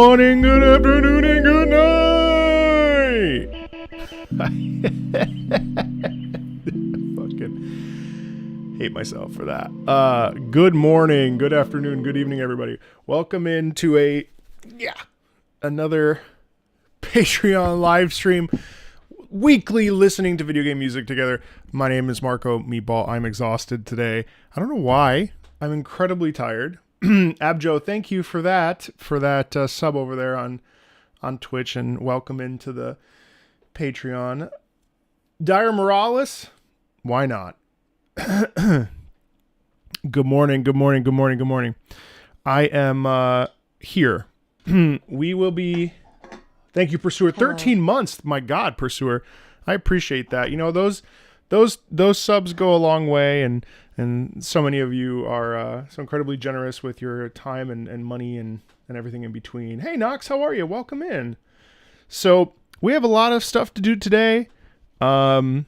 morning, good afternoon, and good night. Fucking hate myself for that. Good morning, good afternoon, good evening, everybody. Welcome into another Patreon live stream. Weekly listening to video game music together. My name is Marco Meatball. I'm exhausted today. I don't know why. I'm incredibly tired. Abjo, thank you for that sub over there on Twitch, and welcome into the Patreon. Dire Morales, why not? Good morning. I am here. We will be. Thank you, Pursuer. 13 months. My God, Pursuer. I appreciate that. You know, those subs go a long way, and so many of you are so incredibly generous with your time and money and everything in between. Hey, Knox, how are you? Welcome in. So we have a lot of stuff to do today. Revenge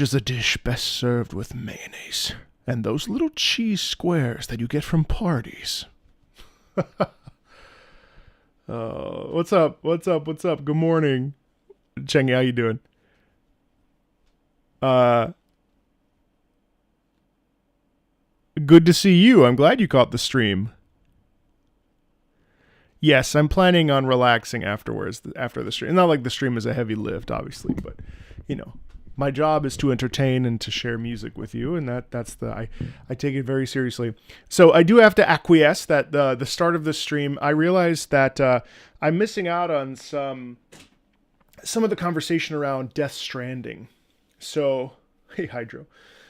is a dish best served with mayonnaise and those little cheese squares that you get from parties. What's up? Good morning. Chengi, how you doing? Good to see you. I'm glad you caught the stream. Yes, I'm planning on relaxing after the stream. Not like the stream is a heavy lift, obviously, but you know, my job is to entertain and to share music with you, and I take it very seriously. So I do have to acquiesce that the start of the stream, I realized that I'm missing out on some of the conversation around Death Stranding. So, hey Hydro.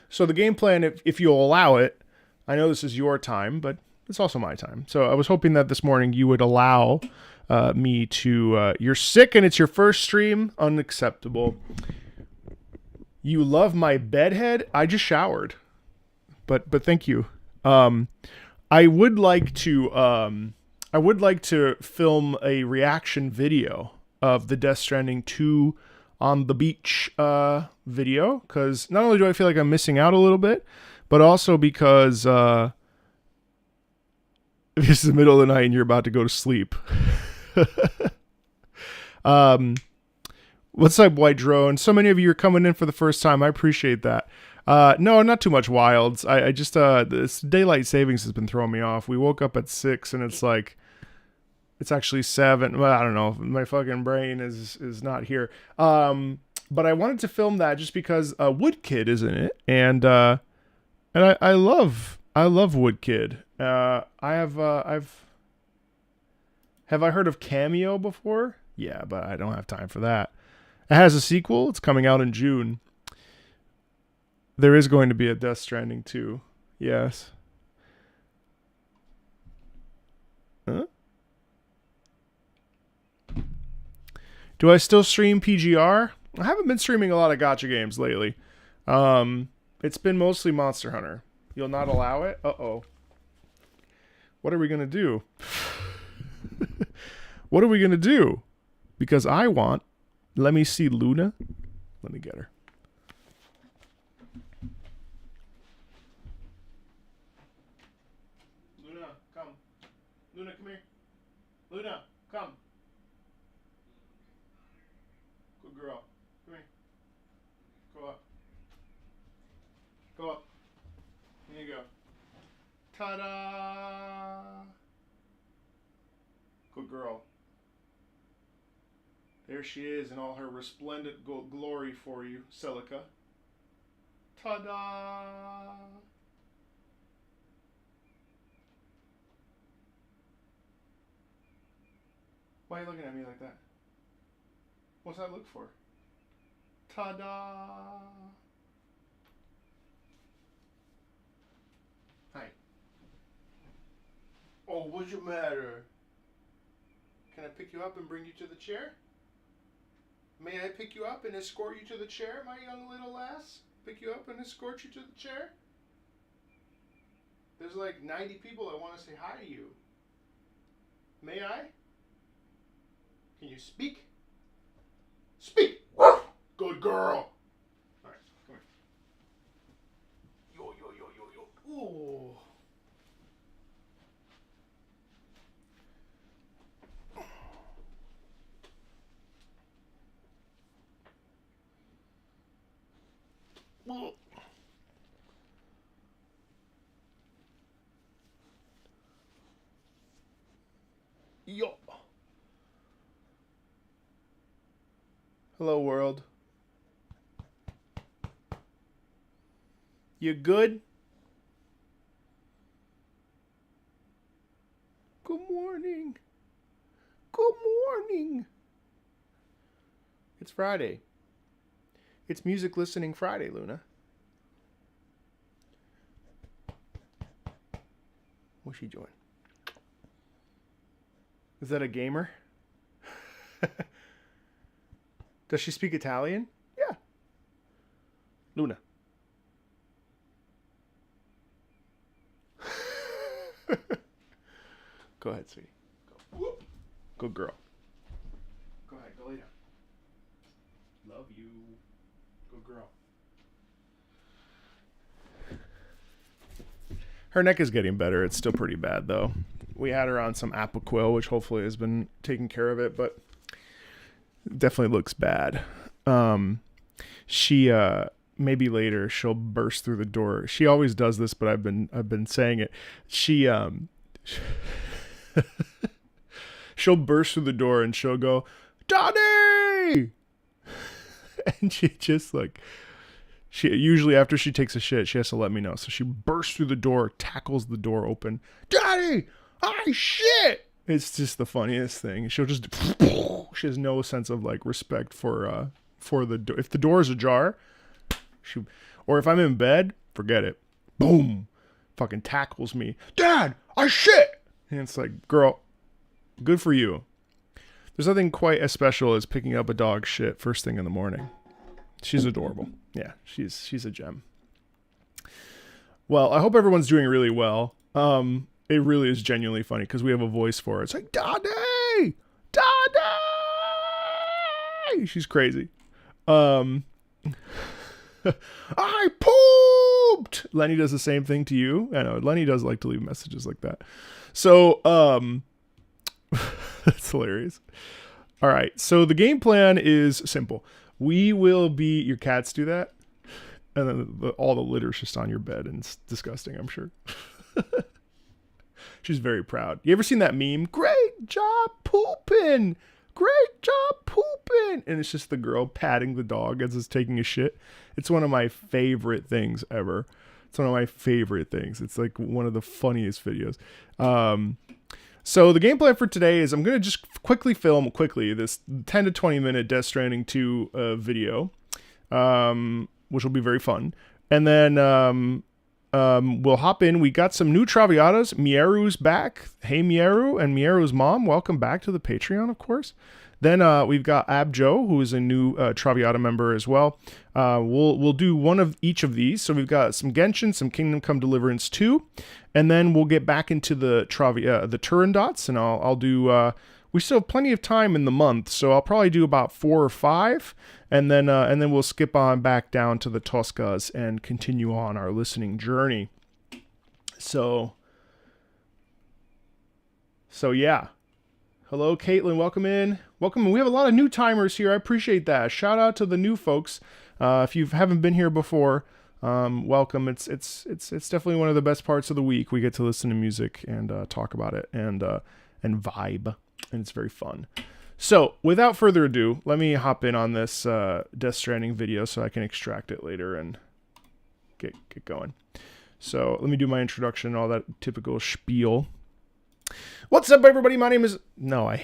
So the game plan, if you'll allow it, I know this is your time, but it's also my time. So I was hoping that this morning you would allow me to. You're sick and it's your first stream. Unacceptable. You love my bedhead? I just showered, but thank you. I would like to film a reaction video of the Death Stranding 2 on the beach video, because not only do I feel like I'm missing out a little bit, but also because this is the middle of the night and you're about to go to sleep. What's up, White Drone? So many of you are coming in for the first time. I appreciate that. No, not too much wilds. I just this daylight savings has been throwing me off. We woke up at 6 and it's like it's actually 7. Well, I don't know. My fucking brain is not here. But I wanted to film that just because Wood Kid is in it, and I love Wood Kid. Have I heard of Cameo before? Yeah, but I don't have time for that. It has a sequel. It's coming out in June. There is going to be a Death Stranding 2. Yes. Huh? Do I still stream PGR? I haven't been streaming a lot of gacha games lately. It's been mostly Monster Hunter. You'll not allow it? Uh-oh. What are we going to do? What are we going to do? Because I want... Let me see Luna. Let me get her. Luna, come. Luna, come here. Luna, come. Good girl. Come here. Go up. Go up. Here you go. Ta-da! Good girl. There she is in all her resplendent glory for you, Celica. Ta-da! Why are you looking at me like that? What's that look for? Ta-da! Hi. Oh, what's the matter? Can I pick you up and bring you to the chair? May I pick you up and escort you to the chair, my young little lass? Pick you up and escort you to the chair? There's like 90 people that want to say hi to you. May I? Can you speak? Speak! Good girl! Alright, come here. Yo. Ooh. Yo. Hello, world. You good? Good morning. Good morning. It's Friday. It's Music Listening Friday, Luna. What's she doing? Is that a gamer? Does she speak Italian? Yeah. Luna. Go ahead, sweetie. Go. Whoop. Good girl. Go ahead, go lay down. Love you. Good girl. Her neck is getting better. It's still pretty bad, though. We had her on some Apoquil, which hopefully has been taking care of it, but it definitely looks bad. She maybe later she'll burst through the door. She always does this, but I've been saying it. She'll burst through the door and she'll go, "Daddy!" And she just like, she usually after she takes a shit, she has to let me know. So she bursts through the door, tackles the door open. "Daddy, I shit!" It's just the funniest thing. She'll just, she has no sense of like respect for the door. If the door is ajar, or if I'm in bed, forget it. Boom, fucking tackles me. "Dad, I shit!" And it's like, girl, good for you. There's nothing quite as special as picking up a dog's shit first thing in the morning. She's adorable. Yeah, she's a gem. Well, I hope everyone's doing really well. It really is genuinely funny because we have a voice for it. It's like, "Daddy! Daddy!" She's crazy. I pooped! Lenny does the same thing to you. I know, Lenny does like to leave messages like that. So, that's hilarious. All right, so the game plan is simple. We will be, your cats do that? And then all the litter's just on your bed, and it's disgusting, I'm sure. She's very proud. You ever seen that meme? "Great job pooping! Great job pooping!" And it's just the girl patting the dog as it's taking a shit. It's one of my favorite things ever. It's one of my favorite things. It's like one of the funniest videos. So the game plan for today is I'm going to just film this 10 to 20 minute Death Stranding 2 video, which will be very fun. And then we'll hop in. We got some new Traviatas. Mieru's back. Hey, Mieru, and Mieru's mom. Welcome back to the Patreon, of course. Then we've got Abjo, who is a new Traviata member as well. We'll do one of each of these. So we've got some Genshin, some Kingdom Come Deliverance 2, and then we'll get back into the Turandots, and I'll do. We still have plenty of time in the month, so I'll probably do about 4 or 5, and then we'll skip on back down to the Toscas and continue on our listening journey. So yeah. Hello, Caitlin. Welcome in. Welcome. We have a lot of new timers here. I appreciate that. Shout out to the new folks. If you haven't been here before, welcome. It's definitely one of the best parts of the week. We get to listen to music and talk about it and vibe, and it's very fun. So without further ado, let me hop in on this Death Stranding video so I can extract it later and get going. So let me do my introduction and all that typical spiel. What's up, everybody? My name is... No,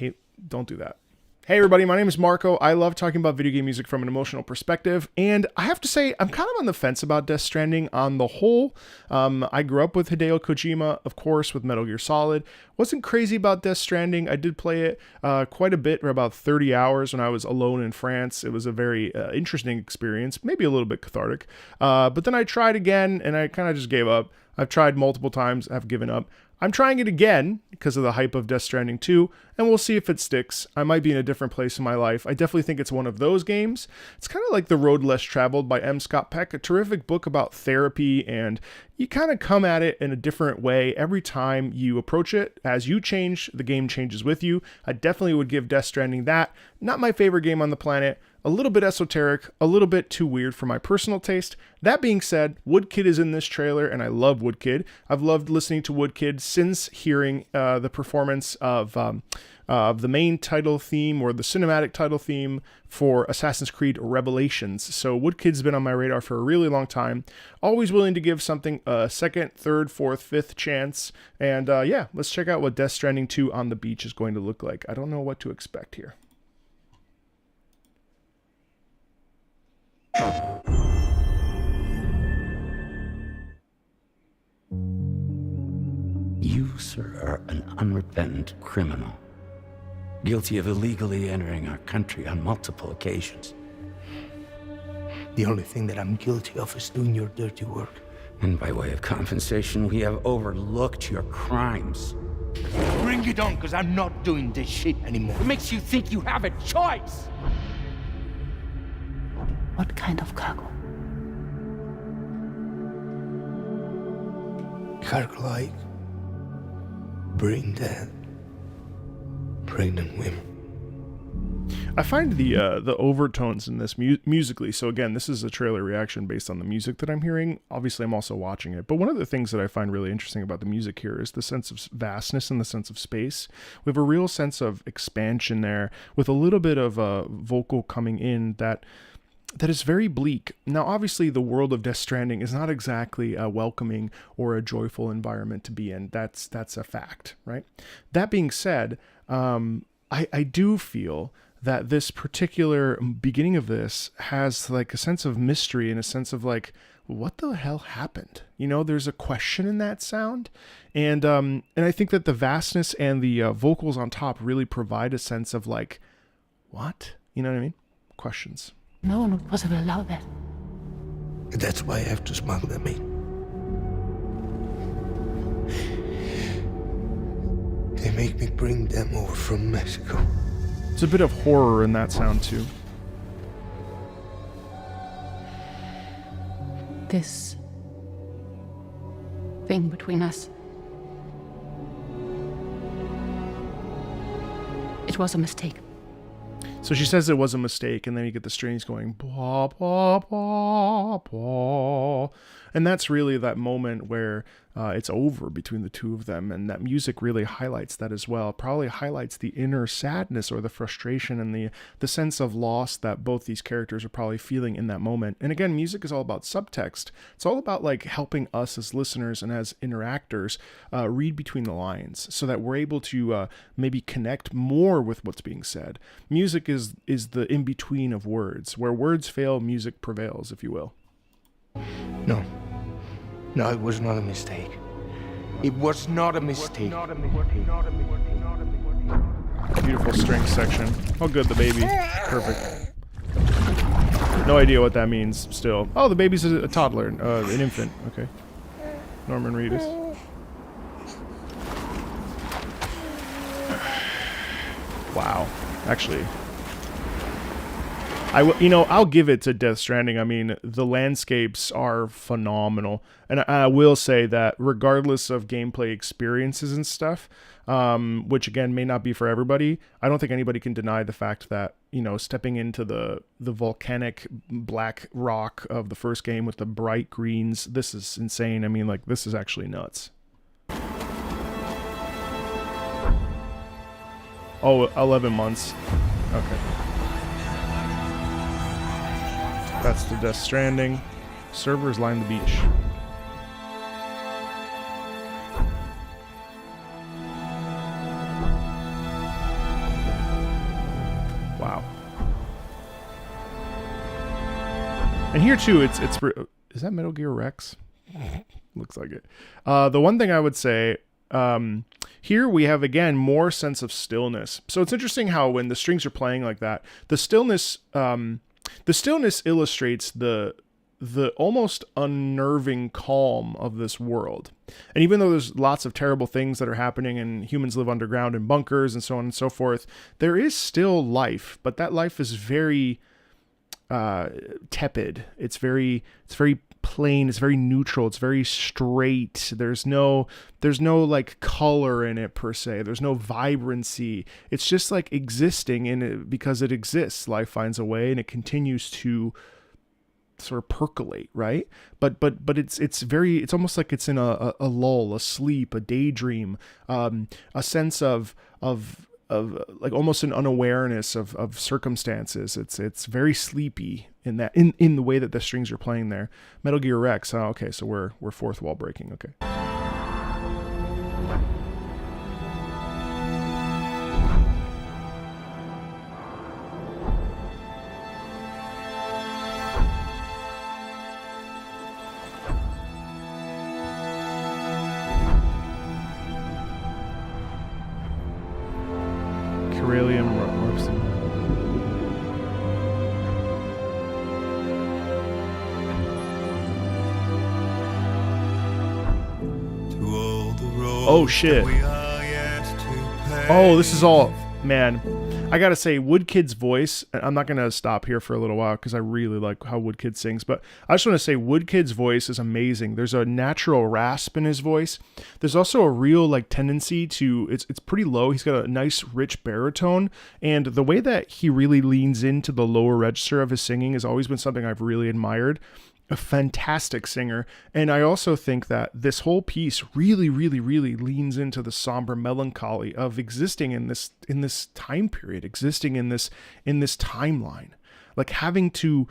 don't do that. Hey, everybody. My name is Marco. I love talking about video game music from an emotional perspective. And I have to say, I'm kind of on the fence about Death Stranding on the whole. I grew up with Hideo Kojima, of course, with Metal Gear Solid. Wasn't crazy about Death Stranding. I did play it quite a bit, for about 30 hours when I was alone in France. It was a very interesting experience, maybe a little bit cathartic. But then I tried again, and I kind of just gave up. I've tried multiple times. I've given up. I'm trying it again because of the hype of Death Stranding 2, and we'll see if it sticks. I might be in a different place in my life. I definitely think it's one of those games. It's kind of like The Road Less Traveled by M. Scott Peck, a terrific book about therapy, and you kind of come at it in a different way every time you approach it. As you change, the game changes with you. I definitely would give Death Stranding that. Not my favorite game on the planet, a little bit esoteric, a little bit too weird for my personal taste. That being said, Woodkid is in this trailer, and I love Woodkid. I've loved listening to Woodkid since hearing the performance of the main title theme or the cinematic title theme for Assassin's Creed Revelations. So Woodkid's been on my radar for a really long time. Always willing to give something a second, third, fourth, fifth chance. And yeah, let's check out what Death Stranding 2 on the beach is going to look like. I don't know what to expect here. You, sir, are an unrepentant criminal, guilty of illegally entering our country on multiple occasions. The only thing that I'm guilty of is doing your dirty work. And by way of compensation, we have overlooked your crimes. Bring it on, because I'm not doing this shit anymore. What makes you think you have a choice? What kind of cargo? Cargo like brain dead, pregnant women. I find the overtones in this musically. So again, this is a trailer reaction based on the music that I'm hearing. Obviously, I'm also watching it. But one of the things that I find really interesting about the music here is the sense of vastness and the sense of space. We have a real sense of expansion there, with a little bit of a vocal coming in that is very bleak. Now, obviously, the world of Death Stranding is not exactly a welcoming or a joyful environment to be in. That's a fact, right? That being said, I do feel that this particular beginning of this has like a sense of mystery and a sense of like, what the hell happened? You know, there's a question in that sound. And I think that the vastness and the vocals on top really provide a sense of like, what? You know what I mean? Questions. No one would possibly allow that. That's why I have to smuggle them in. They make me bring them over from Mexico. There's a bit of horror in that sound too. This thing between us. It was a mistake. So she says it was a mistake, and then you get the strings going, blah, blah, blah, blah. And that's really that moment where it's over between the two of them, and that music really highlights that as well. Probably highlights the inner sadness or the frustration and the sense of loss that both these characters are probably feeling in that moment. And again, music is all about subtext. It's all about like helping us as listeners and as interactors read between the lines so that we're able to maybe connect more with what's being said. Music is the in-between of words. Where words fail, music prevails, if you will. No, it was not a mistake. It was not a mistake. Beautiful string section. Oh, good, the baby. Perfect. No idea what that means still. Oh, the baby's a toddler, an infant. Okay. Norman Reedus. Wow. Actually, I'll give it to Death Stranding. I mean, the landscapes are phenomenal. And I will say that regardless of gameplay experiences and stuff, which again may not be for everybody, I don't think anybody can deny the fact that, stepping into the volcanic black rock of the first game with the bright greens, this is insane. I mean, like, this is actually nuts. Oh, 11 months. Okay. That's the Death Stranding. Servers line the beach. Wow. And here too, it's is that Metal Gear Rex? Looks like it. The one thing I would say, here we have again more sense of stillness. So it's interesting how when the strings are playing like that, the stillness illustrates the almost unnerving calm of this world. And even though there's lots of terrible things that are happening and humans live underground in bunkers and so on and so forth, there is still life, but that life is very tepid. It's very plain. It's very neutral. It's very straight. There's no like color in it per se. There's no vibrancy. It's just like existing in it because it exists. Life finds a way, and it continues to sort of percolate, right? But it's almost like it's in a lull, a sleep, a daydream, a sense of like almost an unawareness of circumstances. It's very sleepy in that in the way that the strings are playing there. Metal Gear Rex. Oh, okay, so we're fourth wall breaking. Okay. Oh shit. Oh, this is all, man. I gotta say, Woodkid's voice, I'm not gonna stop here for a little while because I really like how Woodkid sings, but I just want to say Woodkid's voice is amazing. There's a natural rasp in his voice. There's also a real like tendency to, it's pretty low. He's got a nice rich baritone, and the way that he really leans into the lower register of his singing has always been something I've really admired. A fantastic singer. And I also think that this whole piece really leans into the somber melancholy of existing in this time period, existing in this timeline, like having to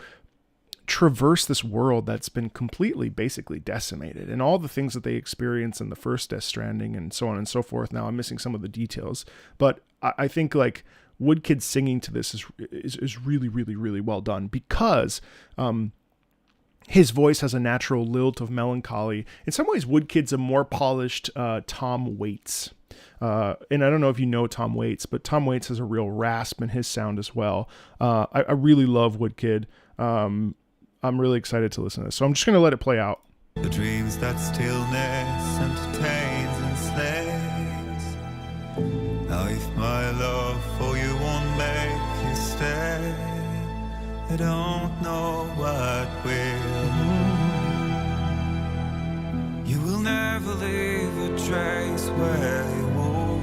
traverse this world that's been completely basically decimated, and all the things that they experience in the first Death Stranding and so on and so forth. Now I'm missing some of the details, but I think like Woodkid singing to this is really well done because his voice has a natural lilt of melancholy. In some ways, Woodkid's a more polished Tom Waits. And I don't know if you know Tom Waits, but Tom Waits has a real rasp in his sound as well. I really love Woodkid. I'm really excited to listen to this. So I'm just going to let it play out. The dreams that stillness entertains and slays. Now if my love for you won't make you stay, I don't know what will. You will never leave a trace where you walk.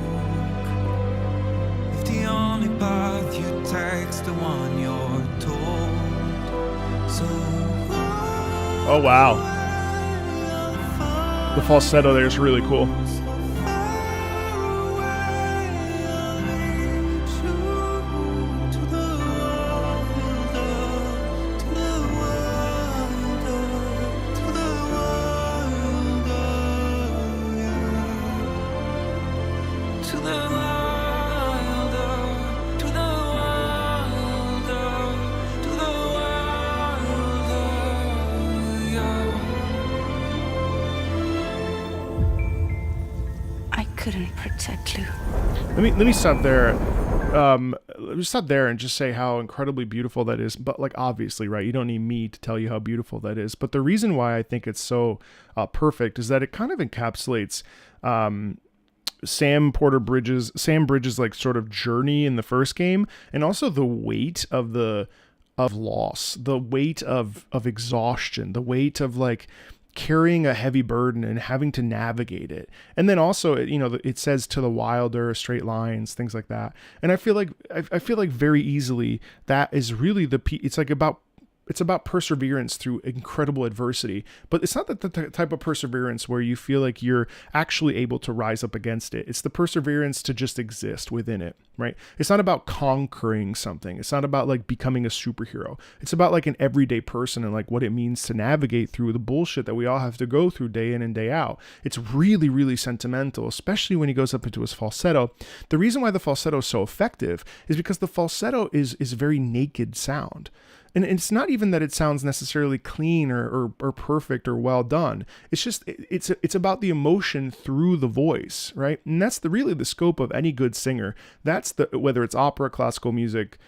If the only path you take's the one you're told. So oh wow. The falsetto there is really cool. Let me stop there. Let me stop there and just say how incredibly beautiful that is. But like, obviously, right? You don't need me to tell you how beautiful that is. But the reason why I think it's so perfect is that it kind of encapsulates Sam Bridges' like sort of journey in the first game, and also the weight of loss, the weight of exhaustion, the weight of like carrying a heavy burden and having to navigate it. And then also, you know, it says to the wilder, straight lines, things like that. And I feel like very easily that is really it's about perseverance through incredible adversity, but it's not the type of perseverance where you feel like you're actually able to rise up against it. It's the perseverance to just exist within it, right? It's not about conquering something. It's not about like becoming a superhero. It's about like an everyday person and like what it means to navigate through the bullshit that we all have to go through day in and day out. It's really sentimental, especially when he goes up into his falsetto. The reason why the falsetto is so effective is because the falsetto is a very naked sound. And it's not even that it sounds necessarily clean or perfect or well done. It's just, it's about the emotion through the voice, right? And that's really the scope of any good singer. That's whether it's opera, classical music,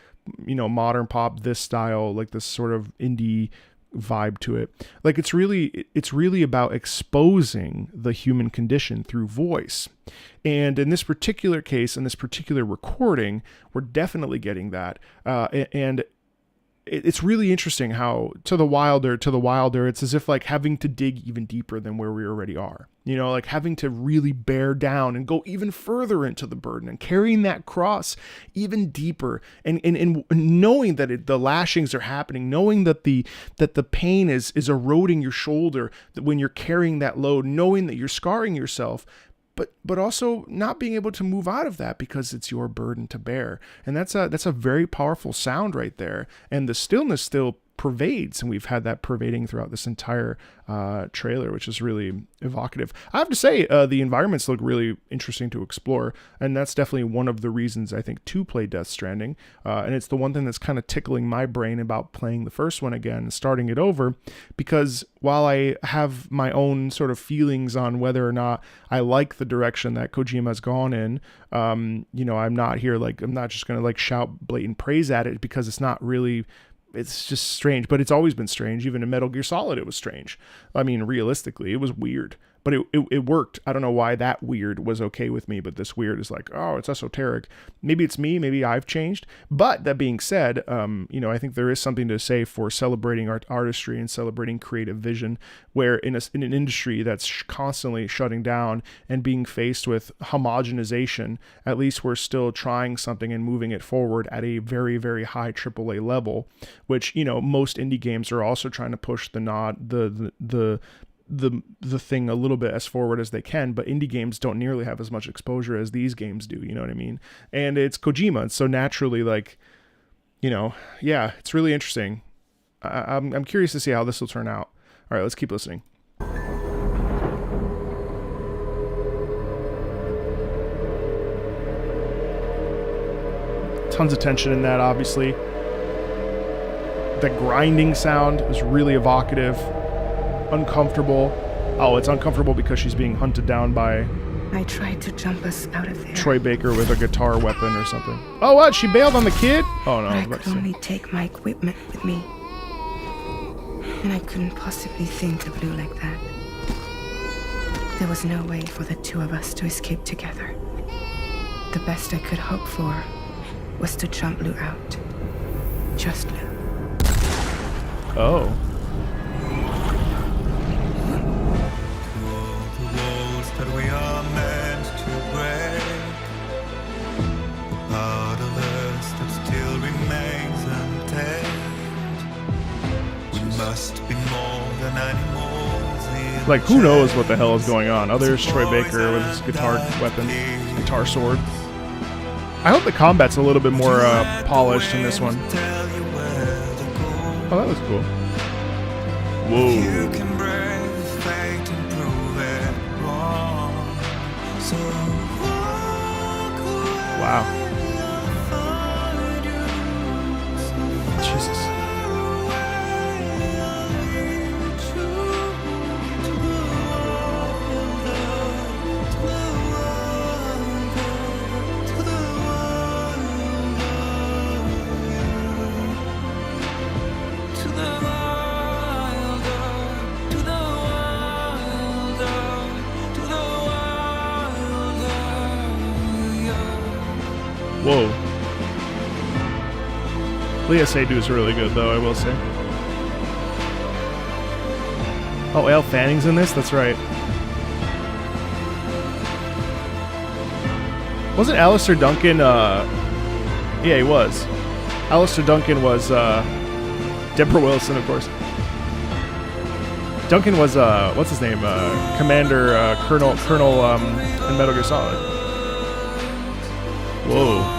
you know, modern pop, this style, like this sort of indie vibe to it. Like it's really about exposing the human condition through voice. And in this particular case, in this particular recording, we're definitely getting that. And it's really interesting how to the wilder, it's as if like having to dig even deeper than where we already are. You know, like having to really bear down and go even further into the burden and carrying that cross even deeper and knowing that the lashings are happening, knowing that the pain is eroding your shoulder when you're carrying that load, knowing that you're scarring yourself, but also not being able to move out of that because it's your burden to bear. And that's a very powerful sound right there. And the stillness still pervades, and we've had that pervading throughout this entire trailer, which is really evocative. I have to say, the environments look really interesting to explore, and that's definitely one of the reasons I think to play Death Stranding, and it's the one thing that's kind of tickling my brain about playing the first one again and starting it over, because while I have my own sort of feelings on whether or not I like the direction that Kojima's gone in, you know, I'm not just gonna like shout blatant praise at it, because it's not really. It's just strange, but it's always been strange. Even in Metal Gear Solid, it was strange. I mean, realistically, it was weird, but it worked. I don't know why that weird was okay with me, but this weird is like, oh, it's esoteric. Maybe it's me. Maybe I've changed. But that being said, you know, I think there is something to say for celebrating artistry and celebrating creative vision, where in an industry that's constantly shutting down and being faced with homogenization, at least we're still trying something and moving it forward at a very, very high AAA level, which, you know, most indie games are also trying to push the thing a little bit as forward as they can, but indie games don't nearly have as much exposure as these games do, you know what I mean? And it's Kojima, so naturally, like, you know, yeah, it's really interesting. I'm curious to see how this will turn out. All right, let's keep listening. Tons of tension in that, obviously. The grinding sound is really evocative. Uncomfortable. Oh, it's uncomfortable because she's being hunted down by I tried to jump us out of there. Troy Baker with a guitar weapon or something. Oh, what? She bailed on the kid? Oh, no. But I could only take my equipment with me. And I couldn't possibly think of Lou like that. There was no way for the two of us to escape together. The best I could hope for was to jump Lou out. Just Lou. Oh. That we are meant to break, the part of us that still remains untamed. We must be more than animals. Like, who knows what the hell is going on? Oh, there's Troy Baker with his guitar weapon, guitar sword. I hope the combat's a little bit more polished in this one. Oh, that was cool. Whoa. Wow. Jesus. Whoa. Leah Seydoux is really good, though, I will say. Oh, Elle Fanning's in this? That's right. Wasn't Alistair Duncan, yeah, he was. Alistair Duncan was, Deborah Wilson, of course. Duncan was, what's his name? Commander, Colonel, in Metal Gear Solid. Whoa.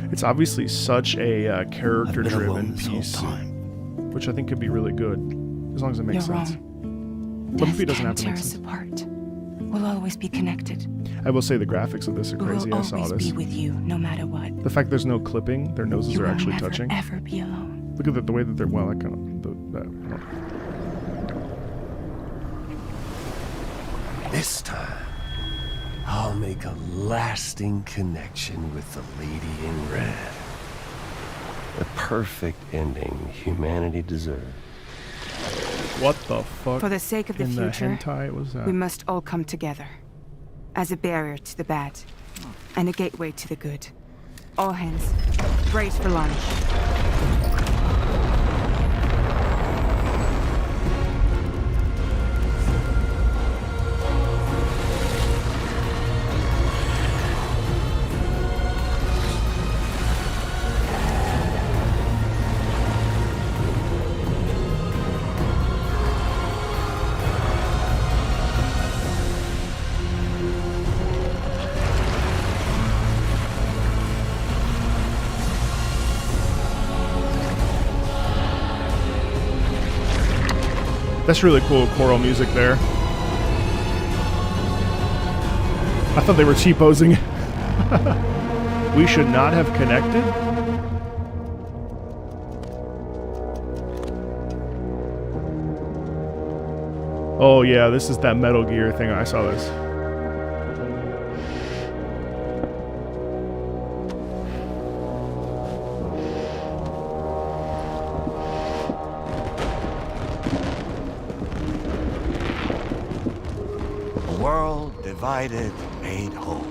It's obviously such a character-driven piece, which I think could be really good, as long as it makes sense. Wrong. But movie doesn't have Death to can make tear us sense. apart. We'll always be connected. I will say the graphics of this are We crazy. will I saw always this. be with you, no matter what. The fact there's no clipping, their noses You are will actually never, touching. ever be alone. Look at the way that they're, well, that kind of, This time, I'll make a lasting connection with the Lady in Red. The perfect ending humanity deserves. what the fuck? For the sake of the in future, the hentai was that? we must all come together. As a barrier to the bad, and a gateway to the good. All hands, brace for launch. That's really cool choral music there. I thought they were cheaposing. We should not have connected? Oh yeah, this is that Metal Gear thing. I saw this. Divided, made whole.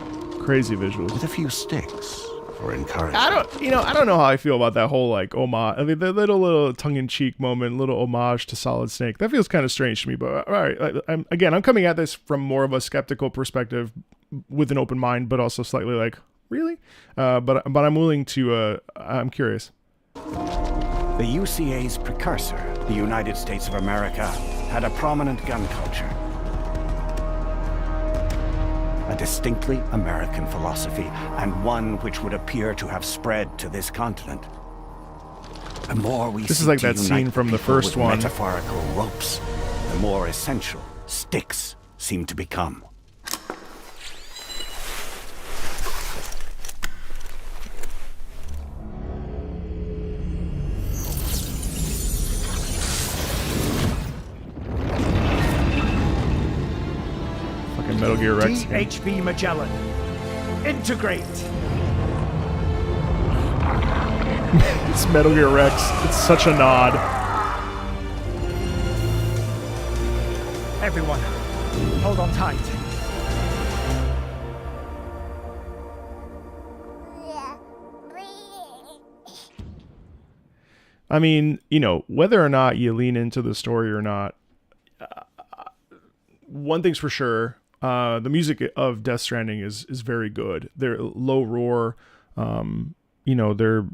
Crazy visuals. With a few sticks for encouragement. I don't know how I feel about that whole like homage. I mean, the little tongue-in-cheek moment, little homage to Solid Snake. That feels kind of strange to me. But all right, I'm coming at this from more of a skeptical perspective, with an open mind, but also slightly like, really? But I'm willing to. I'm curious. The UCA's precursor, the United States of America, had a prominent gun culture. A distinctly American philosophy, and one which would appear to have spread to this continent. The more we This is like that scene from the first one. Metaphorical ropes, the more essential sticks seem to become. Metal Gear Rex. DHB Magellan. Integrate. It's Metal Gear Rex. It's such a nod. Everyone, hold on tight. I mean, whether or not you lean into the story or not, one thing's for sure. The music of Death Stranding is very good. Their low roar, their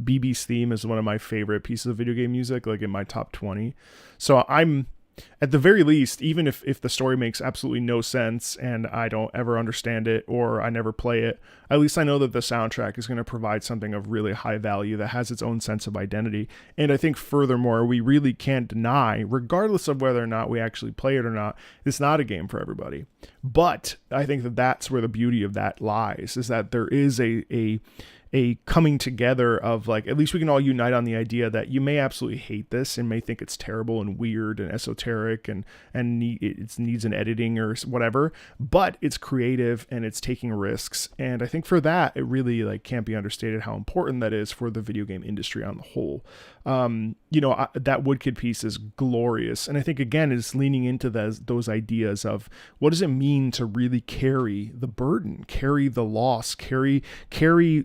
BB's theme is one of my favorite pieces of video game music, like in my top 20. So I'm, at the very least, even if the story makes absolutely no sense and I don't ever understand it or I never play it, at least I know that the soundtrack is going to provide something of really high value that has its own sense of identity. And I think furthermore, we really can't deny, regardless of whether or not we actually play it or not, it's not a game for everybody. But I think that that's where the beauty of that lies, is that there is a coming together of like, at least we can all unite on the idea that you may absolutely hate this and may think it's terrible and weird and esoteric and it needs an editing or whatever, but it's creative and it's taking risks. And I think for that, it really like can't be understated how important that is for the video game industry on the whole. That Woodkid piece is glorious. And I think again, is leaning into those ideas of what does it mean to really carry the burden, carry the loss, carry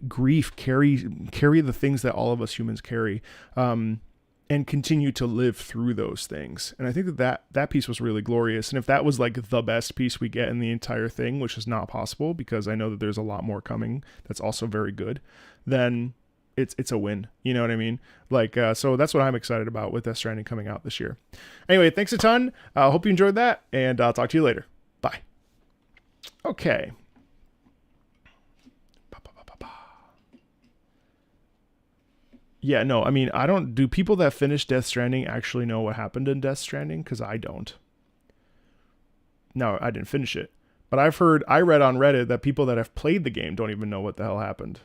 grief, carry the things that all of us humans carry, and continue to live through those things. And I think that piece was really glorious. And if that was like the best piece we get in the entire thing, which is not possible because I know that there's a lot more coming that's also very good, then it's a win. You know what I mean? Like, so that's what I'm excited about with Death Stranding coming out this year. Anyway, thanks a ton. I hope you enjoyed that, and I'll talk to you later. Bye. Okay. Yeah, no, I mean, do people that finish Death Stranding actually know what happened in Death Stranding? Because I don't. No, I didn't finish it. But I read on Reddit that people that have played the game don't even know what the hell happened.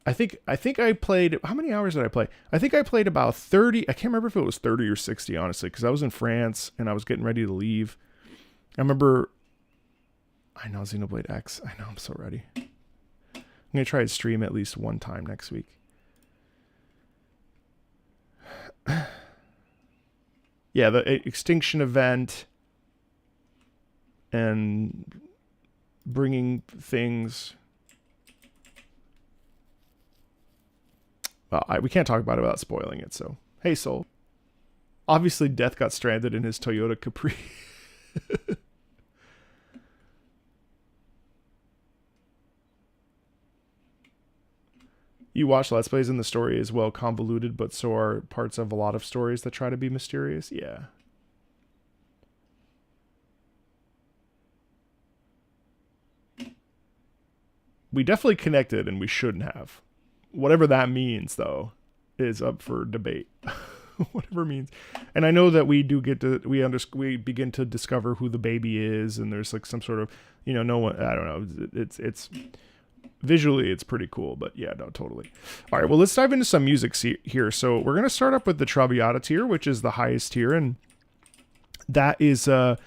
I think I played, how many hours did I play? I think I played about 30. I can't remember if it was 30 or 60, honestly, because I was in France and I was getting ready to leave. I remember, I know Xenoblade X. I know, I'm so ready. I'm going to try to stream at least one time next week. Yeah, the extinction event and bringing things. Well, we can't talk about it without spoiling it, so. Hey, Soul. Obviously, Death got stranded in his Toyota Capri. You watch Let's Plays and the story is well convoluted, but so are parts of a lot of stories that try to be mysterious. Yeah. We definitely connected, and we shouldn't have. Whatever that means, though, is up for debate. Whatever it means. And I know that we do get to, we begin to discover who the baby is, and there's like some sort of, you know, no one, I don't know. It's visually, it's pretty cool, but yeah, no, totally. All right, well, let's dive into some music here. So we're going to start up with the Traviata tier, which is the highest tier, and that is 2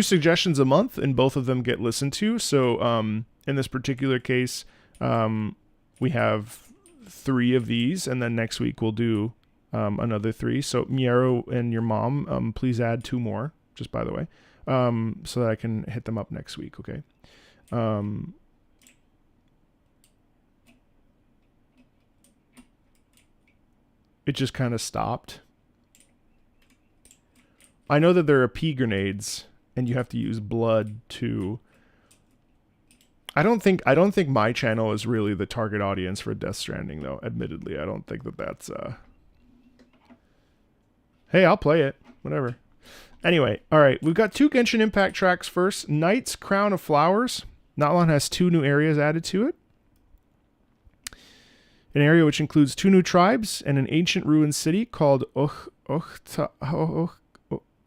suggestions a month, and both of them get listened to. So in this particular case, we have 3 of these, and then next week we'll do another 3. So Miero and your mom, please add 2 more, just by the way, so that I can hit them up next week, okay? It just kind of stopped. I know that there are pea grenades, and you have to use blood to... I don't think my channel is really the target audience for Death Stranding, though. Admittedly, I don't think that that's... Hey, I'll play it. Whatever. Anyway, all right. We've got 2 Genshin Impact tracks first. Knight's Crown of Flowers. Natlan has 2 new areas added to it. An area which includes 2 new tribes and an ancient ruined city called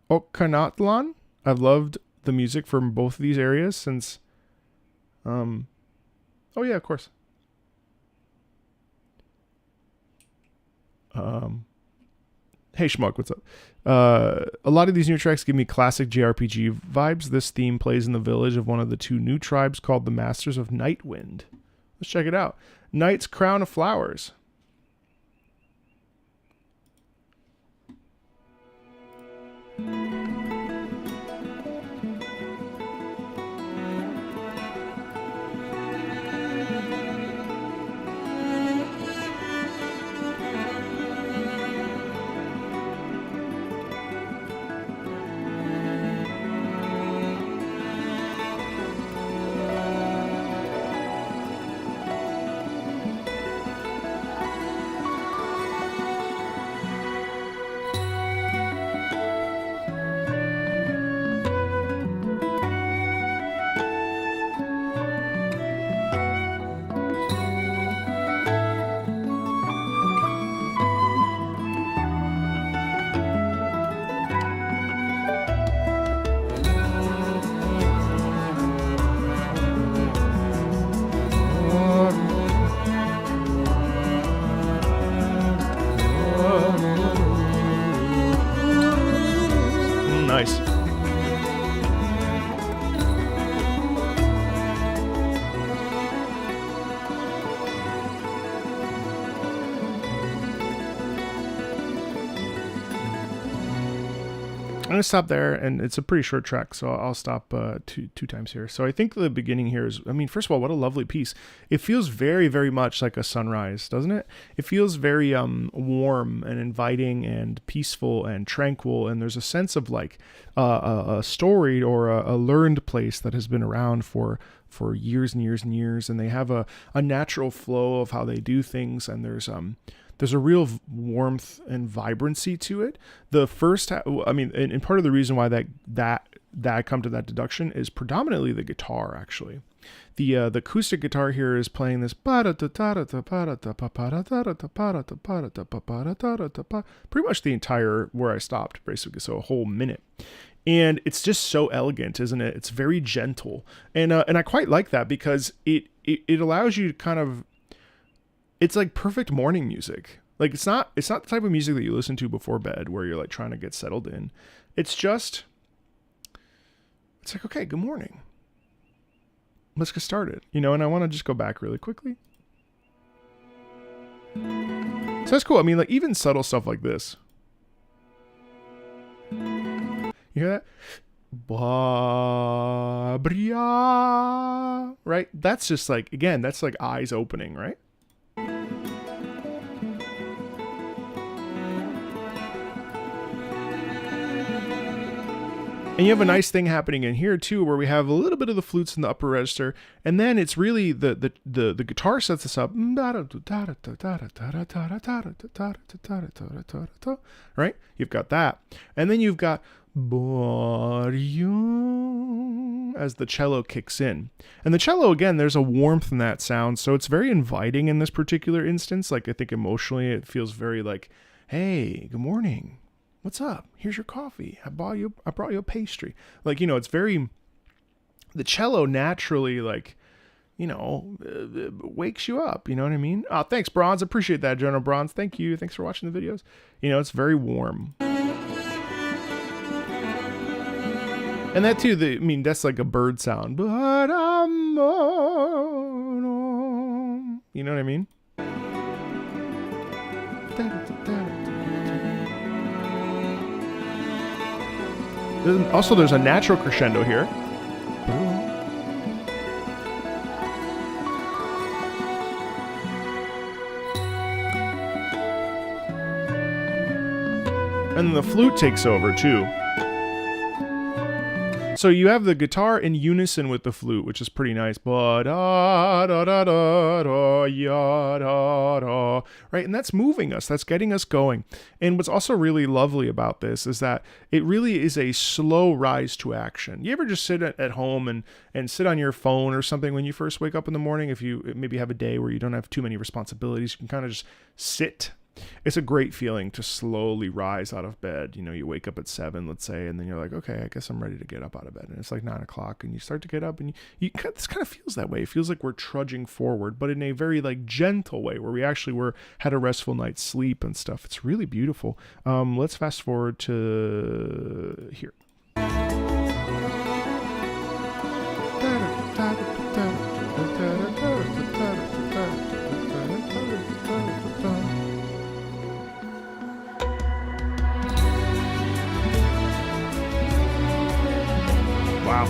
Okanautlan. I've loved the music from both of these areas since... oh yeah, of course. Hey Schmuck, what's up? A lot of these new tracks give me classic JRPG vibes. This theme plays in the village of one of the 2 new tribes called the Masters of Nightwind. Let's check it out. Knight's Crown of Flowers. Nice. I'm gonna stop there, and it's a pretty short track, so I'll stop two times here. So I think the beginning here is, I mean, first of all, what a lovely piece. It feels very, very much like a sunrise, doesn't it? It feels very warm and inviting and peaceful and tranquil, and there's a sense of like a storied or a learned place that has been around for years and years and years, and they have a natural flow of how they do things, and there's a real warmth and vibrancy to it. The first, and part of the reason why that I come to that deduction is predominantly the guitar, actually. The acoustic guitar here is playing this pretty much the entire where I stopped, basically, so a whole minute. And it's just so elegant, isn't it? It's very gentle, and I quite like that because it allows you to kind of, it's like perfect morning music. Like it's not the type of music that you listen to before bed where you're like trying to get settled in. It's like, okay, good morning. Let's get started, and I want to just go back really quickly. So that's cool. I mean, like even subtle stuff like this. You hear that? Ba-bria, right? That's just like, again, that's like eyes opening, right? And you have a nice thing happening in here too, where we have a little bit of the flutes in the upper register, and then it's really the guitar sets this up, right? You've got that, and then you've got as the cello kicks in, and the cello, again, there's a warmth in that sound, so it's very inviting in this particular instance. Like I think emotionally, it feels very like, hey, good morning. What's up? Here's your coffee. I brought you a pastry. Like, it's very, the cello naturally, like, wakes you up. You know what I mean? Oh, thanks, Bronze. Appreciate that, General Bronze. Thank you. Thanks for watching the videos. It's very warm. And that too, that's like a bird sound. But you know what I mean? Also, there's a natural crescendo here. And then the flute takes over too. So you have the guitar in unison with the flute, which is pretty nice. Right? And that's moving us. That's getting us going. And what's also really lovely about this is that it really is a slow rise to action. You ever just sit at home and sit on your phone or something when you first wake up in the morning? If you maybe have a day where you don't have too many responsibilities, you can kind of just sit. It's a great feeling to slowly rise out of bed. You wake up at 7, let's say, and then you're like, okay, I guess I'm ready to get up out of bed. And it's like 9 o'clock and you start to get up and this kind of feels that way. It feels like we're trudging forward, but in a very like gentle way where we actually had a restful night's sleep and stuff. It's really beautiful. Let's fast forward to here. Wow.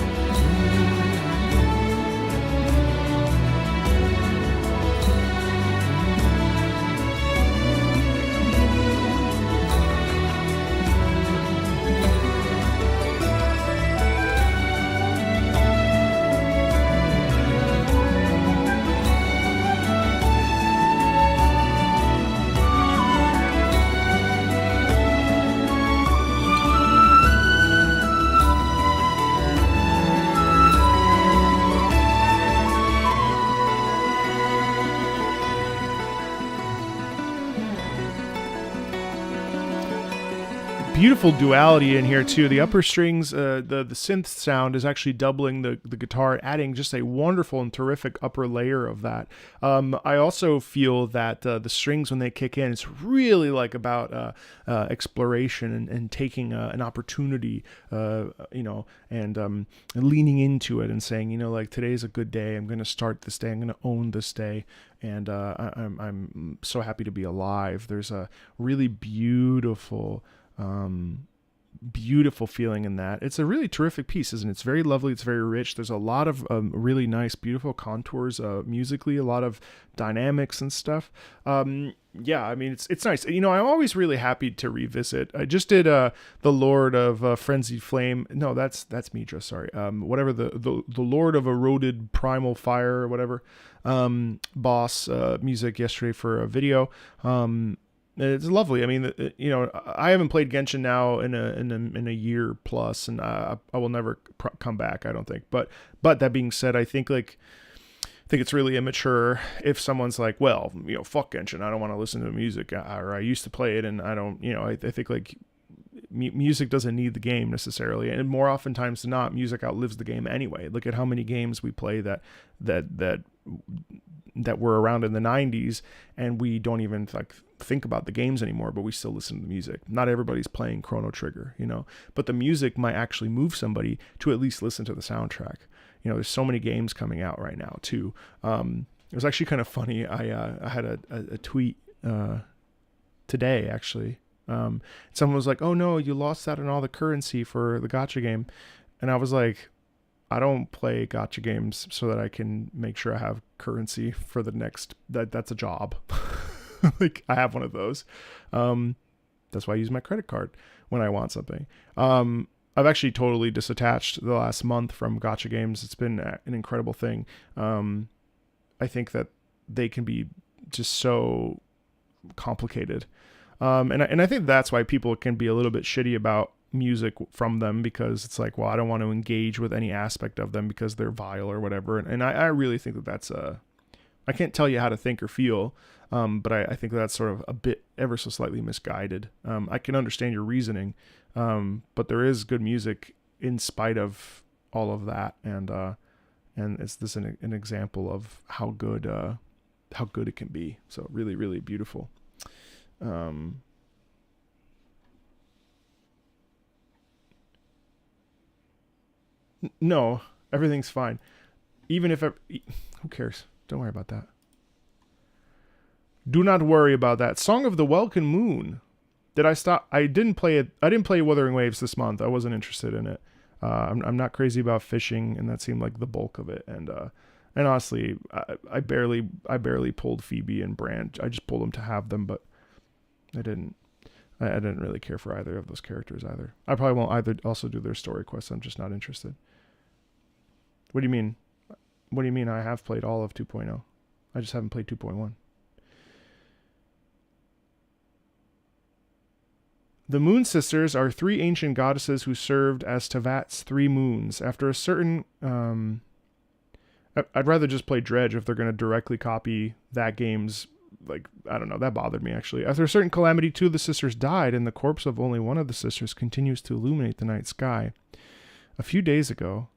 Beautiful duality in here too. The upper strings, the synth sound is actually doubling the guitar, adding just a wonderful and terrific upper layer of that. I also feel that the strings, when they kick in, it's really like about exploration and taking an opportunity, and leaning into it and saying, like, today's a good day. I'm going to start this day. I'm going to own this day. And I'm so happy to be alive. There's a really beautiful feeling in that. It's a really terrific piece, isn't it? It's very lovely. It's very rich. There's a lot of really nice, beautiful contours musically, a lot of dynamics and stuff. It's nice. I'm always really happy to revisit. I just did the Lord of Frenzied Flame. No, that's Midra, sorry. Whatever the Lord of Eroded Primal Fire or whatever boss music yesterday for a video. It's lovely. I mean, you know, I haven't played Genshin now in a year plus, and I will never come back, I don't think. But that being said, I think it's really immature if someone's like, well, you know, fuck Genshin, I don't want to listen to the music, or I used to play it and I don't, you know, I think like music doesn't need the game necessarily, and more oftentimes than not, music outlives the game anyway. Look at how many games we play that were around in the 90s, and we don't even like think about the games anymore, but we still listen to the music. Not everybody's playing Chrono Trigger, you know, but the music might actually move somebody to at least listen to the soundtrack. You know, there's so many games coming out right now too. It was actually kind of funny. I had a tweet today actually. Someone was like, "Oh no, you lost out on all the currency for the gacha game," and I was like, I don't play gacha games so that I can make sure I have currency for the next. That's a job. Like, I have one of those. That's why I use my credit card when I want something. I've actually totally disattached the last month from gacha games. It's been an incredible thing. I think that they can be just so complicated. And I think that's why people can be a little bit shitty about music from them, because it's like, well, I don't want to engage with any aspect of them because they're vile or whatever. And I really think that that's I can't tell you how to think or feel, but I think that's sort of a bit ever so slightly misguided. I can understand your reasoning, but there is good music in spite of all of that, and it's this an example of how good it can be. So really, really beautiful. No, everything's fine. Even if who cares? Don't worry about that. Do not worry about that. Song of the Welkin Moon. Did I stop? I didn't play it. I didn't play Wuthering Waves this month. I wasn't interested in it. I'm not crazy about fishing, and that seemed like the bulk of it. And honestly, I barely pulled Phoebe and Brand. I just pulled them to have them, but I didn't really care for either of those characters either. I probably won't either also do their story quests. I'm just not interested. What do you mean? What do you mean? I have played all of 2.0. I just haven't played 2.1. The Moon Sisters are three ancient goddesses who served as Tevat's three moons. After a certain... I'd rather just play Dredge if they're going to directly copy that game's... Like, I don't know, that bothered me actually. After a certain calamity, two of the sisters died, and the corpse of only one of the sisters continues to illuminate the night sky. A few days ago,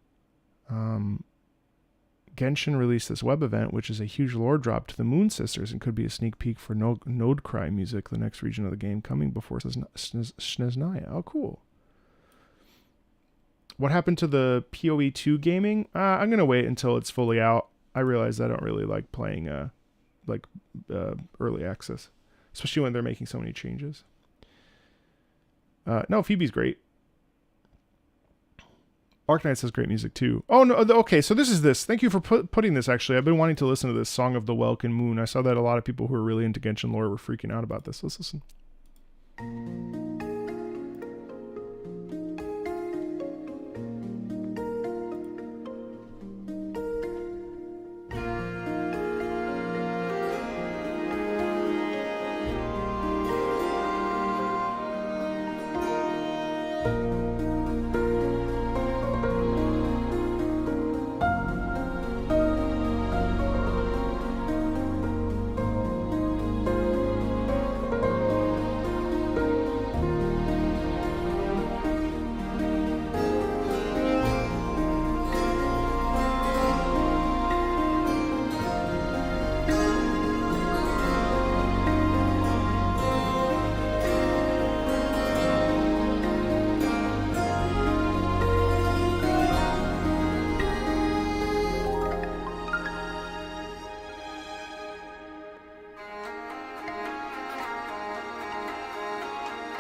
Genshin released this web event, which is a huge lore drop to the Moon Sisters and could be a sneak peek for Node Cry music, the next region of the game coming before Snezhnaya. Oh, cool. What happened to the PoE 2 gaming? I'm going to wait until it's fully out. I realize I don't really like playing early access, especially when they're making so many changes. No, Phoebe's great. Arknights has great music too. Oh no, okay, so this is this. Thank you for putting this. Actually, I've been wanting to listen to this Song of the Welkin Moon. I saw that a lot of people who are really into Genshin lore were freaking out about this. Let's listen.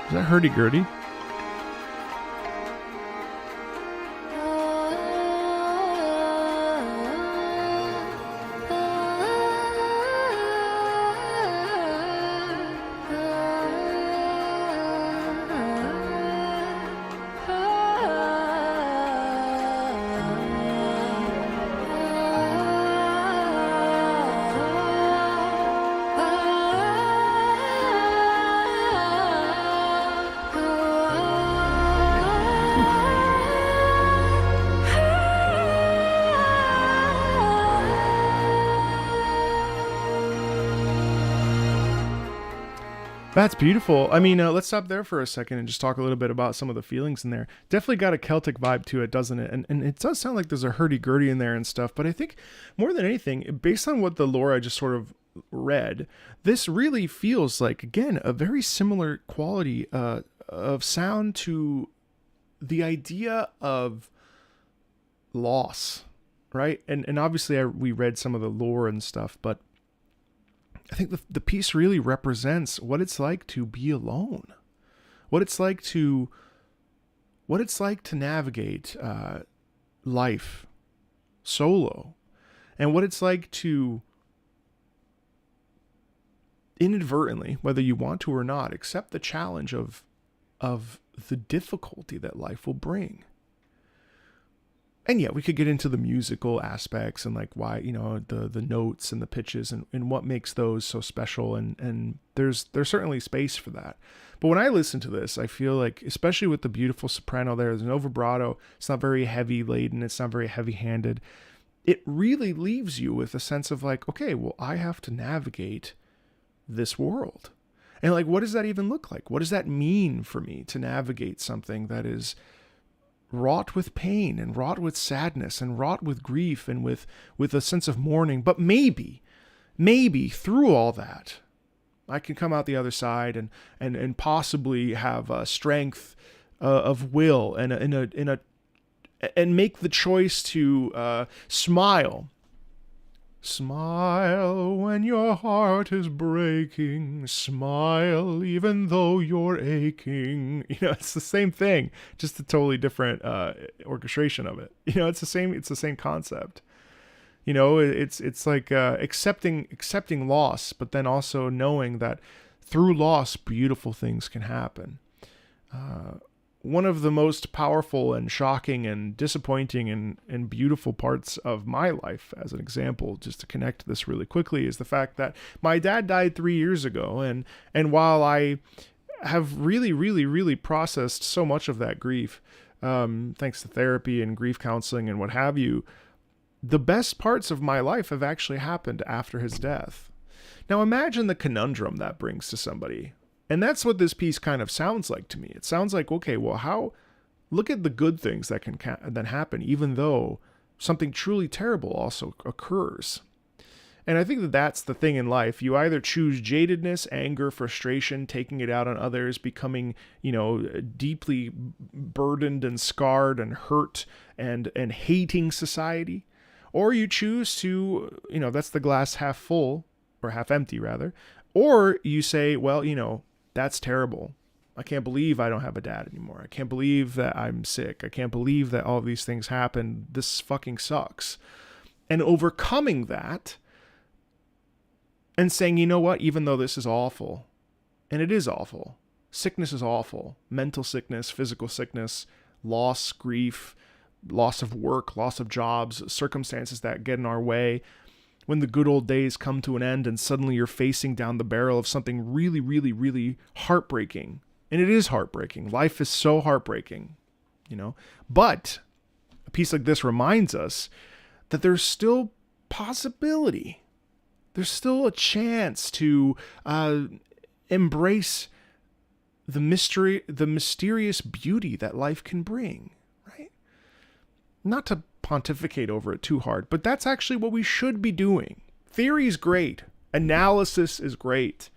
Is that hurdy-gurdy? That's beautiful. I mean, let's stop there for a second and just talk a little bit about some of the feelings in there. Definitely got a Celtic vibe to it, doesn't it? And it does sound like there's a hurdy-gurdy in there and stuff, but I think more than anything, based on what the lore I just sort of read, this really feels like, again, a very similar quality of sound to the idea of loss, right? And obviously we read some of the lore and stuff, but I think the piece really represents what it's like to be alone, what it's like to navigate life solo, and what it's like to inadvertently, whether you want to or not, accept the challenge of the difficulty that life will bring. And yeah, we could get into the musical aspects and like why, the notes and the pitches and what makes those so special. And there's certainly space for that. But when I listen to this, I feel like, especially with the beautiful soprano there's no vibrato. It's not very heavy laden. It's not very heavy handed. It really leaves you with a sense of like, okay, well, I have to navigate this world. And like, what does that even look like? What does that mean for me to navigate something that is wrought with pain and wrought with sadness and wrought with grief and with a sense of mourning? But maybe through all that, I can come out the other side and possibly have a strength of will and make the choice to smile. Smile when your heart is breaking. Smile even though you're aching. It's the same thing, just a totally different orchestration of it. It's the same concept. It's like accepting loss, but then also knowing that through loss, beautiful things can happen. One of the most powerful and shocking and disappointing and beautiful parts of my life, as an example, just to connect this really quickly, is the fact that my dad died 3 years ago. And while I have really, really, really processed so much of that grief, thanks to therapy and grief counseling and what have you, the best parts of my life have actually happened after his death. Now imagine the conundrum that brings to somebody. And that's what this piece kind of sounds like to me. It sounds like, okay, well, look at the good things that can then happen, even though something truly terrible also occurs. And I think that that's the thing in life. You either choose jadedness, anger, frustration, taking it out on others, becoming, deeply burdened and scarred and hurt and hating society, or you choose to, that's the glass half full, or half empty rather, or you say, well, that's terrible. I can't believe I don't have a dad anymore. I can't believe that I'm sick. I can't believe that all these things happen. This fucking sucks. And overcoming that and saying, you know what, even though this is awful, and it is awful, sickness is awful, mental sickness, physical sickness, loss, grief, loss of work, loss of jobs, circumstances that get in our way, when the good old days come to an end and suddenly you're facing down the barrel of something really, really, really heartbreaking. And it is heartbreaking. Life is so heartbreaking, But a piece like this reminds us that there's still possibility. There's still a chance to embrace the mysterious beauty that life can bring, right? Not to pontificate over it too hard, but that's actually what we should be doing. Theory's great. Analysis is great.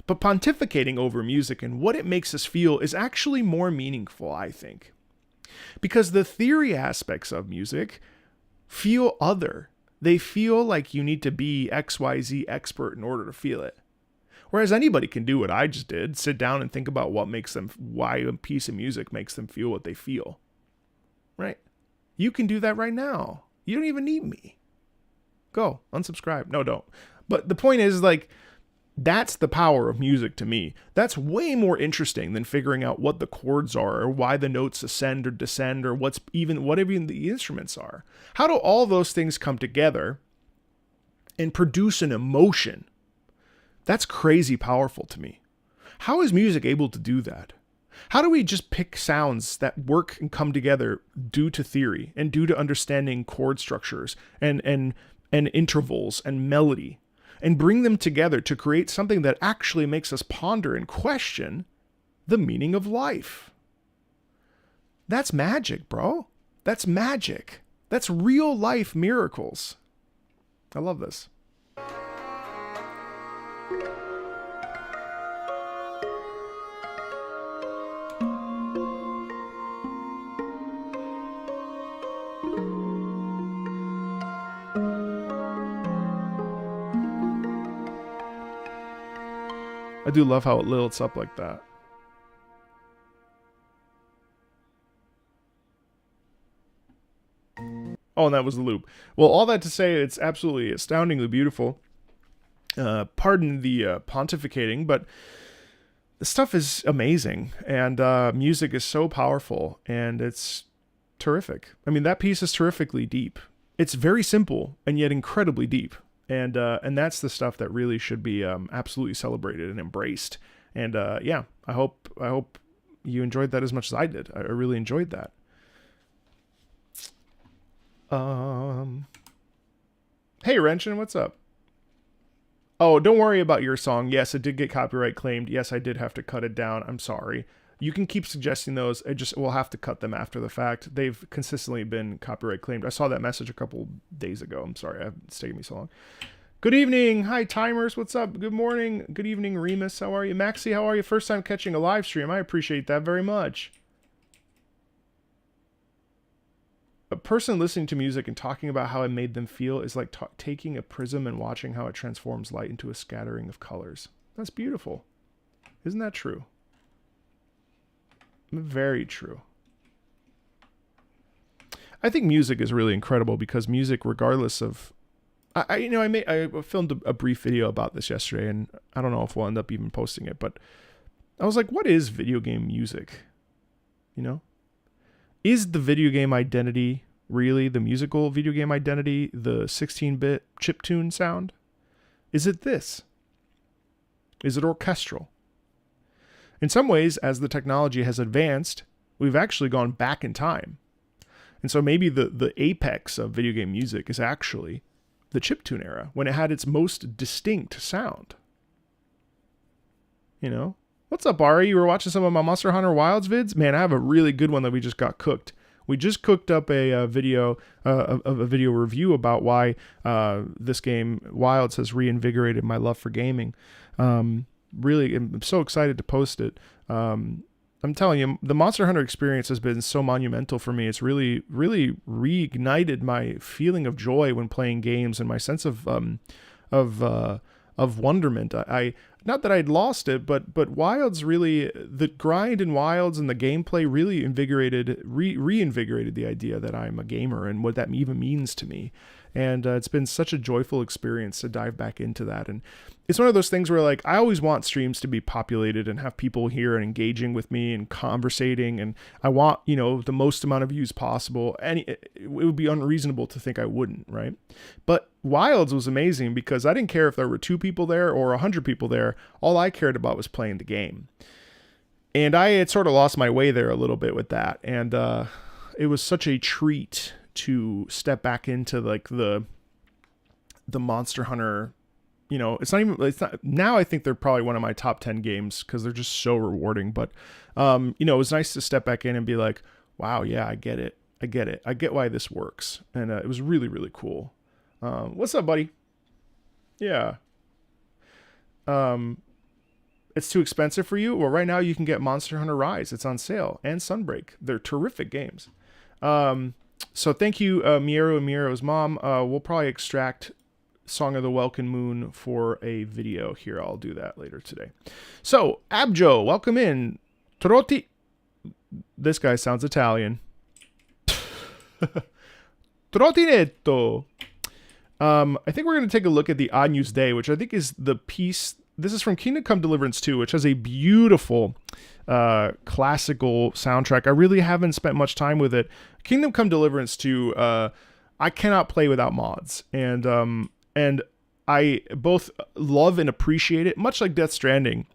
But pontificating over music and what it makes us feel is actually more meaningful, I think. Because the theory aspects of music feel other. They feel like you need to be XYZ expert in order to feel it. Whereas anybody can do what I just did, sit down and think about why a piece of music makes them feel what they feel. Right? You can do that right now. You don't even need me. Go, unsubscribe. No, don't. But the point is, that's the power of music to me. That's way more interesting than figuring out what the chords are or why the notes ascend or descend or whatever the instruments are. How do all those things come together and produce an emotion? That's crazy powerful to me. How is music able to do that? How do we just pick sounds that work and come together due to theory and due to understanding chord structures and intervals and melody? and bring them together to create something that actually makes us ponder and question the meaning of life. That's magic, bro. That's magic. That's real life miracles. I love this. I do love how it lilts up like that. Oh, and that was the loop. Well, all that to say, it's absolutely astoundingly beautiful. Pardon the pontificating, but the stuff is amazing. And music is so powerful, and it's terrific. I mean, that piece is terrifically deep. It's very simple, and yet incredibly deep. And that's the stuff that really should be absolutely celebrated and embraced. And yeah, I hope you enjoyed that as much as I did. I really enjoyed that. Hey Renshin, what's up? Oh, don't worry about your song. Yes, it did get copyright claimed. Yes, I did have to cut it down. I'm sorry. You can keep suggesting those. We'll have to cut them after the fact. They've consistently been copyright claimed. I saw that message a couple days ago. I'm sorry. It's taken me so long. Good evening. Hi, Timers. What's up? Good morning. Good evening, Remus. How are you? Maxie, how are you? First time catching a live stream. I appreciate that very much. A person listening to music and talking about how it made them feel is like taking a prism and watching how it transforms light into a scattering of colors. That's beautiful. Isn't that true? Very true. I think music is really incredible because music, regardless of, I filmed a brief video about this yesterday, and I don't know if we'll end up even posting it, but I was like, what is video game music? You know, is the video game identity really the musical video game identity, the 16-bit chiptune sound? Is it this? Is it orchestral? In some ways, as the technology has advanced, we've actually gone back in time. And so maybe the apex of video game music is actually the chiptune era, when it had its most distinct sound. You know? What's up, Ari? You were watching some of my Monster Hunter Wilds vids? Man, I have a really good one that we just got cooked. We just cooked up a video review about why this game, Wilds, has reinvigorated my love for gaming. Really, I'm so excited to post it. I'm telling you, the Monster Hunter experience has been so monumental for me. It's really, really reignited my feeling of joy when playing games and my sense of wonderment. I not that I'd lost it, but Wilds really, the grind in Wilds and the gameplay really reinvigorated the idea that I'm a gamer and what that even means to me. And it's been such a joyful experience to dive back into that. And it's one of those things where, like, I always want streams to be populated and have people here and engaging with me and conversating. And I want, the most amount of views possible. And it would be unreasonable to think I wouldn't, right? But Wilds was amazing because I didn't care if there were 2 people there or 100 people there. All I cared about was playing the game. And I had sort of lost my way there a little bit with that. And it was such a treat to step back into like the Monster Hunter, it's not now. I think they're probably one of my top 10 games because they're just so rewarding. But it was nice to step back in and be like, wow, yeah, I get it. I get why this works. And it was really, really cool. What's up, buddy? Yeah. It's too expensive for you? Well, right now you can get Monster Hunter Rise. It's on sale, and Sunbreak. They're terrific games. So thank you, Miero and Miero's mom. We'll probably extract Song of the Welkin Moon for a video here. I'll do that later today. So, Abjo, welcome in. Trotti. This guy sounds Italian. Trottinetto. I think we're going to take a look at the Agnus Dei, which I think is the piece. This is from Kingdom Come Deliverance 2, which has a beautiful classical soundtrack. I really haven't spent much time with it. Kingdom Come Deliverance 2, I cannot play without mods. And I both love and appreciate it, much like Death Stranding.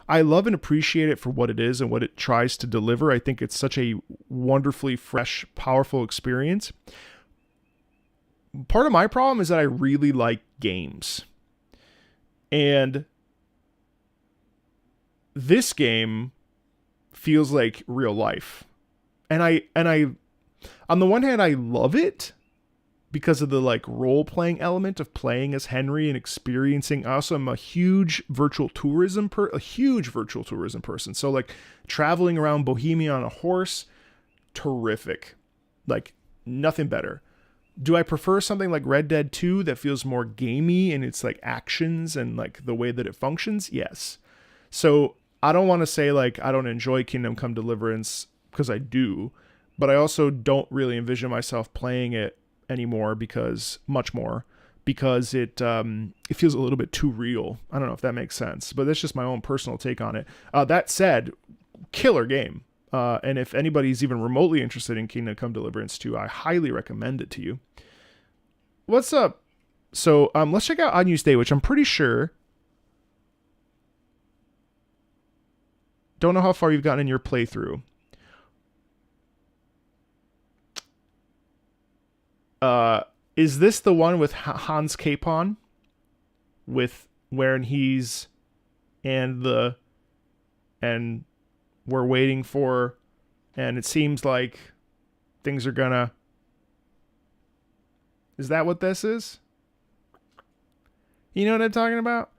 I love and appreciate it for what it is and what it tries to deliver. I think it's such a wonderfully fresh, powerful experience. Part of my problem is that I really like games. And this game feels like real life. And I on the one hand, I love it because of the like role playing element of playing as Henry and experiencing. I also am a huge virtual tourism person. So like traveling around Bohemia on a horse, terrific. Like nothing better. Do I prefer something like Red Dead 2 that feels more gamey in its like actions and like the way that it functions? Yes. So I don't want to say like I don't enjoy Kingdom Come Deliverance, because I do, but I also don't really envision myself playing it anymore because it feels a little bit too real. I don't know if that makes sense, but that's just my own personal take on it. That said, killer game. And if anybody's even remotely interested in Kingdom Come Deliverance 2, I highly recommend it to you. What's up? So let's check out Agnus Dei, which I'm pretty sure. Don't know how far you've gotten in your playthrough. Is this the one with Hans Capon? With where he's and we're waiting for, and it seems like things are gonna. Is that what this is? You know what I'm talking about?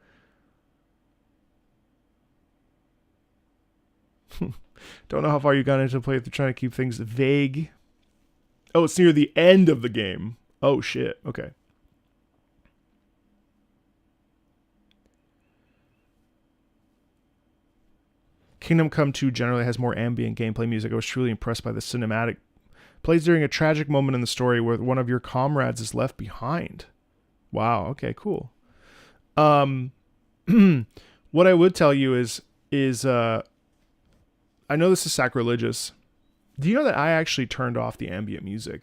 Don't know how far you got into play if they're trying to keep things vague. Oh, it's near the end of the game. Oh, shit. Okay. Kingdom Come 2 generally has more ambient gameplay music. I was truly impressed by the cinematic. Plays during a tragic moment in the story where one of your comrades is left behind. Wow. Okay, cool. What I would tell you is I know this is sacrilegious. Do you know that I actually turned off the ambient music?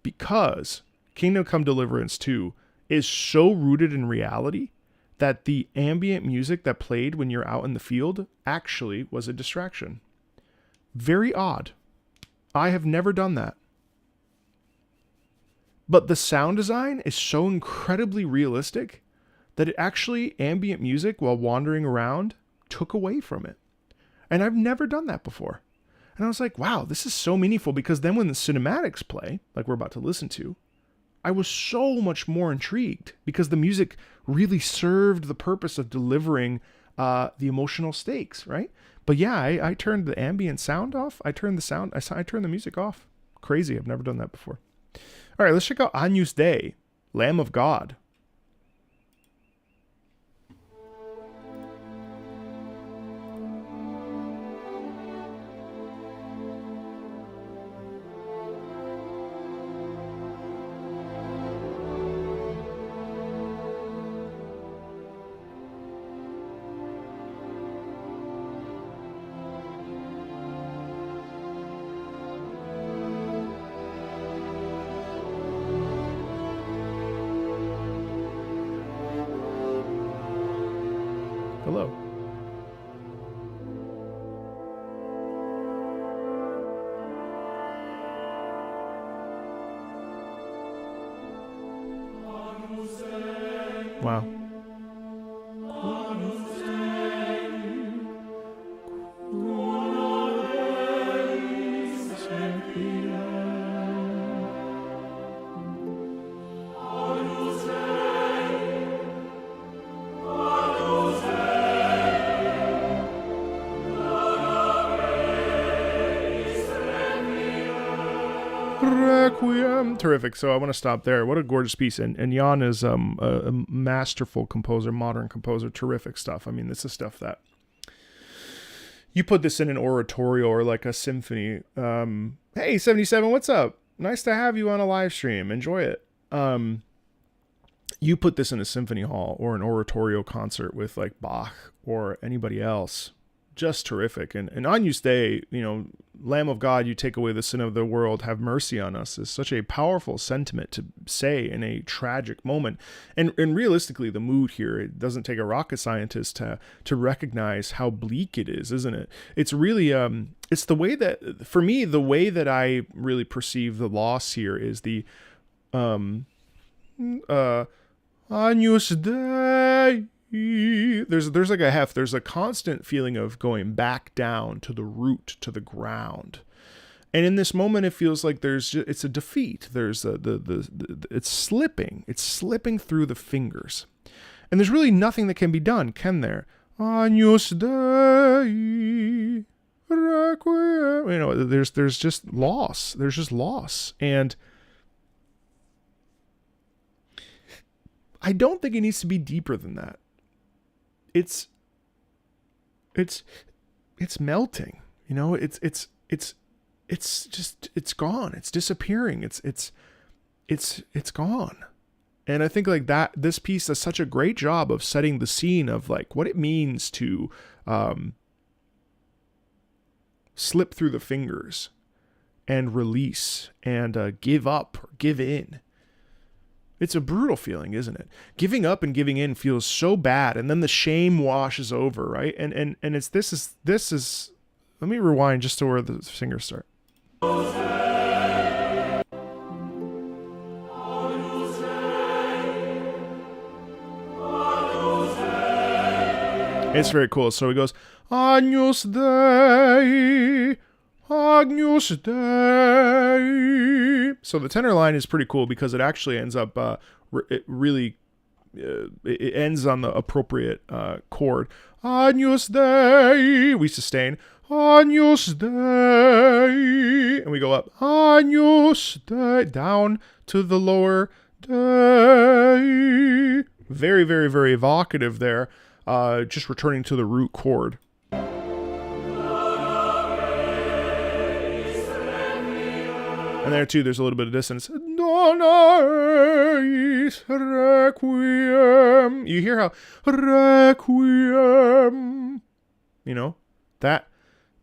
Because Kingdom Come Deliverance 2 is so rooted in reality that the ambient music that played when you're out in the field actually was a distraction. Very odd. I have never done that. But the sound design is so incredibly realistic that it actually, ambient music while wandering around, took away from it. And I've never done that before. And I was like, wow, this is so meaningful, because then when the cinematics play, like we're about to listen to, I was so much more intrigued because the music really served the purpose of delivering the emotional stakes, right? But yeah, I turned the ambient sound off. I turned the music off. Crazy. I've never done that before. All right, let's check out Agnus Dei, Lamb of God. Hello. Wow. Requiem. Terrific. So I want to stop there. What a gorgeous piece. And Jan is a masterful composer, modern composer. Terrific stuff. I mean, this is stuff that you put this in an oratorio or like a symphony. Hey, 77, what's up? Nice to have you on a live stream. Enjoy it. You put this in a symphony hall or an oratorio concert with like Bach or anybody else. Just terrific. And Agnus Dei, you know, Lamb of God, you take away the sin of the world, have mercy on us, is such a powerful sentiment to say in a tragic moment. And realistically, the mood here, it doesn't take a rocket scientist to recognize how bleak it is, isn't it? It's really, it's the way that, for me, the way that I really perceive the loss here is the, Agnus Dei, There's like a heft. There's a constant feeling of going back down to the root, to the ground. And in this moment, it feels like it's a defeat. There's it's slipping through the fingers. And there's really nothing that can be done, can there? Agnus Dei, Requiem. You know, there's just loss. There's just loss. And I don't think it needs to be deeper than that. It's melting. You know, it's gone. It's disappearing. It's gone. And I think like that, this piece does such a great job of setting the scene of like what it means to slip through the fingers and release and give up or give in. It's a brutal feeling, isn't it? Giving up and giving in feels so bad, and then the shame washes over, right? And it's this is. Let me rewind just to where the singers start. It's very cool. So he goes, Agnus Dei, Agnus Dei. So the tenor line is pretty cool because it actually ends up, it ends on the appropriate chord. Agnus Dei. We sustain. Agnus Dei. And we go up. Agnus Dei. Down to the lower Dei. Very, very, very evocative there. Just returning to the root chord. And there too, there's a little bit of dissonance. Dona eis requiem. You hear how requiem, you know, that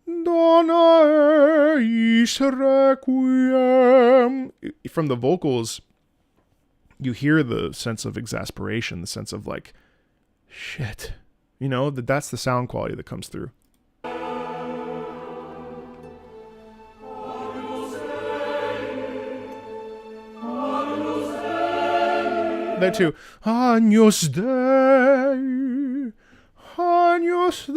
Dona eis requiem. From the vocals, you hear the sense of exasperation, the sense of like, shit, you know, that's the sound quality that comes through. That too. Agnus Dei, Agnus Dei.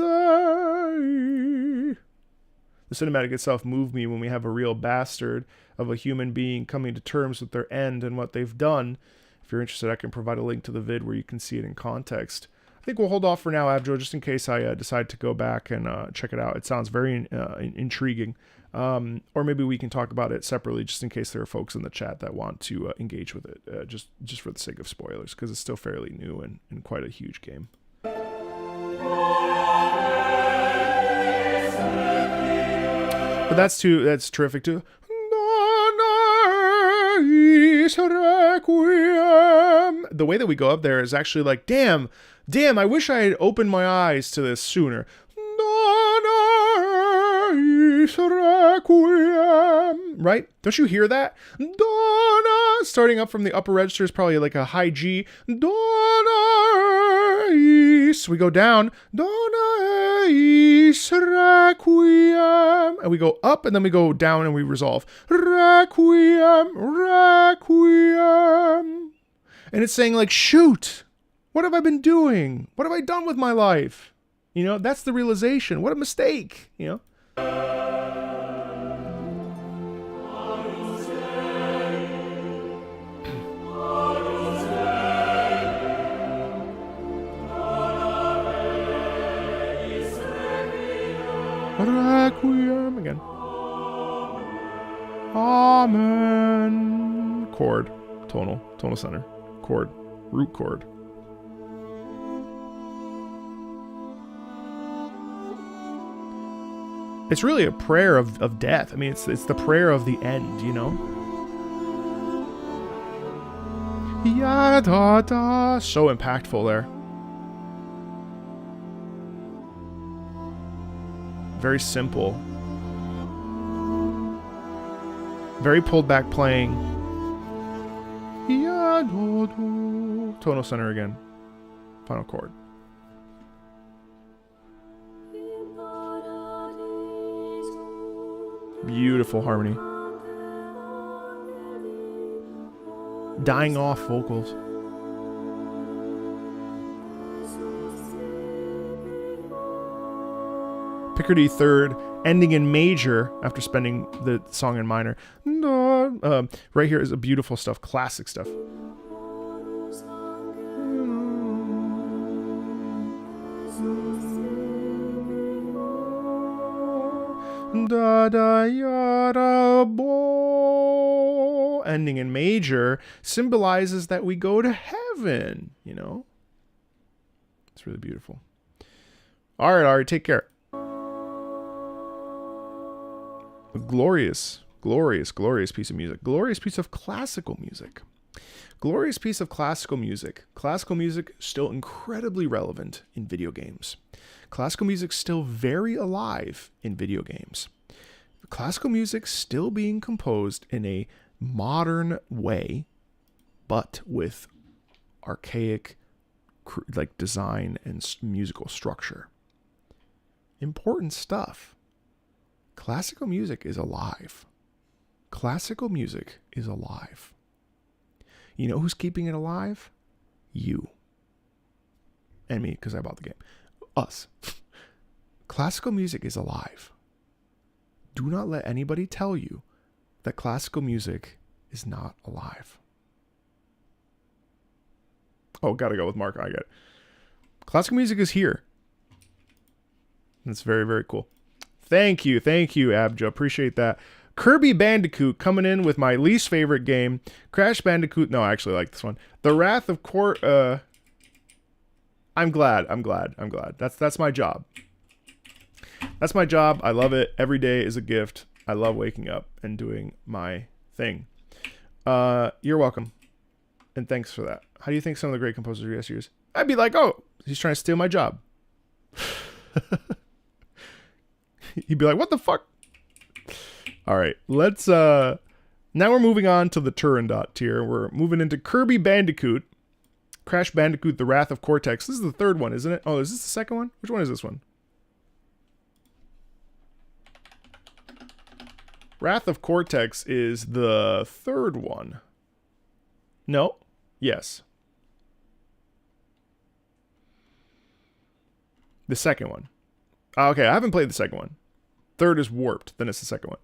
The cinematic itself moved me when we have a real bastard of a human being coming to terms with their end and what they've done. If you're interested, I can provide a link to the vid where you can see it in context. I think we'll hold off for now, Abjo, just in case I decide to go back and check it out. It sounds very intriguing. Or maybe we can talk about it separately, just in case there are folks in the chat that want to engage with it, just for the sake of spoilers, because it's still fairly new and quite a huge game. But that's terrific too. The way that we go up there is actually like, damn, I wish I had opened my eyes to this sooner. Right? Don't you hear that? Dona, starting up from the upper register is probably like a high G. Dona is. We go down. Dona is requiem. And we go up and then we go down and we resolve. Requiem, requiem. And it's saying like, shoot, what have I been doing? What have I done with my life? You know, that's the realization. What a mistake, you know? Requiem again. Amen. Chord, tonal center, chord, root chord. It's really a prayer of death. I mean, it's the prayer of the end, you know? Ya-da-da. So impactful there. Very simple. Very pulled back playing. Ya-da-da. Tonal center again. Final chord. Beautiful harmony. Dying off vocals. Alacrity third, ending in major after spending the song in minor. Right here is a beautiful stuff, classic stuff. Da da yada bo, ending in major, symbolizes that we go to heaven, you know? It's really beautiful. All right, take care. A glorious, glorious, glorious piece of music. Glorious piece of classical music. Glorious piece of classical music. Classical music still incredibly relevant in video games. Classical music still very alive in video games. Classical music still being composed in a modern way, but with archaic like design and musical structure. Important stuff. Classical music is alive. Classical music is alive. You know who's keeping it alive? You. And me, because I bought the game. Us. Classical music is alive. Do not let anybody tell you that classical music is not alive. Oh, gotta go with Mark. I get it. Classical music is here. That's very, very cool. Thank you, Abjo. Appreciate that. Kirby Bandicoot coming in with my least favorite game. Crash Bandicoot. No, I actually like this one. The Wrath of I'm glad. That's my job. That's my job. I love it. Every day is a gift. I love waking up and doing my thing. You're welcome. And thanks for that. How do you think some of the great composers of yesteryears? I'd be like, oh, he's trying to steal my job. He'd be like, what the fuck? All right, let's now we're moving on to the Turandot tier. We're moving into Kirby Bandicoot. Crash Bandicoot, The Wrath of Cortex. This is the third one, isn't it? Oh, is this the second one? Which one is this one? Wrath of Cortex is the third one. No? Yes. The second one. Okay, I haven't played the second one. Third is Warped, then it's the second one.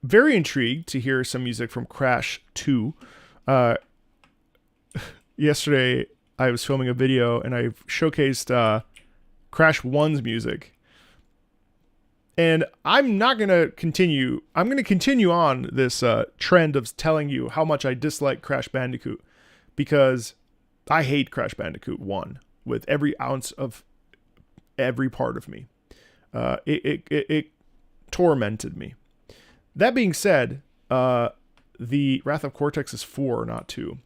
Very intrigued to hear some music from Crash 2. Yesterday, I was filming a video and I showcased Crash 1's music. And I'm not going to continue. I'm going to continue on this trend of telling you how much I dislike Crash Bandicoot. Because I hate Crash Bandicoot 1 with every ounce of every part of me. It tormented me. That being said, the Wrath of Cortex is 4, not 2.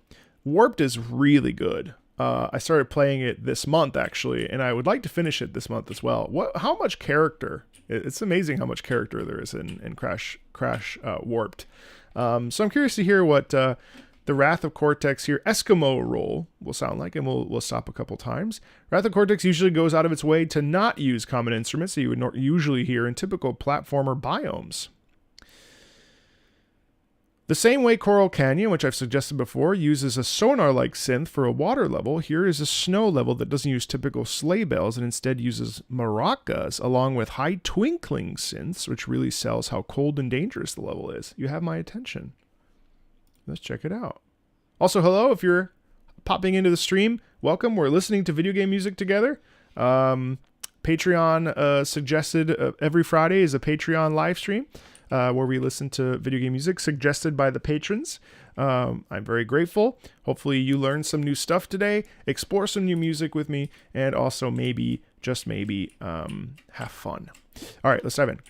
Warped is really good. I started playing it this month, actually, and I would like to finish it this month as well. How much character? It's amazing how much character there is in Crash Warped. So I'm curious to hear what the Wrath of Cortex here, Eskimo roll, will sound like, and we'll stop a couple times. Wrath of Cortex usually goes out of its way to not use common instruments that you would usually hear in typical platformer biomes. The same way Coral Canyon, which I've suggested before, uses a sonar-like synth for a water level, here is a snow level that doesn't use typical sleigh bells and instead uses maracas along with high twinkling synths, which really sells how cold and dangerous the level is. You have my attention. Let's check it out. Also, hello, if you're popping into the stream, welcome. We're listening to video game music together. Patreon suggested every Friday is a Patreon live stream. Where we listen to video game music suggested by the patrons. I'm very grateful. Hopefully you learned some new stuff today, explore some new music with me, and also maybe, just maybe, have fun. All right, let's dive in.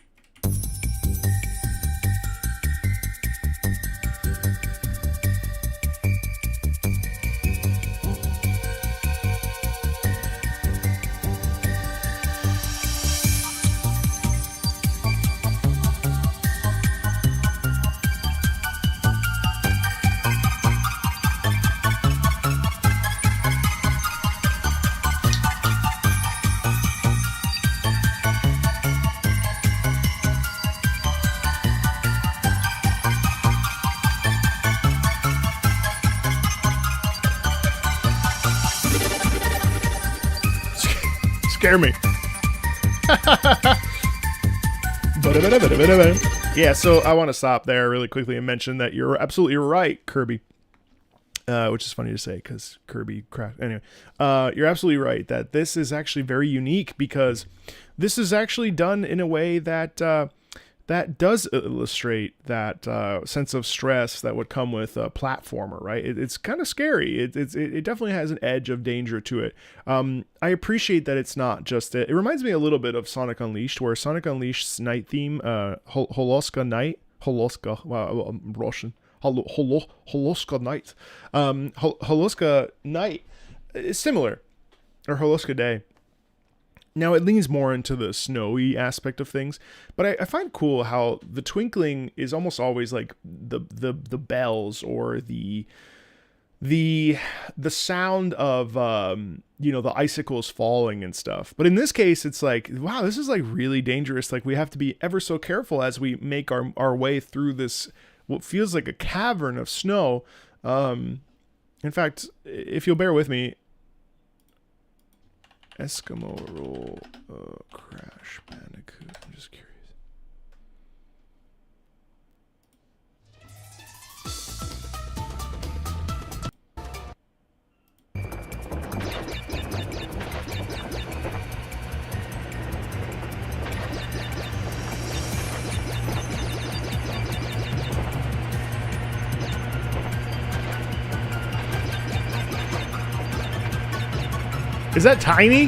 Scare me. Yeah, so I want to stop there really quickly and mention that you're absolutely right, Kirby. Which is funny to say because Kirby crashed. Anyway, you're absolutely right that this is actually very unique because this is actually done in a way that that does illustrate that sense of stress that would come with a platformer, right? It's kind of scary. It definitely has an edge of danger to it. I appreciate that it's not just it reminds me a little bit of Sonic Unleashed, where Sonic Unleashd's night theme, Holoska Night, Holoska, wow, I'm Russian. Holoska Night. Holoska Night is similar, or Holoska Day. Now it leans more into the snowy aspect of things, but I find cool how the twinkling is almost always like the bells or the sound of the icicles falling and stuff. But in this case, it's like, wow, this is like really dangerous. Like we have to be ever so careful as we make our way through this what feels like a cavern of snow. In fact, if you'll bear with me, Eskimo roll Crash Bandicoot. I'm just curious. Is that Tiny?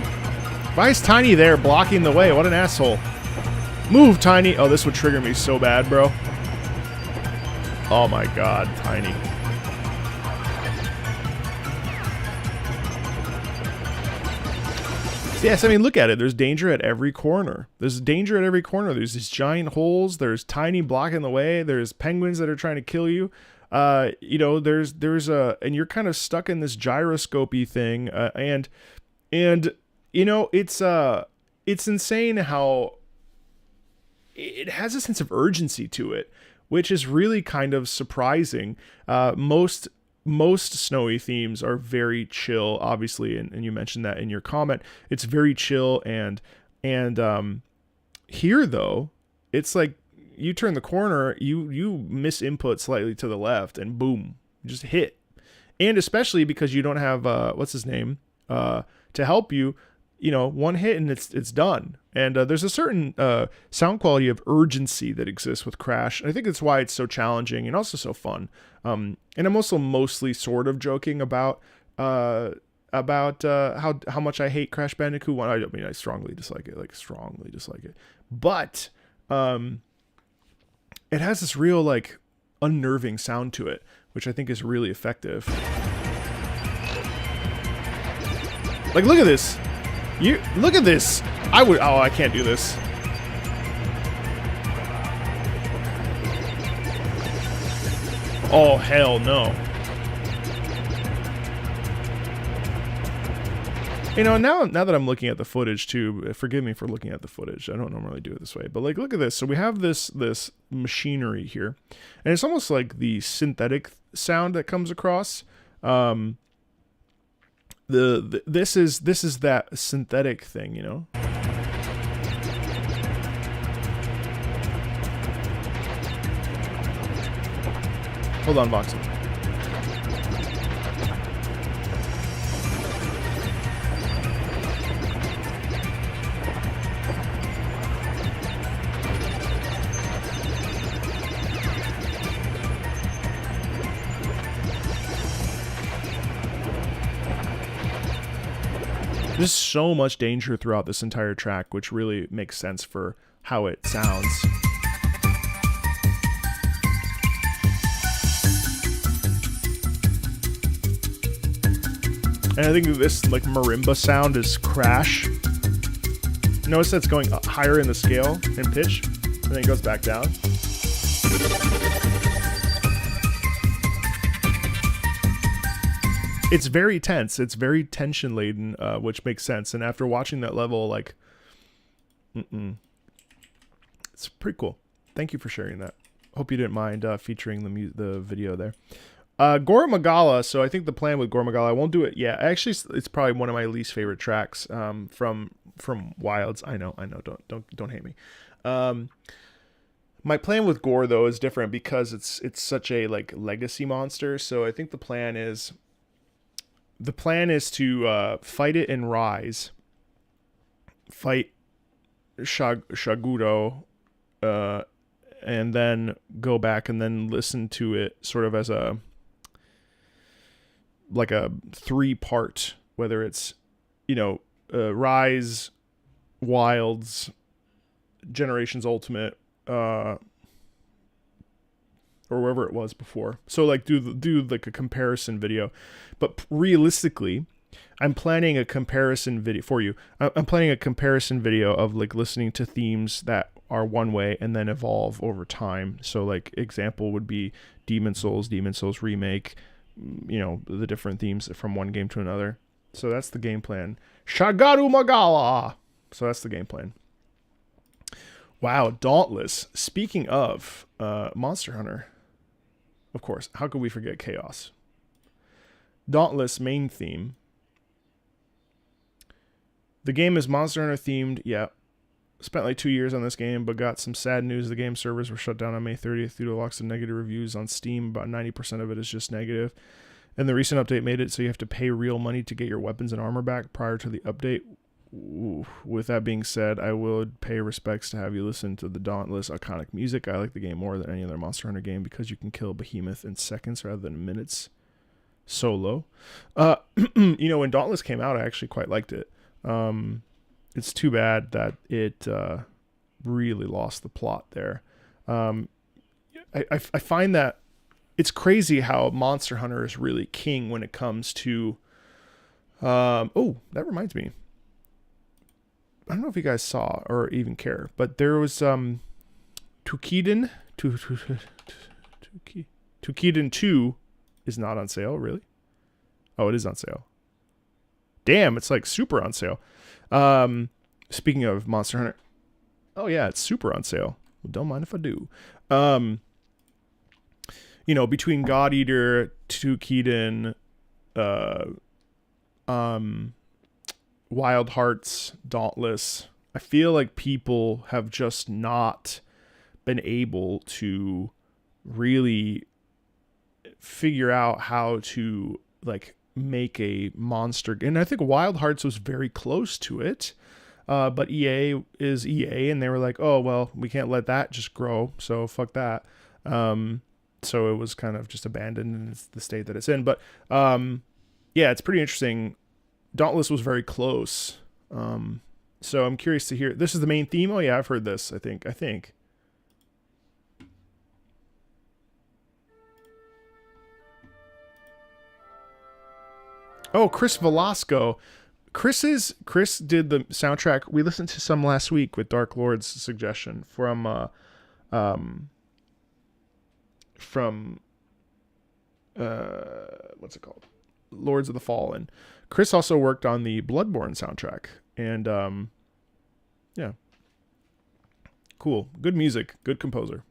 Why is Tiny there blocking the way? What an asshole. Move, Tiny. Oh, this would trigger me so bad, bro. Oh my god, Tiny. Yes, I mean, look at it. There's danger at every corner. There's danger at every corner. There's these giant holes. There's Tiny blocking the way. There's penguins that are trying to kill you. There's and you're kind of stuck in this gyroscopy thing. And it's insane how it has a sense of urgency to it, which is really kind of surprising. Most snowy themes are very chill, obviously, and you mentioned that in your comment. It's very chill, and here though, it's like you turn the corner, you miss input slightly to the left, and boom, you just hit. And especially because you don't have what's his name to help you, one hit and it's done. And there's a certain sound quality of urgency that exists with Crash. And I think that's why it's so challenging and also so fun. And I'm also mostly sort of joking about how much I hate Crash Bandicoot 1. I mean, I strongly dislike it, but it has this real like unnerving sound to it, which I think is really effective. Like, look at this. Look at this. I can't do this. Oh, hell no. Now that I'm looking at the footage too, forgive me for looking at the footage. I don't normally do it this way, but like, look at this. So we have this machinery here, and it's almost like the synthetic sound that comes across. This is that synthetic thing, Hold on, Voxel. There's so much danger throughout this entire track, which really makes sense for how it sounds. And I think this like marimba sound is Crash. Notice that's going up higher in the scale in pitch, and then it goes back down. It's very tense. It's very tension laden, which makes sense. And after watching that level, like, it's pretty cool. Thank you for sharing that. Hope you didn't mind featuring the video there. Gora Magala. So I think the plan with Gora Magala, I won't do it yet. Actually, it's probably one of my least favorite tracks from Wilds. I know. Don't hate me. My plan with Gore though is different because it's such a like legacy monster. So I think the plan is to fight it in Rise, fight Shaguro, and then go back and then listen to it sort of as a 3-part, whether it's Rise, Wilds, Generations Ultimate, or wherever it was before. So like do like a comparison video, but realistically, I'm planning a comparison video for you. I'm planning a comparison video of like listening to themes that are one way and then evolve over time. So like example would be Demon Souls Remake, the different themes from one game to another. So that's the game plan. Shagaru Magala. So that's the game plan. Wow, Dauntless. Speaking of Monster Hunter, of course, how could we forget Chaos? Dauntless main theme. The game is Monster Hunter themed. Yeah. Spent like 2 years on this game, but got some sad news. The game servers were shut down on May 30th due to lots of negative reviews on Steam. About 90% of it is just negative. And the recent update made it so you have to pay real money to get your weapons and armor back prior to the update. Ooh. With that being said, I would pay respects to have you listen to the Dauntless iconic music. I like the game more than any other Monster Hunter game because you can kill Behemoth in seconds rather than minutes solo. When Dauntless came out, I actually quite liked it. It's too bad that it really lost the plot there. I find that it's crazy how Monster Hunter is really king when it comes to... that reminds me. I don't know if you guys saw or even care, but there was Tsukihime 2 is not on sale, really? Oh, it is on sale. Damn, it's like super on sale. Speaking of Monster Hunter. Oh yeah, it's super on sale. Well, don't mind if I do. Between God Eater, Tsukihime, Wild Hearts, Dauntless, I feel like people have just not been able to really figure out how to like make a monster. And I think Wild Hearts was very close to it. But EA is EA, and they were like, oh, well, we can't let that just grow, so fuck that. So it was kind of just abandoned in the state that it's in. But yeah, it's pretty interesting. Dauntless was very close. So I'm curious to hear. This is the main theme? Oh, yeah, I've heard this, I think. Oh, Chris Velasco. Chris did the soundtrack. We listened to some last week with Dark Lord's suggestion from what's it called? Lords of the Fallen. Chris also worked on the Bloodborne soundtrack, and yeah, cool, good music, good composer.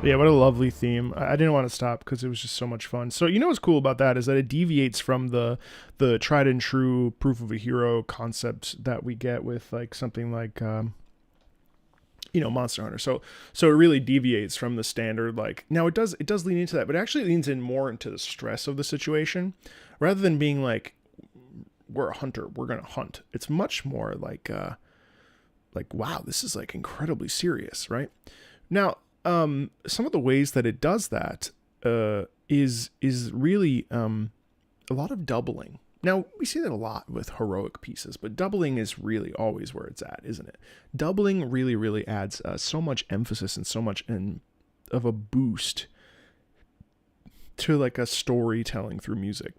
Yeah, what a lovely theme. I didn't want to stop because it was just so much fun. So, you know what's cool about that is that it deviates from the tried and true proof of a hero concept that we get with like something like Monster Hunter. So it really deviates from the standard, like, now it does lean into that, but it actually leans in more into the stress of the situation rather than being like, we're a hunter, we're going to hunt. It's much more like wow, this is like incredibly serious, right? Now, some of the ways that it does that is really a lot of doubling. Now, we see that a lot with heroic pieces, but doubling is really always where it's at, isn't it? Doubling really, really adds so much emphasis and so much of a boost to like a storytelling through music.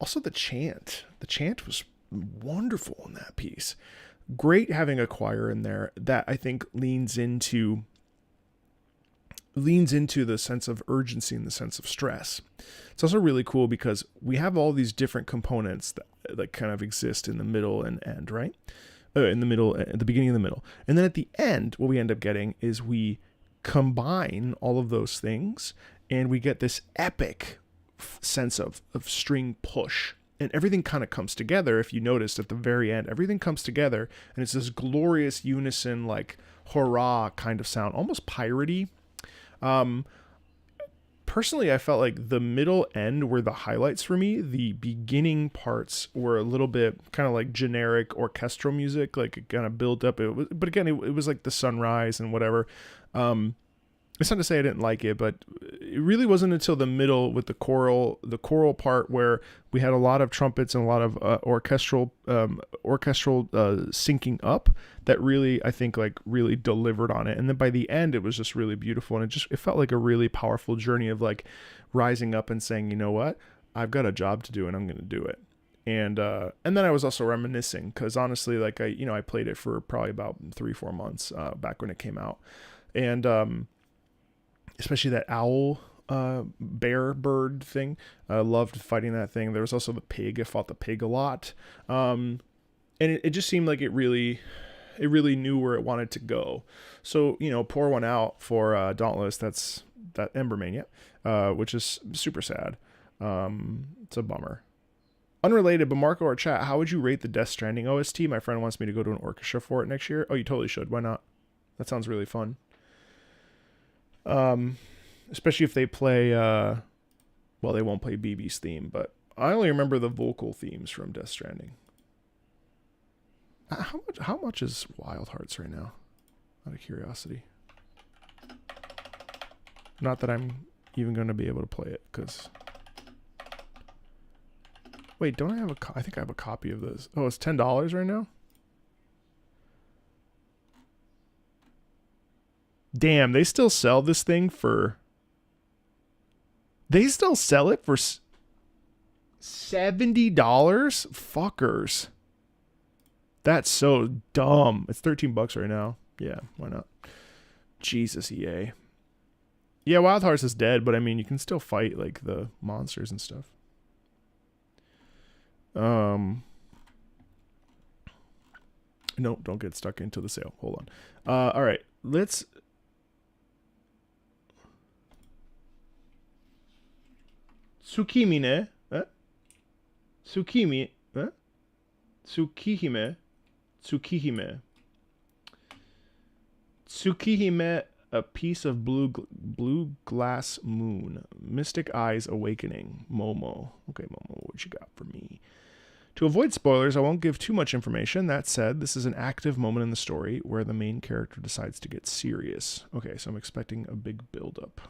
Also, the chant. The chant was wonderful in that piece. Great having a choir in there that I think leans into the sense of urgency and the sense of stress. It's also really cool because we have all these different components that kind of exist in the middle and end, right? In the middle, at the beginning and the middle. And then at the end, what we end up getting is we combine all of those things and we get this epic sense of string push. And everything kind of comes together. If you noticed at the very end, everything comes together and it's this glorious unison, like hurrah kind of sound, almost piratey. Personally, I felt like the middle end were the highlights for me. The beginning parts were a little bit kind of like generic orchestral music, like it kind of built up. But again, it was like the sunrise and whatever. It's not to say I didn't like it, but it really wasn't until the middle with the choral part where we had a lot of trumpets and a lot of orchestral syncing up that really, I think, like really delivered on it. And then by the end, it was just really beautiful. And it felt like a really powerful journey of like rising up and saying, you know what, I've got a job to do and I'm going to do it. And then I was also reminiscing because honestly, like I played it for probably about 3-4 months back when it came out. And, especially that owl bear bird thing. I loved fighting that thing. There was also the pig. I fought the pig a lot. And it just seemed like it really knew where it wanted to go. So, pour one out for Dauntless. That's that Embermania, which is super sad. It's a bummer. Unrelated, but Marco or chat, how would you rate the Death Stranding OST? My friend wants me to go to an orchestra for it next year. Oh, you totally should. Why not? That sounds really fun. Especially if they play, they won't play BB's theme, but I only remember the vocal themes from Death Stranding. How much is Wild Hearts right now? Out of curiosity. Not that I'm even going to be able to play it, because... Wait, don't I have I think I have a copy of this. Oh, it's $10 right now? Damn, they still sell this thing for... They still sell it for $70? Fuckers. That's so dumb. It's $13 right now. Yeah, why not? Jesus, EA. Yeah, Wild Hearts is dead, but I mean, you can still fight like the monsters and stuff. No, don't get stuck into the sale. Hold on. All right, let's... Tsukihime, Tsukihime, Tsukihime, a piece of blue glass moon, mystic eyes awakening, Momo. Okay, Momo, what you got for me? To avoid spoilers, I won't give too much information. That said, this is an active moment in the story where the main character decides to get serious. Okay, so I'm expecting a big build-up.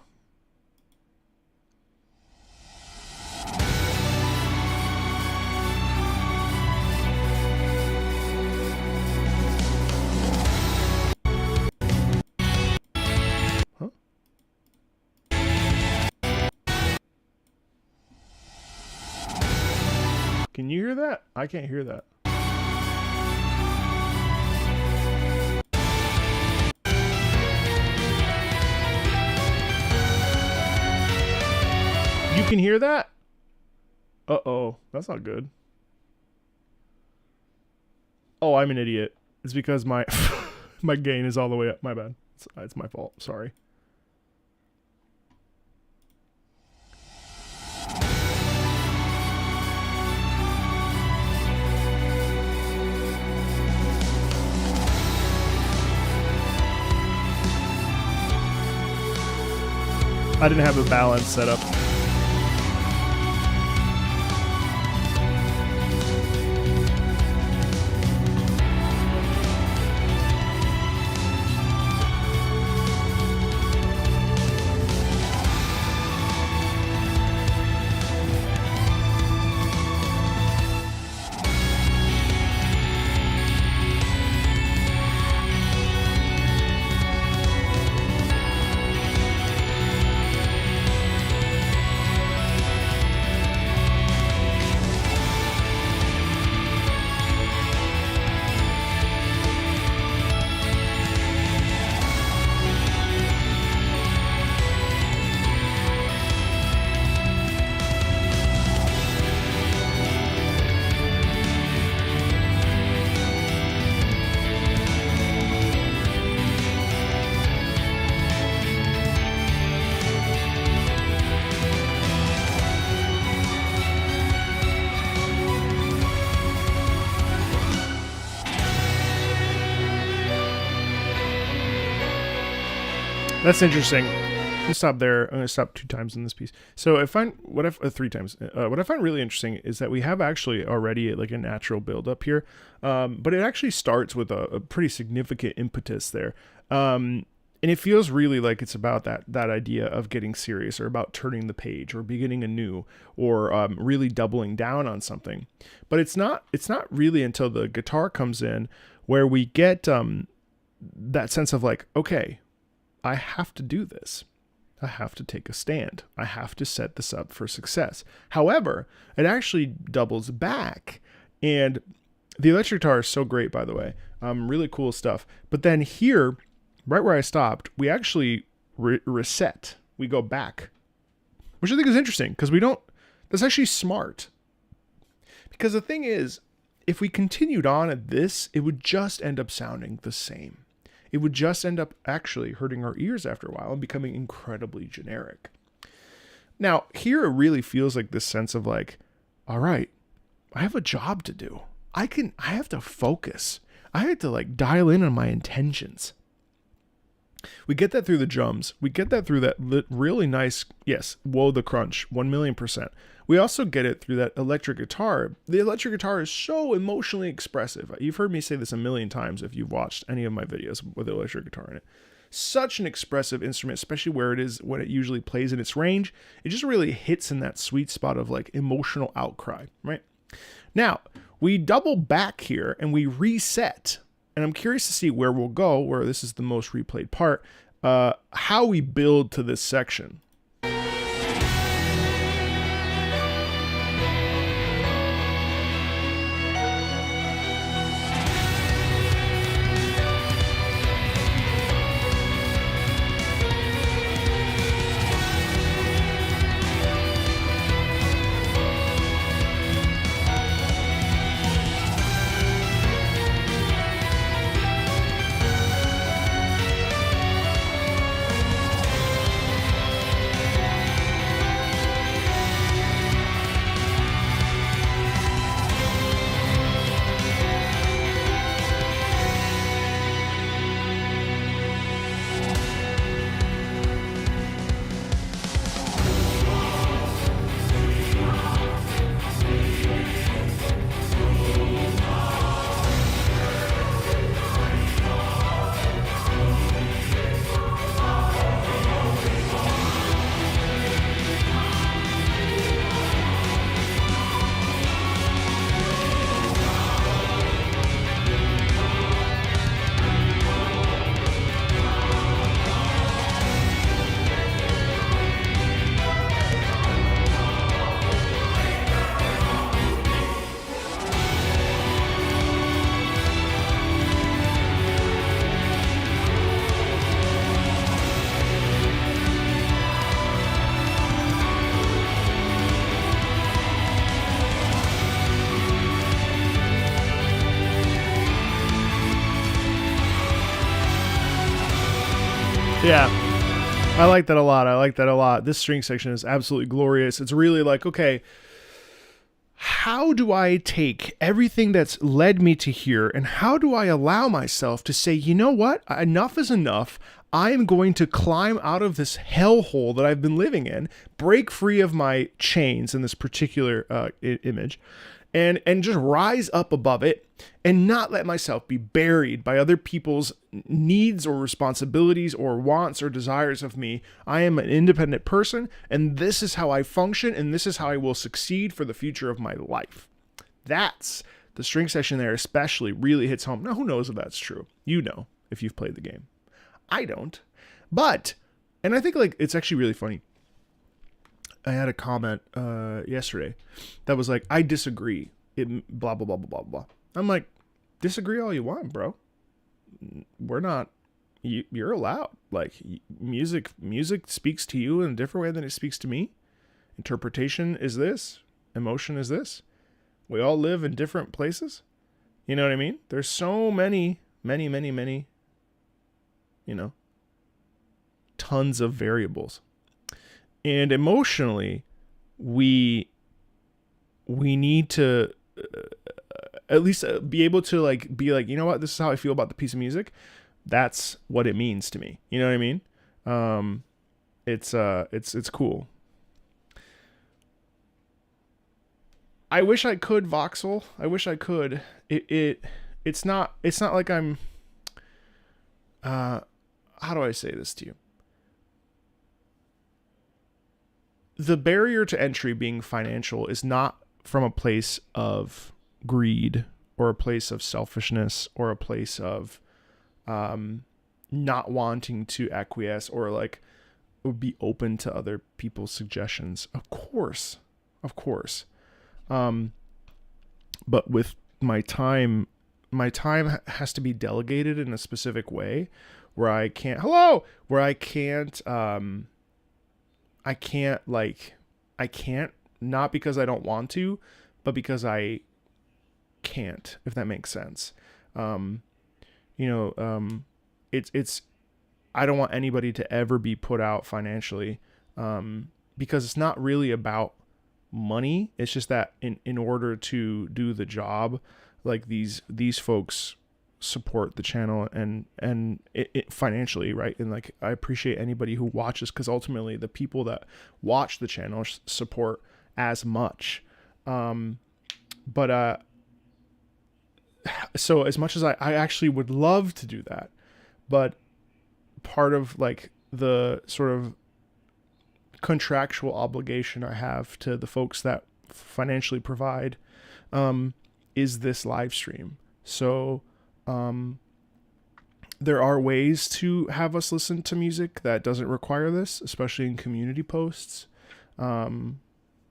Can you hear that? I can't hear that. You can hear that? Uh-oh. That's not good. Oh, I'm an idiot. It's because my my gain is all the way up. My bad. It's my fault. Sorry. I didn't have a balance set up. That's interesting. I'm gonna stop there. I'm gonna stop 2 times in this piece. So I find 3 times. What I find really interesting is that we have actually already like a natural build up here, but it actually starts with a pretty significant impetus there, and it feels really like it's about that idea of getting serious or about turning the page or beginning anew or really doubling down on something. But it's not really until the guitar comes in where we get that sense of like, okay, I have to do this. I have to take a stand. I have to set this up for success. However, it actually doubles back. And the electric guitar is so great, by the way. Really cool stuff. But then here, right where I stopped, we actually reset. We go back. Which I think is interesting because that's actually smart. Because the thing is, if we continued on at this, it would just end up sounding the same. It would just end up actually hurting our ears after a while and becoming incredibly generic. Now, here it really feels like this sense of like, all right, I have a job to do. I have to focus. I have to like dial in on my intentions. We get that through the drums. We get that through that really nice, yes, whoa, the crunch, 1,000,000%. We also get it through that electric guitar. The electric guitar is so emotionally expressive. You've heard me say this a million times if you've watched any of my videos with the electric guitar in it. Such an expressive instrument, especially when it usually plays in its range. It just really hits in that sweet spot of like emotional outcry, right? Now, we double back here and we reset. And I'm curious to see where we'll go, where this is the most replayed part, how we build to this section. Yeah. I like that a lot. This string section is absolutely glorious. It's really like, okay, how do I take everything that's led me to here and how do I allow myself to say, you know what? Enough is enough. I am going to climb out of this hellhole that I've been living in, break free of my chains in this particular image, and just rise up above it and not let myself be buried by other people's needs or responsibilities or wants or desires of me. I am an independent person, and this is how I function, and this is how I will succeed for the future of my life. That's the string section there especially really hits home. Now, who knows if that's true? You know, if you've played the game. I don't. But, and I think like it's actually really funny. I had a comment yesterday that was like, I disagree. Blah, blah, blah, blah, blah, blah. I'm like, disagree all you want, bro. We're not, you're allowed. Like, music speaks to you in a different way than it speaks to me. Interpretation is this. Emotion is this. We all live in different places. You know what I mean? There's so many, you know, tons of variables. And emotionally, we need to at least be able to be like, you know what, this is how I feel about the piece of music. That's what it means to me. You know what I mean? It's cool. I wish I could, Voxel. I wish I could. It's not like I'm how do I say this to you? The barrier to entry being financial is not from a place of greed or a place of selfishness or a place of not wanting to acquiesce or like be open to other people's suggestions. Of course. But with my time has to be delegated in a specific way where I can't not because I don't want to, but because I can't, if that makes sense. It's I don't want anybody to ever be put out financially, because it's not really about money. It's just that in order to do the job, like these folks support the channel and it financially, right? And like, I appreciate anybody who watches, because ultimately the people that watch the channel support as much. So as much as I actually would love to do that, but part of like the sort of contractual obligation I have to the folks that financially provide is this live stream. So there are ways to have us listen to music that doesn't require this, especially in community posts, and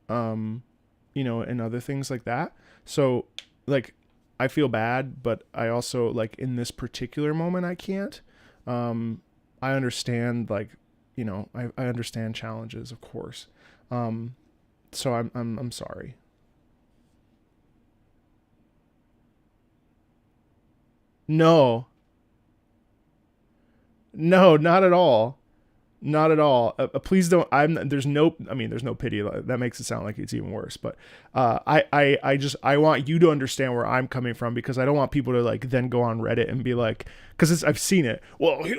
other things like that. So like, I feel bad, but I also like in this particular moment, I can't. I understand, like, I understand challenges, of course. So I'm sorry. No, not at all. Not at all. Please don't. There's no pity. That makes it sound like it's even worse. But I want you to understand where I'm coming from, because I don't want people to like then go on Reddit and be like, because I've seen it. Well, the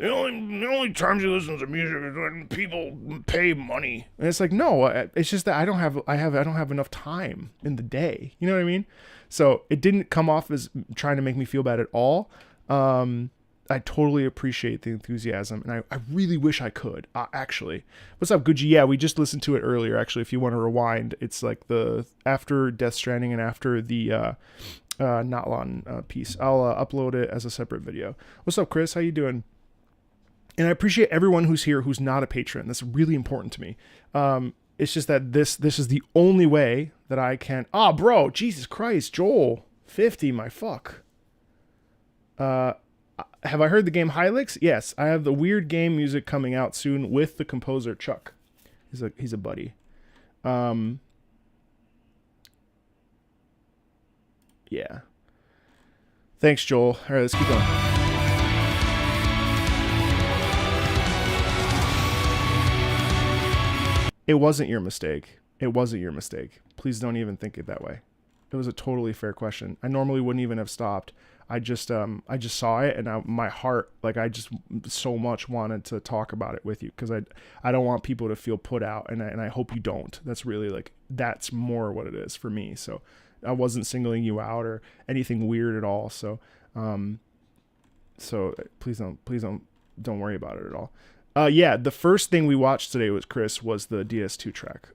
only times he listens to music is when people pay money, and it's like, no, it's just that I don't have enough time in the day. You know what I mean? So it didn't come off as trying to make me feel bad at all. I totally appreciate the enthusiasm, and I really wish I could, actually. What's up, Gucci? Yeah, we just listened to it earlier, actually, if you want to rewind. It's like after Death Stranding and after the Natlan piece. I'll upload it as a separate video. What's up, Chris? How you doing? And I appreciate everyone who's here who's not a patron. That's really important to me. It's just that this is the only way that I can... bro, Jesus Christ, Joel. 50, my fuck. Have I heard the game Hylix? Yes, I have the weird game music coming out soon with the composer Chuck. He's a buddy. Yeah. Thanks, Joel. All right, let's keep going. It wasn't your mistake. It wasn't your mistake. Please don't even think it that way. It was a totally fair question. I normally wouldn't even have stopped. I just saw it, and my heart, like, I just so much wanted to talk about it with you, because I don't want people to feel put out, and I hope you don't. That's really, like, that's more what it is for me. So I wasn't singling you out or anything weird at all. So so please don't worry about it at all. Yeah, the first thing we watched today was the DS2 track.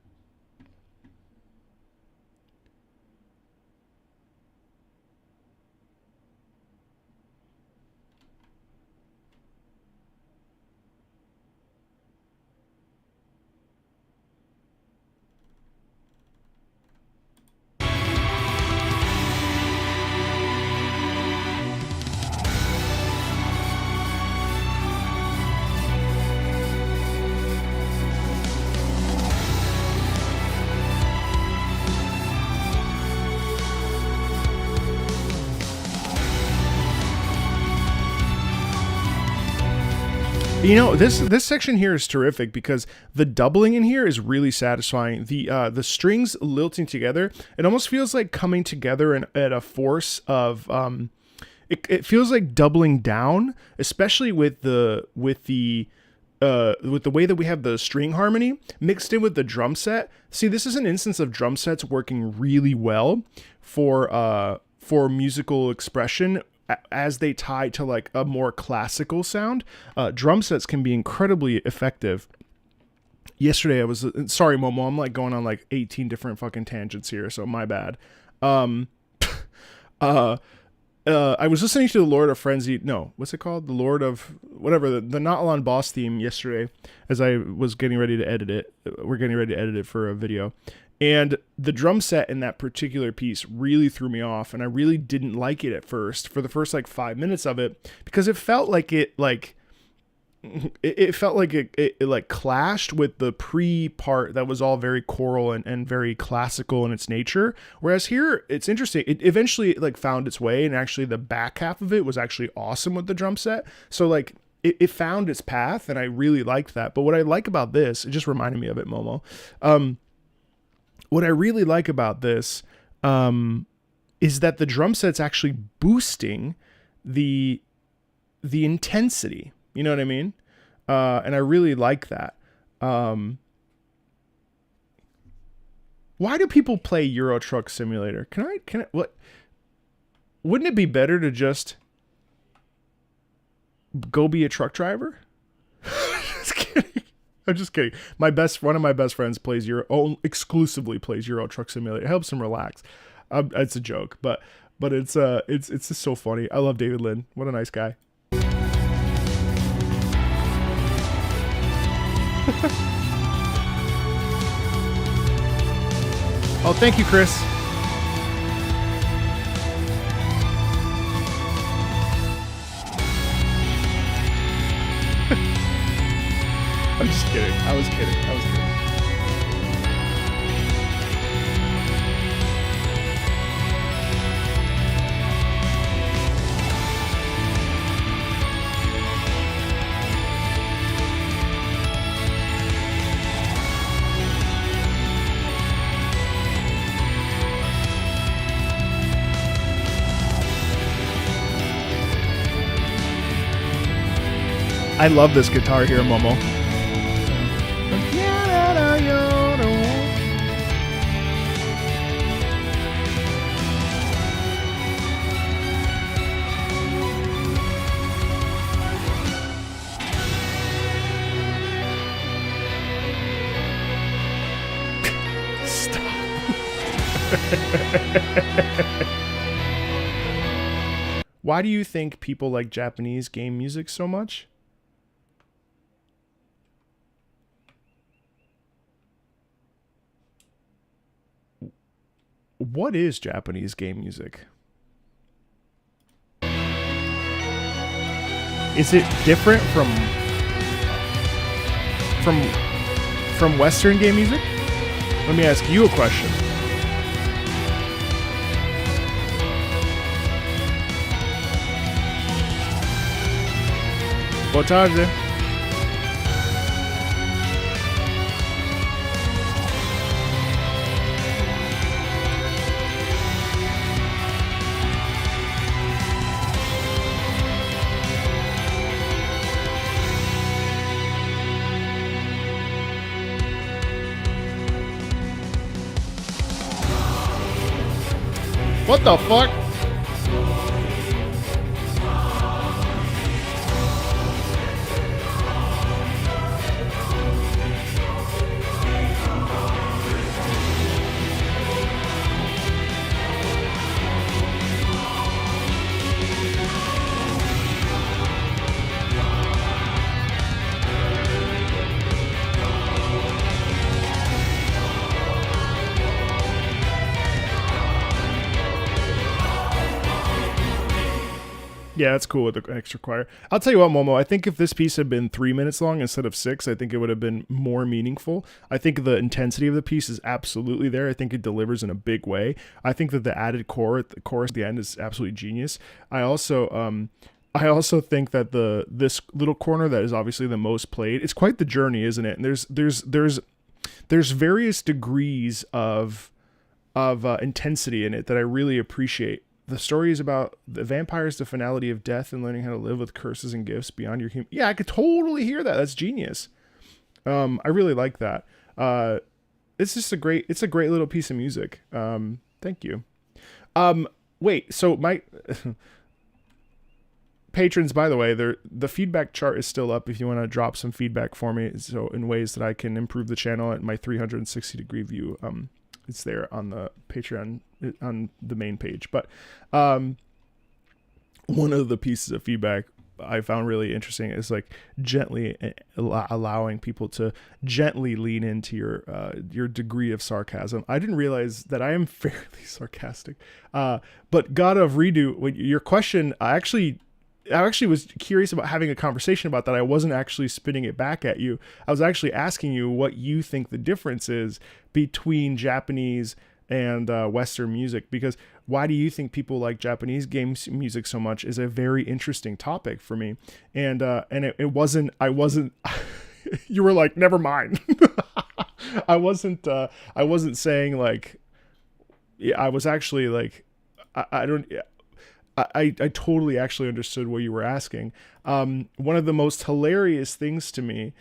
You know, this section here is terrific because the doubling in here is really satisfying. The strings lilting together, it almost feels like coming together at a force of it feels like doubling down, especially with the way that we have the string harmony mixed in with the drum set. See, this is an instance of drum sets working really well for musical expression as they tie to like a more classical sound. Drum sets can be incredibly effective. Yesterday I was, sorry Momo, I'm like going on like 18 different fucking tangents here, so my bad. I was listening to the Lord of Frenzy, no, what's it called? The Lord of whatever, the Nautilon boss theme yesterday as I was getting ready to edit it. We're getting ready to edit it for a video. And the drum set in that particular piece really threw me off, and I really didn't like it at first, for the first like 5 minutes of it, because it felt like it clashed with the pre-part that was all very choral and very classical in its nature. Whereas here, it's interesting. It eventually like found its way, and actually the back half of it was actually awesome with the drum set. So like it found its path, and I really liked that. But what I like about this, it just reminded me of it, Momo. What I really like about this is that the drum set's actually boosting the intensity. You know what I mean? And I really like that. Why do people play Euro Truck Simulator? Can I, what? Wouldn't it be better to just go be a truck driver? Just kidding. I'm just kidding. One of my best friends exclusively plays Euro Truck Simulator. It helps him relax. It's a joke, but it's just so funny. I love David Lynn. What a nice guy. Oh, thank you, Chris. I'm just kidding. I was kidding. I love this guitar here, Momo. Why do you think people like Japanese game music so much? What is Japanese game music? Is it different from Western game music? Let me ask you a question. Boa tarde. What the fuck? Yeah, that's cool with the extra choir. I'll tell you what, Momo, I think if this piece had been 3 minutes long instead of 6, I think it would have been more meaningful. I think the intensity of the piece is absolutely there. I think it delivers in a big way. I think that the added chorus at the end is absolutely genius. I also think that this little corner that is obviously the most played, it's quite the journey, isn't it? And there's various degrees of intensity in it that I really appreciate. The story is about the vampire's the finality of death and learning how to live with curses and gifts beyond your human. Yeah, I could totally hear that. That's genius. I really like that. It's just a great little piece of music. Thank you. Wait, so my patrons, by the way, the feedback chart is still up if you want to drop some feedback for me. So in ways that I can improve the channel at my 360-degree view. It's there on the Patreon, on the main page. But one of the pieces of feedback I found really interesting is like gently allowing people to gently lean into your degree of sarcasm. I didn't realize that I am fairly sarcastic. But God of Redo, your question, I actually was curious about having a conversation about that. I wasn't actually spitting it back at you. I was actually asking you what you think the difference is between Japanese and Western music, because why do you think people like Japanese games music so much is a very interesting topic for me. And it wasn't, you were like, never mind. I wasn't saying like, yeah, I was actually like, I totally actually understood what you were asking. One of the most hilarious things to me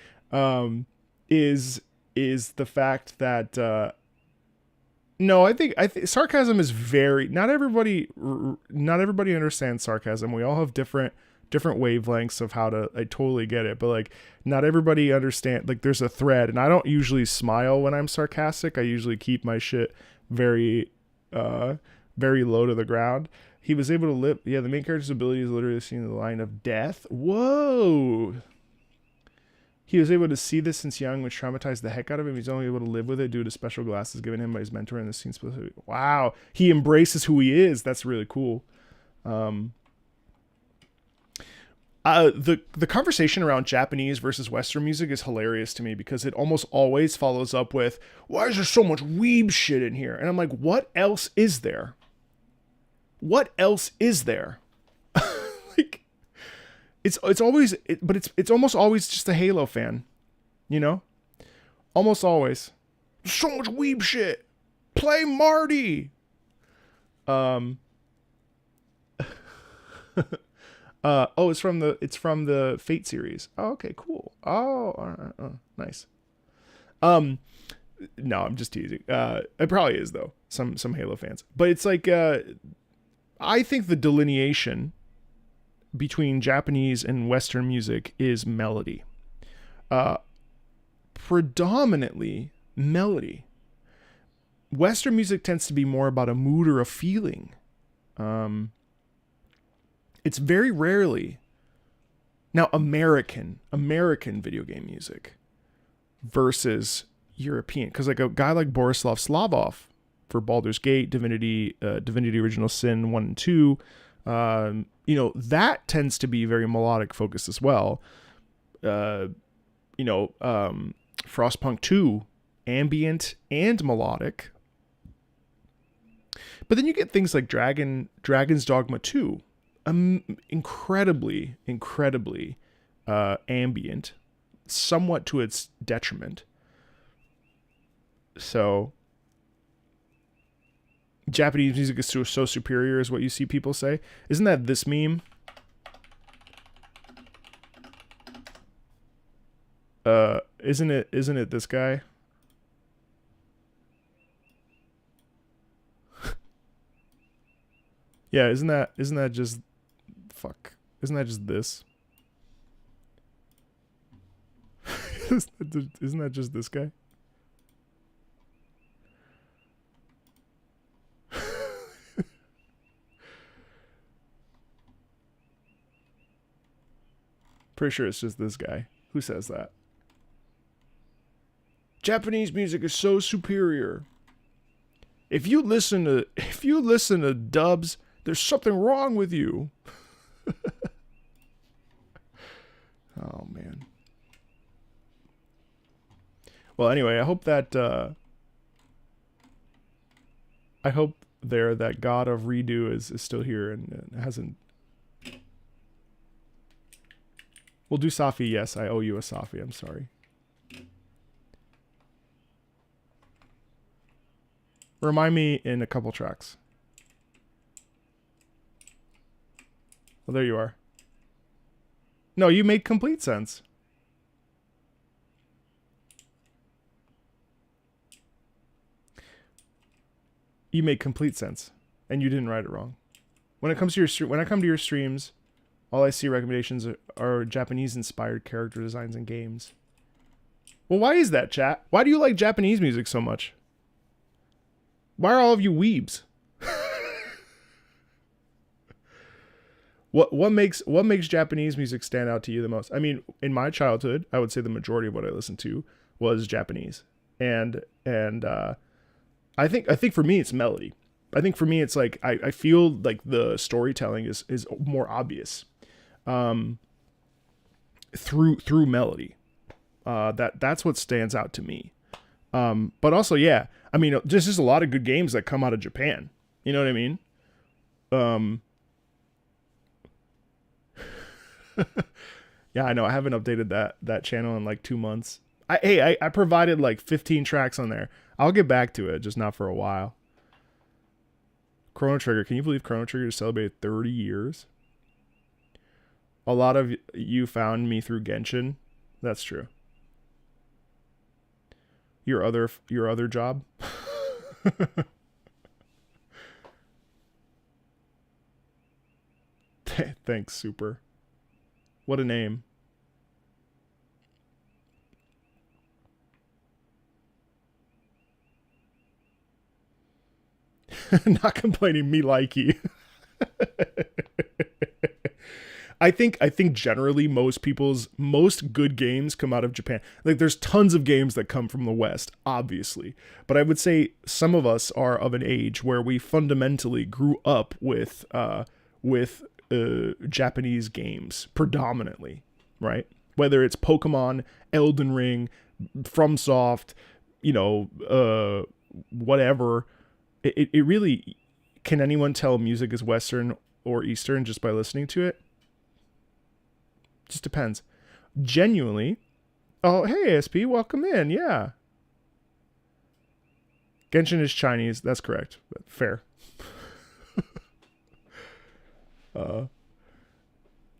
is the fact that no, I think sarcasm is very, not everybody understands sarcasm. We all have different wavelengths of how to, I totally get it, but like not everybody understand, like there's a thread, and I don't usually smile when I'm sarcastic. I usually keep my shit very low to the ground. He was able to live. Yeah, the main character's ability is literally seeing the line of death. Whoa. He was able to see this since young, which traumatized the heck out of him. He's only able to live with it due to special glasses given him by his mentor in the scene. Wow. He embraces who he is. That's really cool. The conversation around Japanese versus Western music is hilarious to me because it almost always follows up with, why is there so much weeb shit in here? And I'm like, what else is there? What else is there? Like, it's always, but it's almost always just a Halo fan, you know? Almost always. So much weeb shit. Play Marty. Oh, it's from the Fate series. Oh, okay, cool. Oh, all right. Oh, nice. No, I'm just teasing. It probably is though. Some Halo fans, but it's like, I think the delineation between Japanese and Western music is melody. Predominantly melody. Western music tends to be more about a mood or a feeling. It's very rarely. Now, American video game music versus European. Because like a guy like Borislav Slavov, for Baldur's Gate, Divinity Original Sin 1 and 2, that tends to be very melodic focused as well. Frostpunk 2, ambient and melodic. But then you get things like Dragon's Dogma 2, incredibly ambient, somewhat to its detriment. So Japanese music is so superior is what you see people say. Isn't that this meme? Isn't it this guy? Yeah, isn't that just fuck? Isn't that just this? Isn't that just this guy? Pretty sure it's just this guy. Who says that? Japanese music is so superior. If you listen to dubs, there's something wrong with you. Oh man. Well, anyway, I hope that that God of Redo is still here and hasn't. We'll do Safi. Yes, I owe you a Safi. I'm sorry. Remind me in a couple tracks. Well, there you are. No, you made complete sense. You make complete sense, and you didn't write it wrong. When it comes to when I come to your streams, all I see recommendations are Japanese-inspired character designs and games. Well, why is that, chat? Why do you like Japanese music so much? Why are all of you weebs? What makes Japanese music stand out to you the most? I mean, in my childhood, I would say the majority of what I listened to was Japanese, and I think for me it's melody. I think for me it's like I feel like the storytelling is more obvious through melody. That's what stands out to me. But also, yeah, I mean, there's just a lot of good games that come out of Japan. You know what I mean? Yeah, I know. I haven't updated that channel in like 2 months. I provided like 15 tracks on there. I'll get back to it, just not for a while. Chrono Trigger. Can you believe Chrono Trigger just celebrated 30 years? A lot of you found me through Genshin. That's true. Your other job? Thanks, Super. What a name. Not complaining, me likey. I think generally most good games come out of Japan. Like there's tons of games that come from the West, obviously. But I would say some of us are of an age where we fundamentally grew up with Japanese games predominantly, right? Whether it's Pokemon, Elden Ring, FromSoft, whatever. It really, can anyone tell music is Western or Eastern just by listening to it? Just depends. Genuinely. Oh, hey, ASP, welcome in. Yeah. Genshin is Chinese. That's correct. Fair.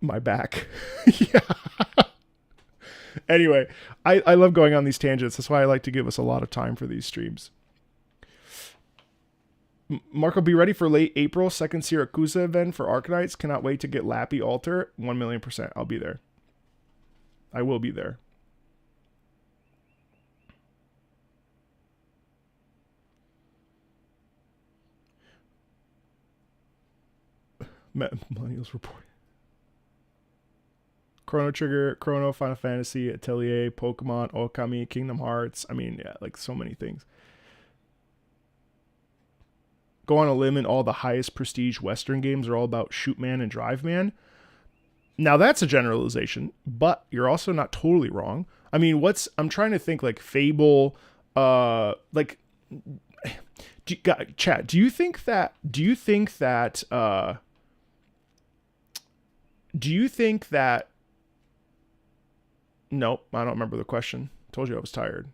My back. Yeah. Anyway, I love going on these tangents. That's why I like to give us a lot of time for these streams. Marco, be ready for late April, second Siracusa event for Arcanites. Cannot wait to get Lappy Altar. 1,000,000%. I'll be there. I will be there. Millennials report. Chrono Trigger, Chrono, Final Fantasy, Atelier, Pokemon, Okami, Kingdom Hearts. I mean, yeah, like so many things. Go on a limb and all the highest prestige Western games are all about Shoot Man and Drive Man. Now that's a generalization, but you're also not totally wrong. I mean, I'm trying to think like Fable, like, chat, do you think that, nope, I don't remember the question. Told you I was tired.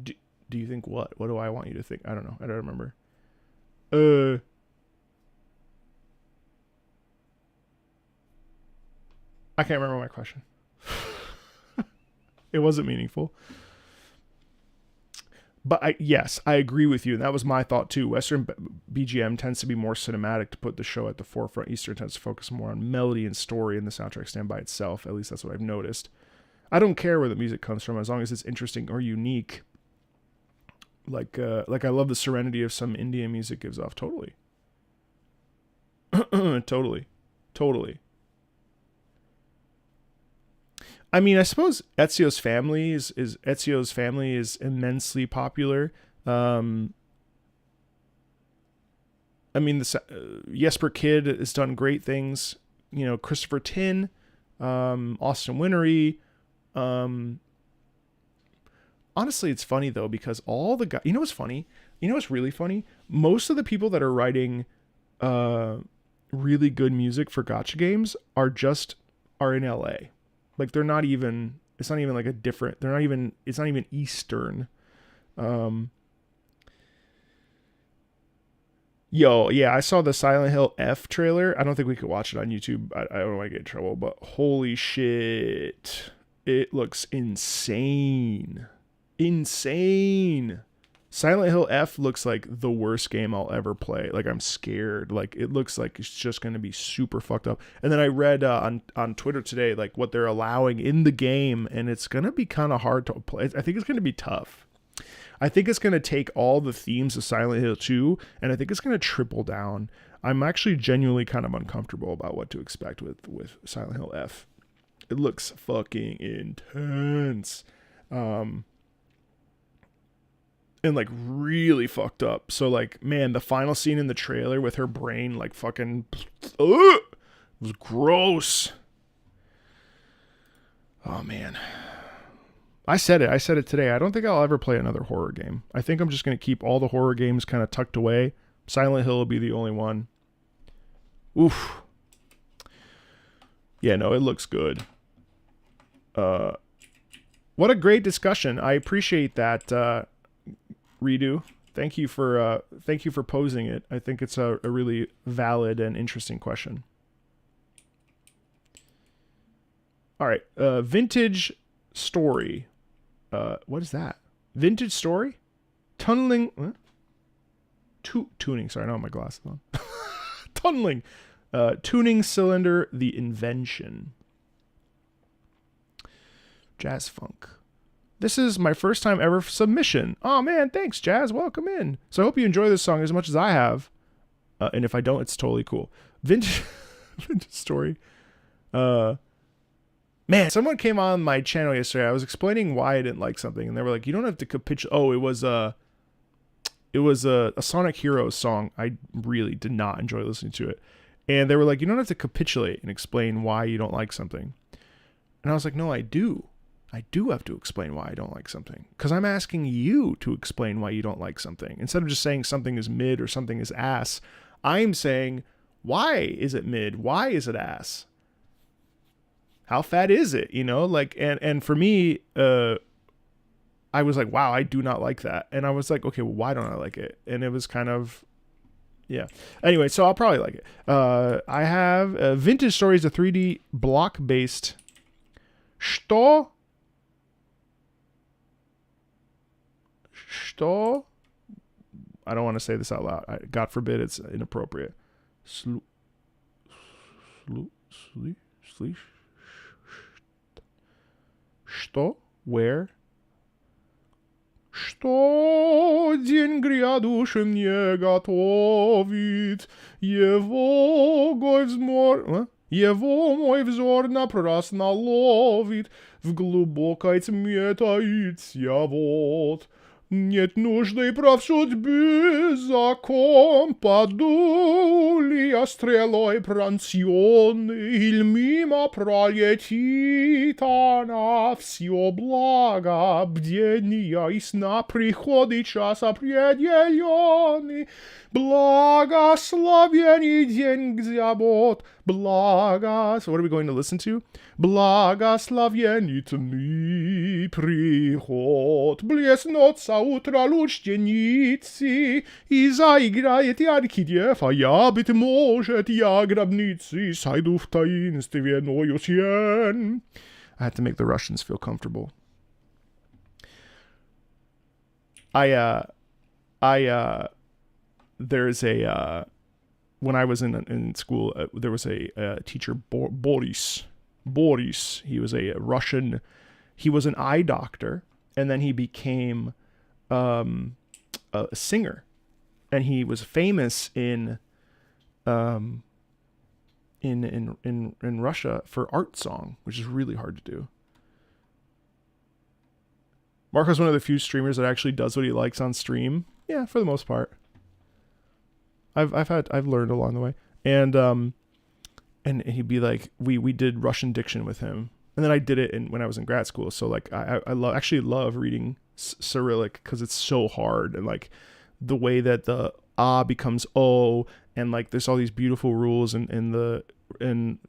Do you think what? What do I want you to think? I don't know. I don't remember. I can't remember my question. It wasn't meaningful. But yes, I agree with you. And that was my thought too. Western BGM tends to be more cinematic to put the show at the forefront. Eastern tends to focus more on melody and story, and the soundtrack stand by itself. At least that's what I've noticed. I don't care where the music comes from as long as it's interesting or unique. Like I love the serenity of some Indian music gives off. Totally. Totally. I mean, I suppose Ezio's family is immensely popular. I mean, Jesper Kyd has done great things. You know, Christopher Tin, Austin Wintory. Honestly, it's funny though, because all the guys, you know what's funny? You know what's really funny? Most of the people that are writing really good music for gacha games are in LA. Like it's not even Eastern. I saw the Silent Hill F trailer. I don't think we could watch it on YouTube. I don't want to get in trouble, but holy shit. It looks insane. Silent Hill F looks like the worst game I'll ever play. Like, I'm scared. Like, it looks like it's just going to be super fucked up. And then I read on Twitter today, like, what they're allowing in the game, and it's going to be kind of hard to play. I think it's going to be tough. I think it's going to take all the themes of Silent Hill 2, and I think it's going to triple down. I'm actually genuinely kind of uncomfortable about what to expect with Silent Hill F. It looks fucking intense. And like really fucked up. So like, man, the final scene in the trailer with her brain like fucking it was gross. Oh man. I said it today. I don't think I'll ever play another horror game. I think I'm just going to keep all the horror games kind of tucked away. Silent Hill will be the only one. Oof. Yeah, no, it looks good. What a great discussion. I appreciate that, Redo. Thank you for posing it. I think it's a really valid and interesting question. All right, vintage story. What is that? Vintage story? Tunneling. What? Tuning. Sorry, I don't have my glasses on. Tunneling. Tuning cylinder. The Invention. Jazz funk. This is my first time ever submission. Oh man, thanks Jazz. Welcome in. So I hope you enjoy this song as much as I have. And if I don't, it's totally cool. Vintage story. Man, someone came on my channel yesterday. I was explaining why I didn't like something, and they were like, "You don't have to capitulate." Oh, it was a Sonic Heroes song. I really did not enjoy listening to it, and they were like, "You don't have to capitulate and explain why you don't like something." And I was like, "No, I do. I do have to explain why I don't like something, because I'm asking you to explain why you don't like something. Instead of just saying something is mid or something is ass, I'm saying, why is it mid? Why is it ass? How fat is it? You know, like, and for me, I was like, wow, I do not like that. And I was like, okay, well, why don't I like it? And it was kind of, yeah. Anyway, so I'll probably like it. I have Vintage Stories, a 3D block-based Что? I don't want to say this out loud. God forbid it's inappropriate. Что? Where? Что день грядущий мне готовит, его мой взор напрасно ловит, в глубокой тьме таится вот. Нет нужды прав судьбы закон, подули я стрелой пронзённый, иль мимо пролетит она, все благо бдения и сна приходит час определённый, благословенный день забот, So what are we going to listen to? Благословенный приход, блеснется утро луч деницы, и заиграет яркий дев, а я, быть может, я гробницы, сойду в таинственную тень. I had to make the Russians feel comfortable. there's a when I was in school, there was a teacher, Boris. He was a Russian. He was an eye doctor, and then he became a singer, and he was famous in Russia for art song, which is really hard to do. Marco's one of the few streamers that actually does what he likes on stream. Yeah, for the most part. I've learned along the way. And he'd be like, we did Russian diction with him. And then I did it when I was in grad school. So like I love reading Cyrillic because it's so hard, and like the way that the ah becomes o, and like there's all these beautiful rules in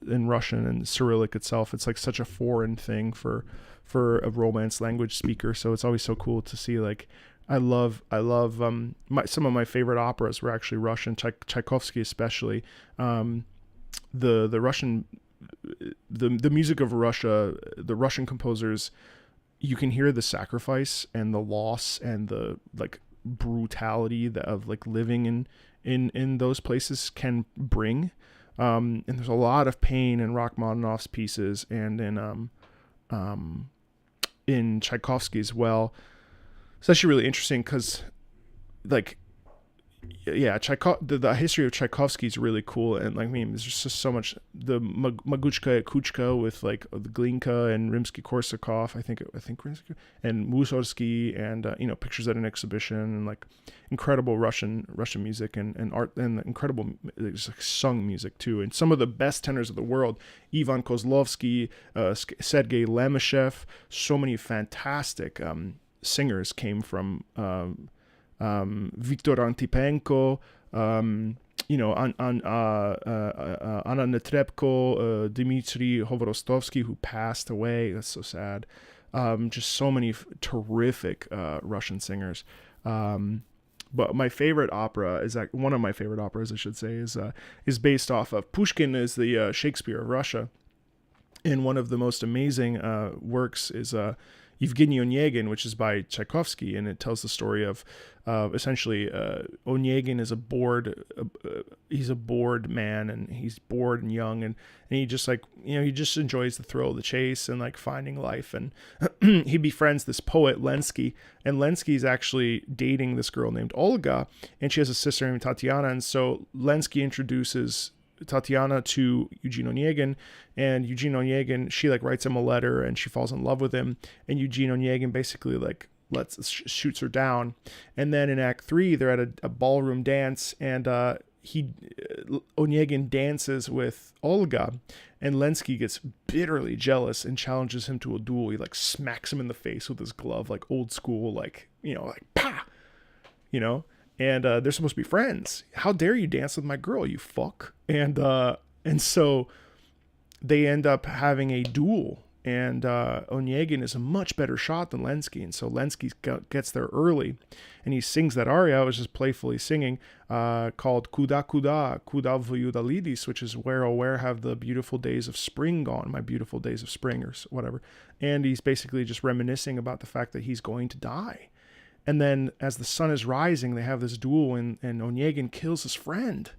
Russian and Cyrillic itself. It's like such a foreign thing for a Romance language speaker. So it's always so cool to see. Like I love some of my favorite operas were actually Russian, Tchaikovsky especially. The Russian, the music of Russia, the Russian composers, you can hear the sacrifice and the loss and the like brutality of like living in those places can bring. And there's a lot of pain in Rachmaninoff's pieces and in Tchaikovsky as well. It's actually really interesting because, like, yeah, the history of Tchaikovsky is really cool, and like, I mean, there's just so much. The Maguchka at Kuchka with like the Glinka and Rimsky-Korsakov, I think Rimsky and Mussorgsky, and pictures at an exhibition, and like incredible Russian music and art, and incredible like, sung music too. And some of the best tenors of the world, Ivan Kozlovsky, Sergei Lemeshev, so many fantastic singers came from. Viktor Antipenko, Anna Netrebko, Dmitry Hovorostovsky, who passed away. That's so sad. Just so many terrific Russian singers. But my favorite opera is one of my favorite operas, I should say, is based off of Pushkin, is the Shakespeare of Russia. And one of the most amazing works is Evgeny Onegin, which is by Tchaikovsky, and it tells the story of essentially Onegin is he's a bored man, and he's bored and young, and he just like he just enjoys the thrill of the chase and like finding life, and he befriends this poet Lenski, and Lenski's actually dating this girl named Olga, and she has a sister named Tatiana, and so Lenski introduces Tatiana to Eugene Onegin, and Eugene Onegin, she like writes him a letter and she falls in love with him, and Eugene Onegin basically like shoots her down. And then in Act 3 they're at a ballroom dance, and Onegin dances with Olga, and Lenski gets bitterly jealous and challenges him to a duel. He like smacks him in the face with his glove, like old school, like like pa, and they're supposed to be friends. How dare you dance with my girl, you fuck? And so they end up having a duel, and Onegin is a much better shot than Lenski, and so Lenski gets there early, and he sings that aria I was just playfully singing, called Kuda Kuda Vuyudalidis, which is where oh where have the beautiful days of spring gone, my beautiful days of spring, or whatever. And he's basically just reminiscing about the fact that he's going to die. And then as the sun is rising, they have this duel, and Onegin kills his friend.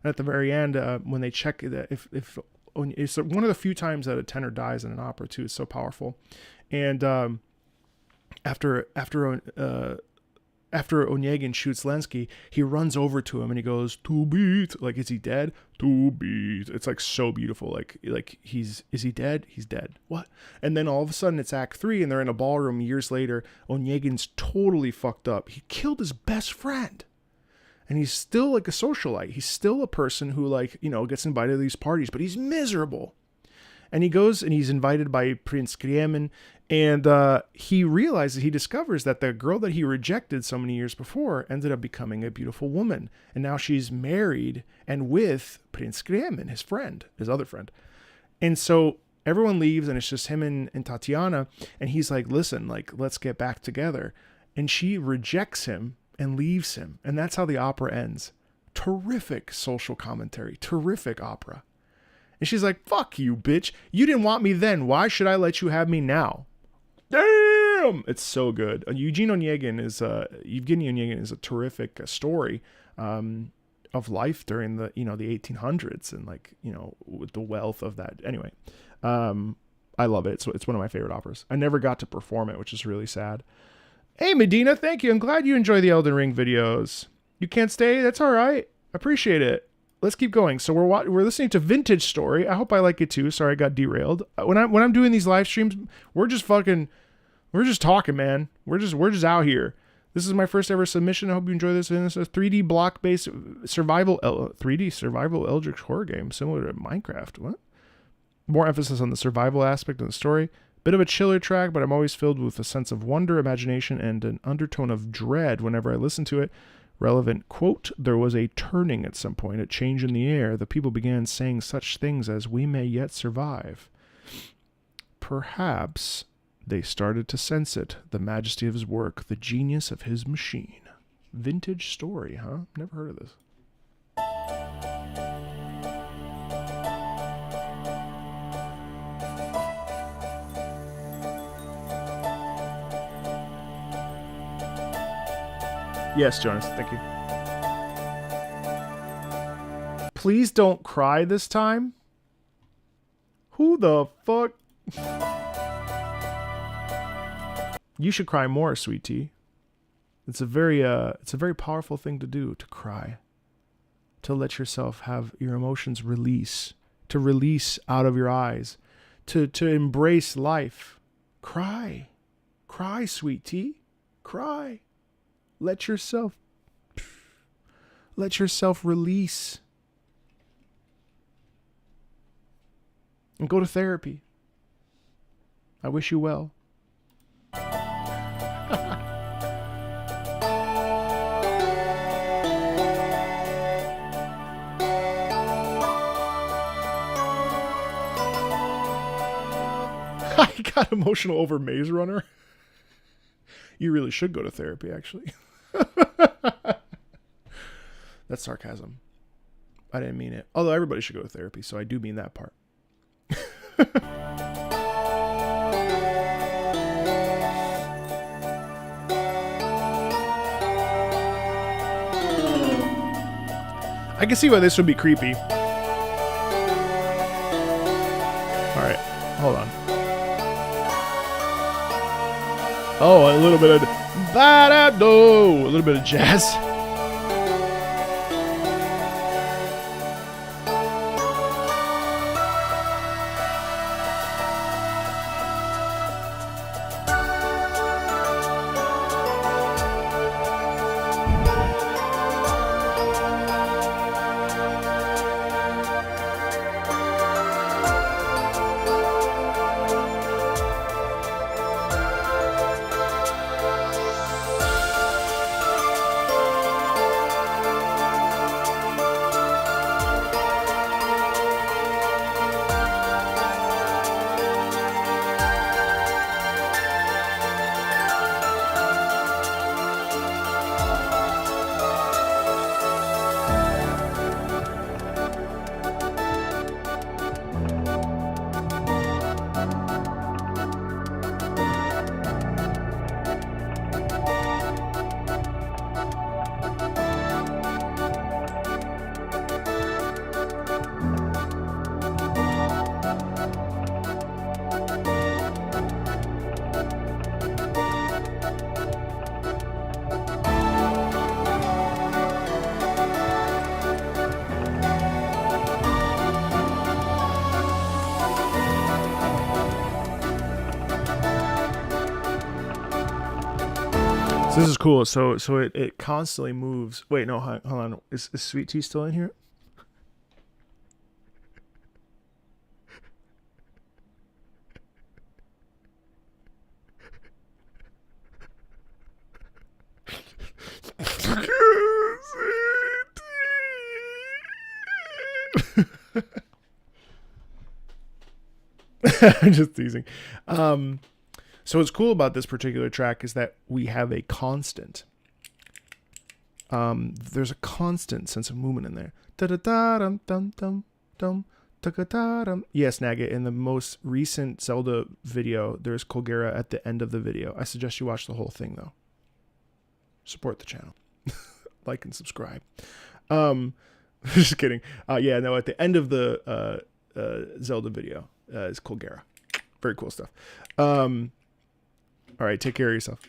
And at the very end, when they check that if it's one of the few times that a tenor dies in an opera too, it's so powerful. And after Onegin shoots Lenski, he runs over to him and he goes, "To beat." Like, is he dead? To beat. It's like so beautiful. Like is he dead? He's dead. What? And then all of a sudden it's Act 3 and they're in a ballroom years later. Onegin's totally fucked up. He killed his best friend. And he's still like a socialite. He's still a person who gets invited to these parties, but he's miserable. And he goes and he's invited by Prince Kremen, and he discovers that the girl that he rejected so many years before ended up becoming a beautiful woman. And now she's married and with Prince Kremen, his friend, his other friend. And so everyone leaves and it's just him and Tatiana. And he's like, listen, let's get back together. And she rejects him and leaves him. And that's how the opera ends. Terrific social commentary, terrific opera. And she's like, fuck you, bitch. You didn't want me then. Why should I let you have me now? Damn! bam! It's so good. Evgeny Onegin is a terrific story of life during the the 1800s and like with the wealth of that. Anyway, I love it. It's one of my favorite operas. I never got to perform it, which is really sad. Hey Medina, thank you. I'm glad you enjoy the Elden Ring videos. You can't stay? That's all right. Appreciate it. Let's keep going. So we're listening to Vintage Story. I hope I like it too. Sorry I got derailed. When I'm doing these live streams, we're just talking, man. We're just out here. This is my first ever submission. I hope you enjoy this. And it's a 3D block-based survival eldritch horror game similar to Minecraft. What? More emphasis on the survival aspect of the story. Bit of a chiller track, but I'm always filled with a sense of wonder, imagination, and an undertone of dread whenever I listen to it. Relevant quote, there was a turning at some point, a change in the air. The people began saying such things as, we may yet survive. Perhaps they started to sense it, the majesty of his work, the genius of his machine. Vintage Story, huh? Never heard of this. Yes, Jonas, thank you. Please don't cry this time. Who the fuck? You should cry more, sweet tea. It's a very powerful thing to do, to cry. To let yourself have your emotions release. To release out of your eyes. To embrace life. Cry. Cry, sweet tea. Cry. Let yourself release. And go to therapy. I wish you well. I got emotional over Maze Runner. You really should go to therapy, actually. That's sarcasm. I didn't mean it. Although everybody should go to therapy, so I do mean that part. I can see why this would be creepy. Alright, hold on. Oh, a little bit of a little bit of jazz. So this is cool. So it constantly moves. Wait, no, hold on. Is Sweet Tea still in here? I'm just teasing. So what's cool about this particular track is that we have a constant. There's a constant sense of movement in there. Da da da dum dum dum dum Yes, Nugget, in the most recent Zelda video, there's Colgera at the end of the video. I suggest you watch the whole thing, though. Support the channel. Like and subscribe. Just kidding. Yeah, no, at the end of the Zelda video is Colgera. Very cool stuff. All right, take care of yourself.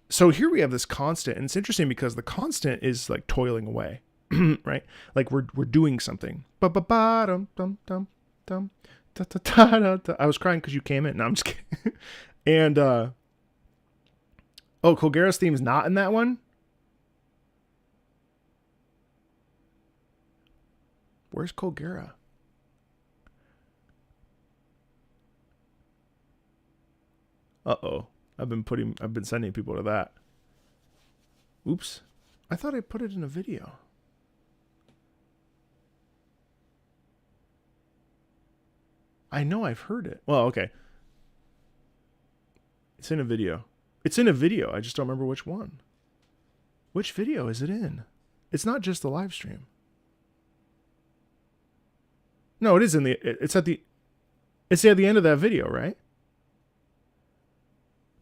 So here we have this constant, and it's interesting because the constant is like toiling away. Right? Like we're doing something. I was crying because you came in. No, I'm just kidding. And Colgera's theme is not in that one. Where's Colgera? Uh-oh. I've been sending people to that. Oops. I thought I put it in a video. I know I've heard it. Well, okay. It's in a video. It's in a video. I just don't remember which one. Which video is it in? It's not just the live stream. No, it is in the... It's at the end of that video, right?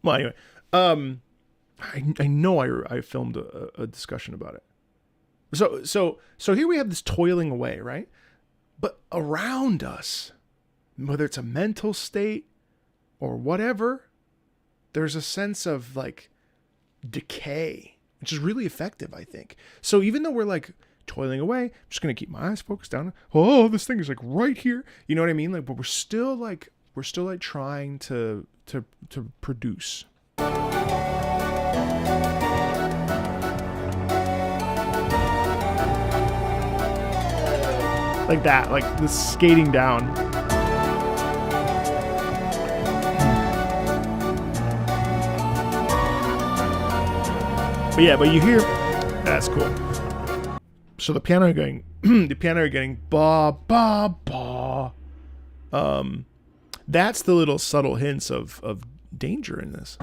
Well, anyway. I know I filmed a discussion about it. So here we have this toiling away, right? But around us, whether it's a mental state or whatever, there's a sense of like decay, which is really effective, I think. So even though we're like toiling away, I'm just going to keep my eyes focused down. Oh, this thing is like right here. You know what I mean? Like, but we're still like trying to produce. Like that, like this skating down. But you hear, that's cool. So the piano going, getting ba ba ba. That's the little subtle hints of danger in this.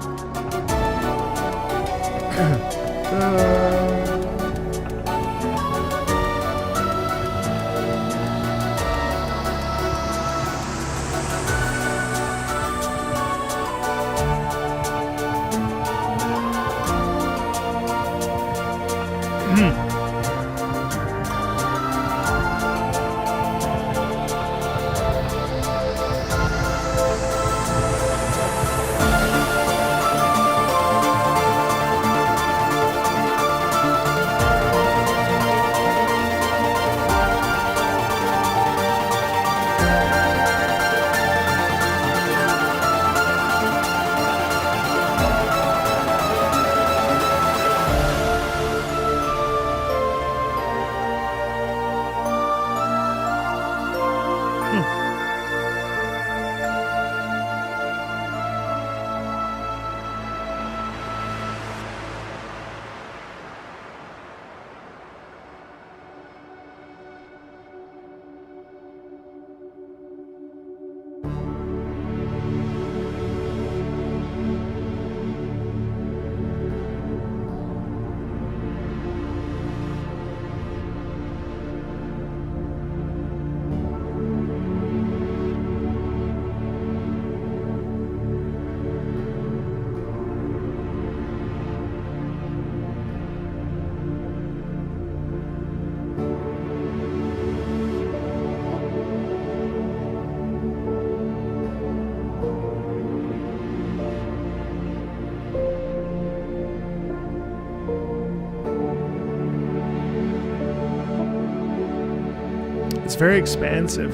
It's very expansive.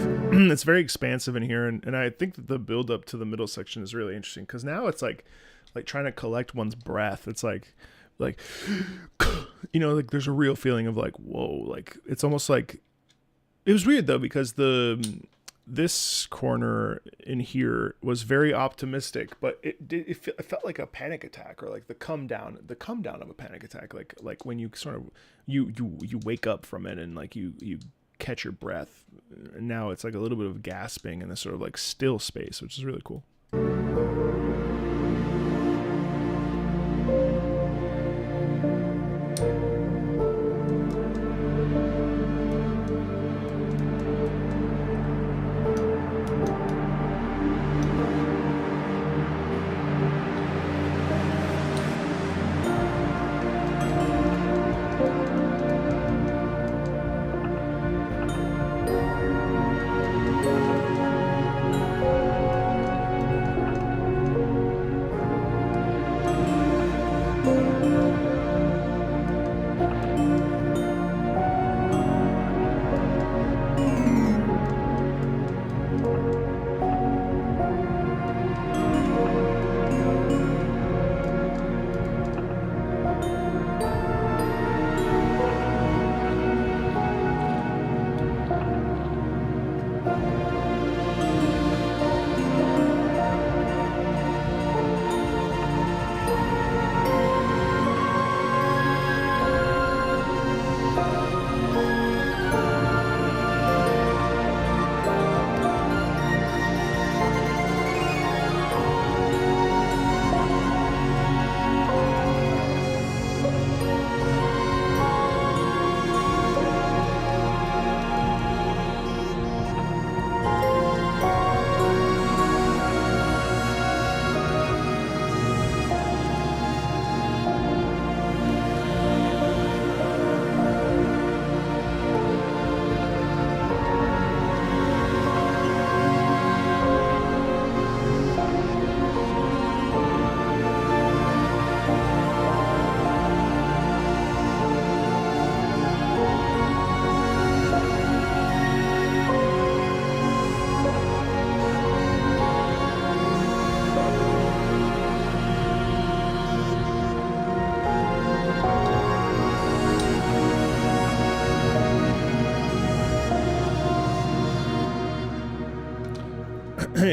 It's very expansive in here, and I think that the build up to the middle section is really interesting because now it's like trying to collect one's breath. It's like you know, like there's a real feeling of like, whoa, like it's almost like, it was weird though because this corner in here was very optimistic, but it felt like a panic attack, or like the come down of a panic attack, like when you sort of you wake up from it and like you catch your breath. And now it's like a little bit of gasping in this sort of like still space, which is really cool.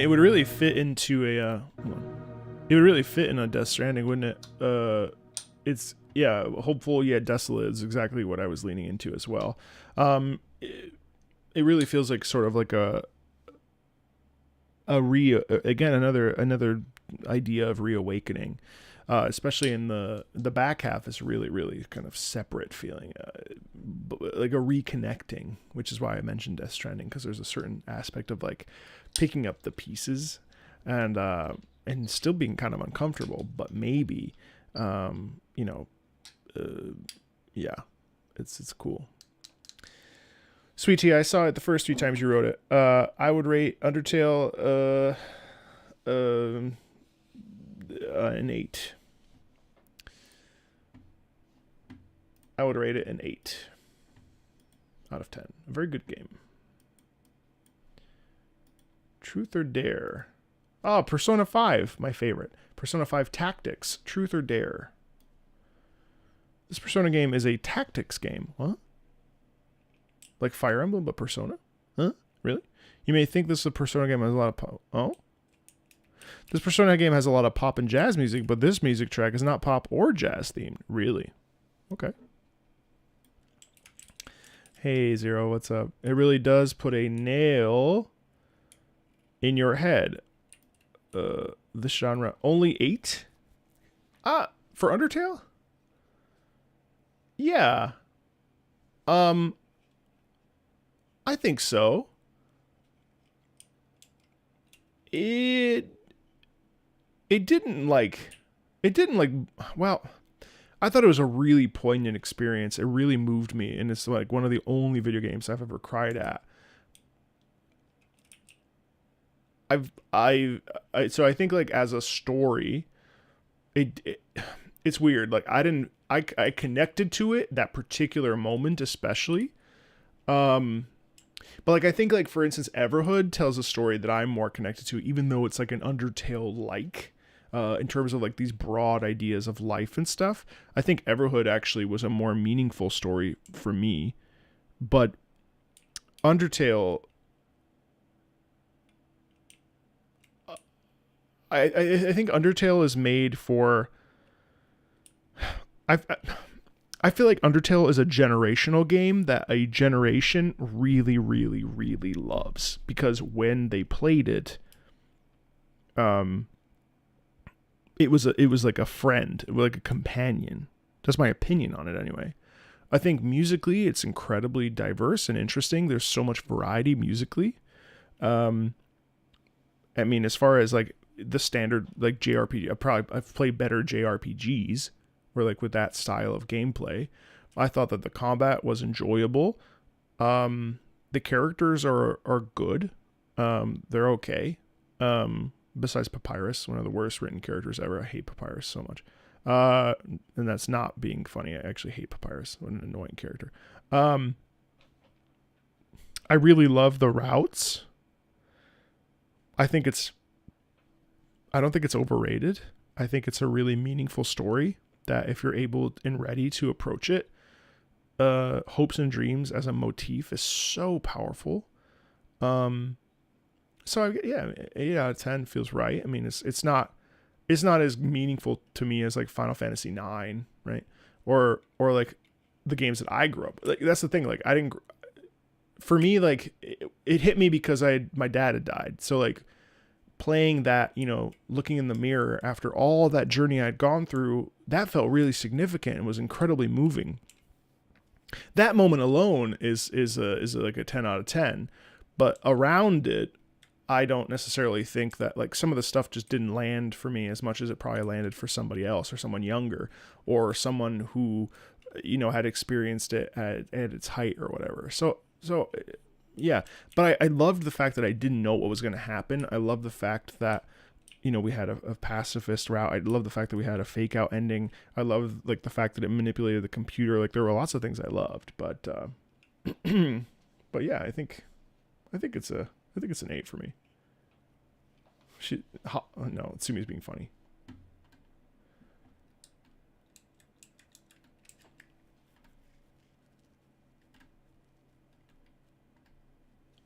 would really fit into a it would really fit in a Death Stranding, wouldn't it? It's hopeful, desolate is exactly what I was leaning into as well. It really feels like sort of like another idea of reawakening, especially in the back half is really, really kind of separate feeling, like a reconnecting, which is why I mentioned Death Stranding, because there's a certain aspect of like picking up the pieces and still being kind of uncomfortable, but maybe, it's cool. Sweet Tea, I saw it the first 3 times you wrote it. I would rate Undertale an 8. I would rate it an 8 out of 10. A very good game. Truth or Dare? Oh, Persona 5, my favorite. Persona 5 Tactics. Truth or Dare? This Persona game is a tactics game. What? Like Fire Emblem, but Persona? Huh? Really? You may think this is a Persona game that has a lot of pop. Oh? This Persona game has a lot of pop and jazz music, but this music track is not pop or jazz themed. Really? Okay. Hey, Zero, what's up? It really does put a nail in your head. The genre. Only 8? For Undertale? Yeah. I think so. It didn't well, I thought it was a really poignant experience. It really moved me, and it's like one of the only video games I've ever cried at. So I think like as a story, it's weird. Like I connected to it, that particular moment especially. But like I think like for instance Everhood tells a story that I'm more connected to, even though it's like an Undertale like in terms of like these broad ideas of life and stuff. I think Everhood actually was a more meaningful story for me. But Undertale, I think Undertale is made for. I feel like Undertale is a generational game that a generation really, really, really loves, because when they played it, it was like a friend, it was like a companion. That's my opinion on it anyway. I think musically it's incredibly diverse and interesting. There's so much variety musically. I mean, as far as like the standard like JRPG, I've played better JRPGs. Or like with that style of gameplay. I thought that the combat was enjoyable. The characters are good. They're okay. Besides Papyrus, one of the worst written characters ever. I hate Papyrus so much. And that's not being funny. I actually hate Papyrus. What an annoying character. I really love the routes. I don't think it's overrated. I think it's a really meaningful story that if you're able and ready to approach it, hopes and dreams as a motif is so powerful. So 8 out of 10 feels right. I mean, it's not as meaningful to me as like Final Fantasy 9, right? Or like the games that I grew up. Like that's the thing. Like for me, like it hit me because my dad had died. So like playing that, looking in the mirror after all that journey I'd gone through, that felt really significant and was incredibly moving. That moment alone is like a 10 out of 10, but around it, I don't necessarily think that like some of the stuff just didn't land for me as much as it probably landed for somebody else or someone younger or someone who, had experienced it at its height or whatever. So yeah, but I loved the fact that I didn't know what was going to happen. I love the fact that, we had a pacifist route. I love the fact that we had a fake out ending. I love like the fact that it manipulated the computer. Like there were lots of things I loved, but yeah, I think it's an 8 for me. No, Sumi's being funny.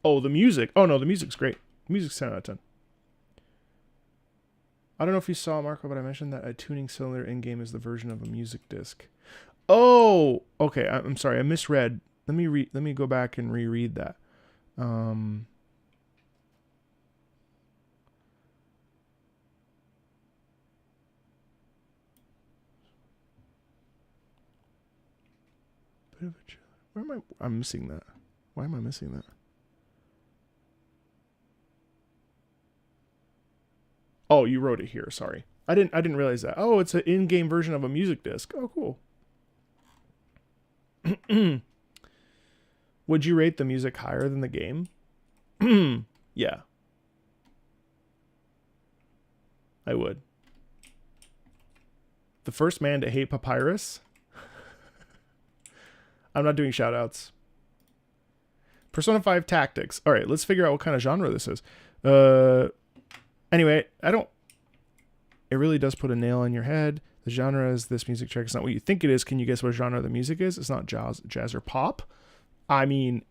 Oh, the music. Oh no, the music's great. The music's 10 out of 10. I don't know if you saw, Marco, but I mentioned that a tuning cylinder in-game is the version of a music disc. Oh, okay. I'm sorry. I misread. Let me go back and reread that. Where am I? I'm missing that. Why am I missing that? Oh, you wrote it here. Sorry. I didn't realize that. Oh, it's an in-game version of a music disc. Oh, cool. Would you rate the music higher than the game? Yeah. I would. The first man to hate Papyrus? I'm not doing shout-outs. Persona 5 Tactics. All right, let's figure out what kind of genre this is. Anyway, it really does put a nail in your head. The genre is this music track. It's not what you think it is. Can you guess what genre the music is? It's not jazz or pop. I mean,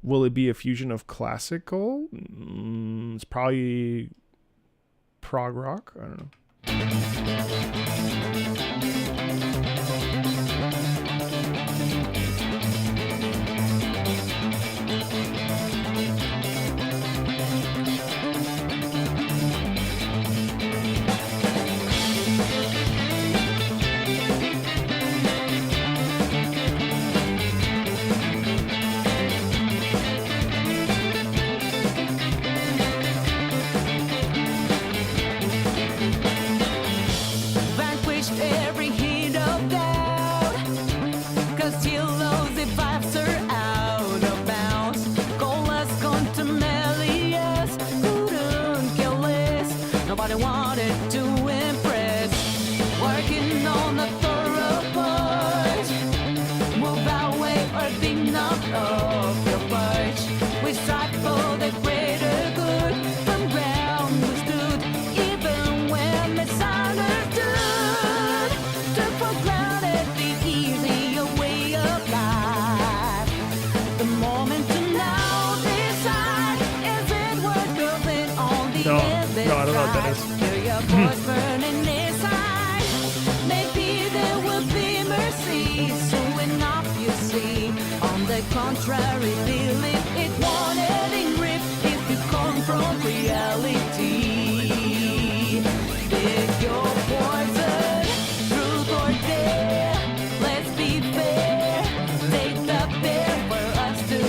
will it be a fusion of classical? It's probably prog rock. I don't know. Contrary feeling, it won't end grip if you confront reality. Pick your poison, truth or dare. Let's be fair. Take the bear for us to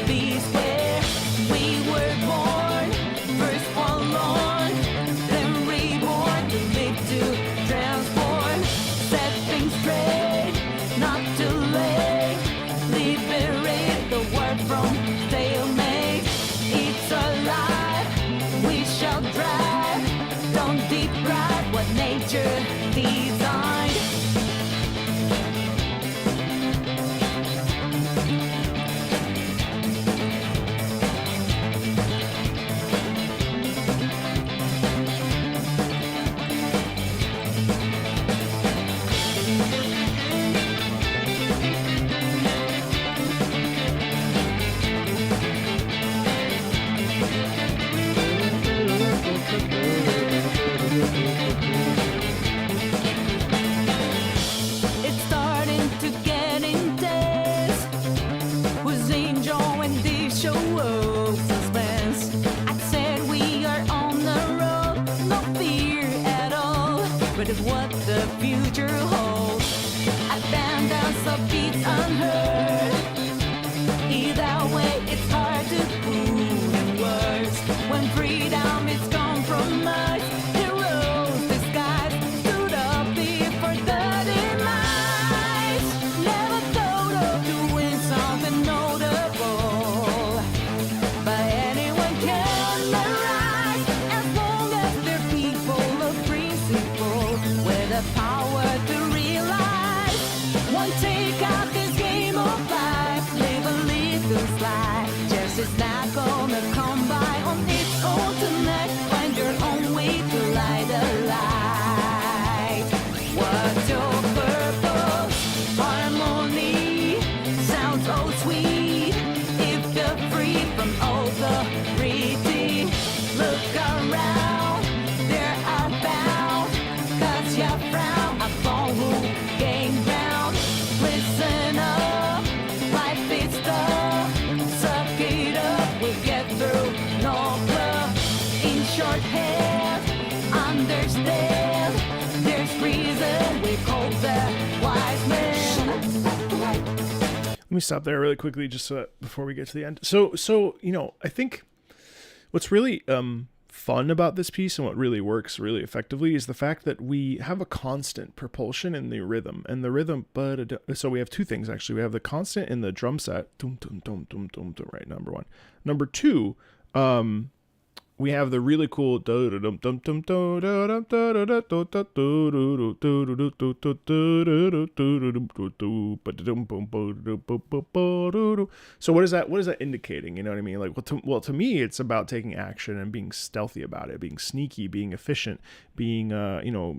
be square. We were born, first forlorn, then reborn to live to transform. Set things straight, not too late. Liberate the world from stalemate. It's alive, we shall drive. Don't deprive what nature designed. It's starting to get intense. Was Angel and the show of suspense? I said we are on the road, no fear at all. But it's what the future holds. Abundance of beats unheard. Either way, it's hard to put in words. When freedom is compromised, heroes disguised stood up before the demise. Never thought of doing something notable, but anyone can arise as long as they're people of principle with the power to realize. One take out this game of understand. There's reason we call that wise man. Let me stop there really quickly, just before we get to the end. So you know, I think what's really fun about this piece and what really works really effectively is the fact that we have a constant propulsion in the rhythm, and the rhythm. So we have two things actually. We have the constant in the drum set, dum dum dum dum dum dum. Right, number one. Number two, we have the really cool so what is that indicating? You know what I mean? Like, well, to me, it's about taking action and being stealthy about it, being sneaky, being efficient, being you know,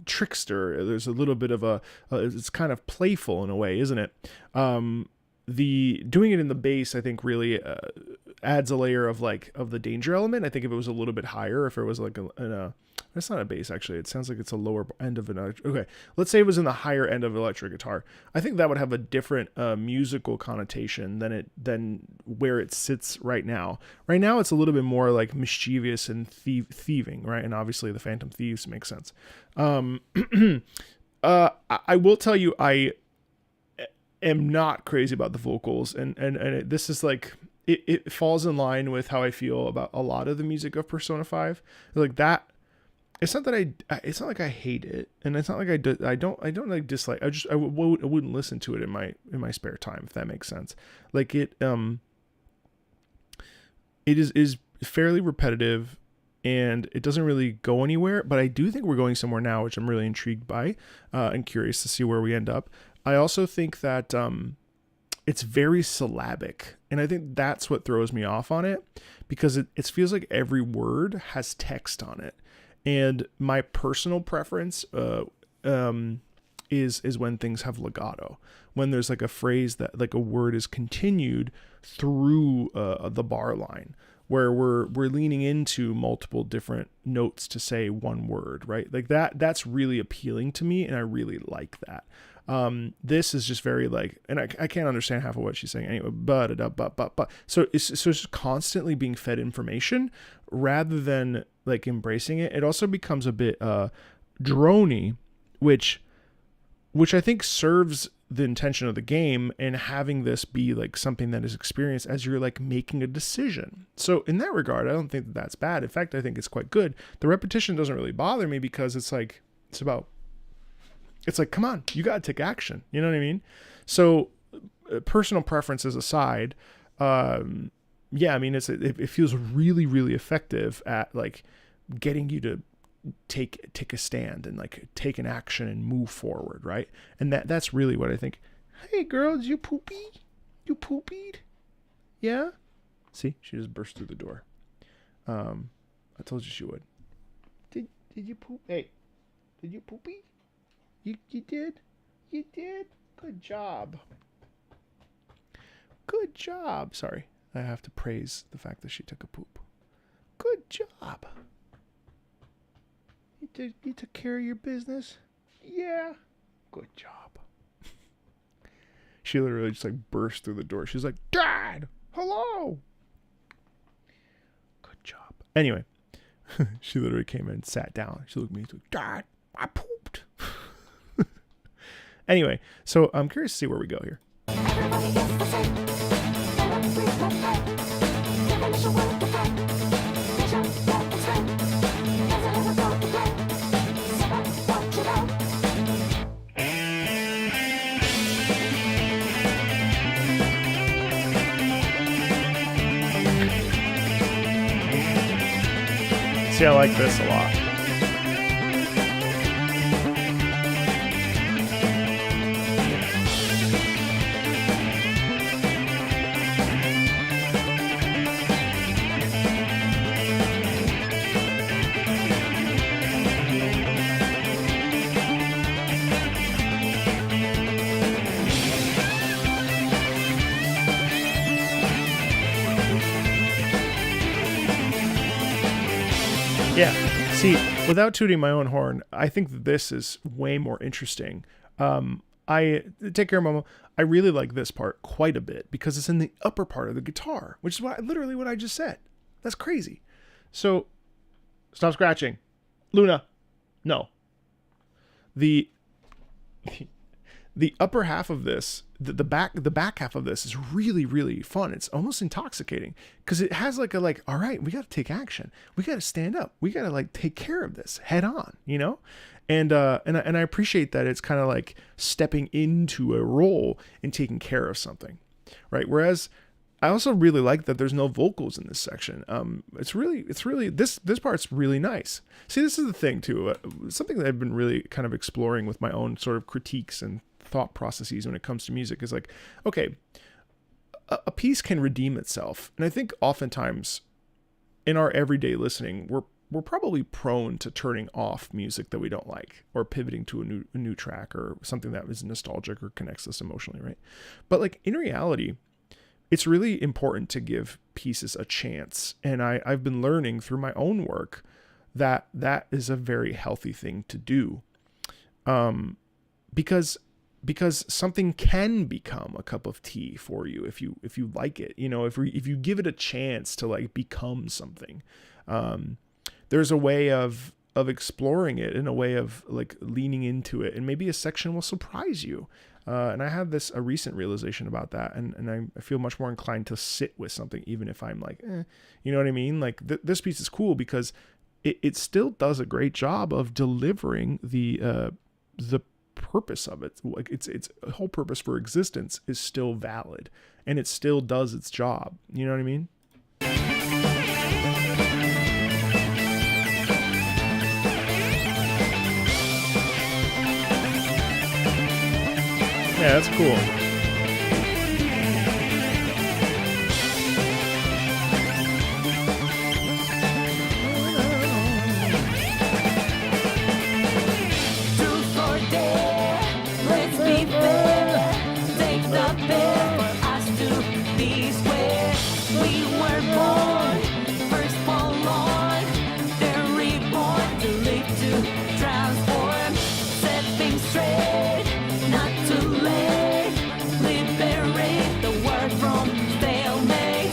trickster. There's a little bit of it's kind of playful in a way, isn't it? The doing it in the bass, I think, really adds a layer of the danger element. I think if it was a little bit higher, if it was like that's not a bass actually. It sounds like it's a lower end of an okay. Let's say it was in the higher end of electric guitar. I think that would have a different musical connotation than where it sits right now. Right now, it's a little bit more like mischievous and thieving, right? And obviously, the Phantom Thieves makes sense. I will tell you, I am not crazy about the vocals, and this is like it falls in line with how I feel about a lot of the music of Persona 5. Like that, it's not like I hate it, and it's not like I don't like dislike. I wouldn't listen to it in my spare time, if that makes sense. Like it is fairly repetitive, and it doesn't really go anywhere. But I do think we're going somewhere now, which I'm really intrigued by, and curious to see where we end up. I also think that it's very syllabic, and I think that's what throws me off on it, because it feels like every word has text on it. And my personal preference is when things have legato, when there's like a phrase that like a word is continued through the bar line, where we're leaning into multiple different notes to say one word, right? Like that's really appealing to me, and I really like that. This is just very like, and I can't understand half of what she's saying anyway, but. So it's just constantly being fed information rather than like embracing it. It also becomes a bit drony, which I think serves the intention of the game, and having this be like something that is experienced as you're like making a decision. So in that regard, I don't think that that's bad. In fact, I think it's quite good. The repetition doesn't really bother me, because it's like, it's like, come on, you got to take action. You know what I mean? So personal preferences aside, yeah, I mean, it feels really, really effective at like getting you to take a stand and like take an action and move forward, right? And that's really what I think. Hey girl, did you poopy? You poopied? Yeah? See, she just burst through the door. I told you she would. Did you poop? Hey, did you poopy? You did? You did? Good job. Good job. Sorry, I have to praise the fact that she took a poop. Good job. You took care of your business? Yeah. Good job. She literally just like burst through the door. She's like, Dad, hello. Good job. Anyway, she literally came in, sat down. She looked at me and said, Dad, I pooped. Anyway, so I'm curious to see where we go here. See, I like this a lot. Yeah. See, without tooting my own horn, I think that this is way more interesting. I take care of Momo. I really like this part quite a bit because it's in the upper part of the guitar, which is literally what I just said. That's crazy. So, stop scratching. Luna, No. The upper half of this, the back half of this is really, really fun. It's almost intoxicating because it has like all right, we got to take action. We got to stand up. We got to like take care of this head on, you know? And I appreciate that it's kind of like stepping into a role and taking care of something, right? Whereas I also really like that there's no vocals in this section. It's really this part's really nice. See, this is the thing too. Something that I've been really kind of exploring with my own sort of critiques and thought processes when it comes to music is like, okay, a piece can redeem itself, and I think oftentimes in our everyday listening, we're probably prone to turning off music that we don't like, or pivoting to a new track or something that is nostalgic or connects us emotionally, right? But like in reality, it's really important to give pieces a chance. And I've been learning through my own work that is a very healthy thing to do. Because something can become a cup of tea for you if you like it, you know, if you give it a chance to like become something. There's a way of exploring it, in a way of like leaning into it, and maybe a section will surprise you. And I had a recent realization about that, and I feel much more inclined to sit with something, even if I'm like, you know what I mean? Like this piece is cool because it still does a great job of delivering the purpose of it. Like its whole purpose for existence is still valid, and it still does its job. You know what I mean? Yeah, that's cool. Truth or dare, let's be fair. Take the pill for us to be square. We were born, first fall on. They're reborn to live, to transform. Set things straight. Not too late, liberate the world from stalemate.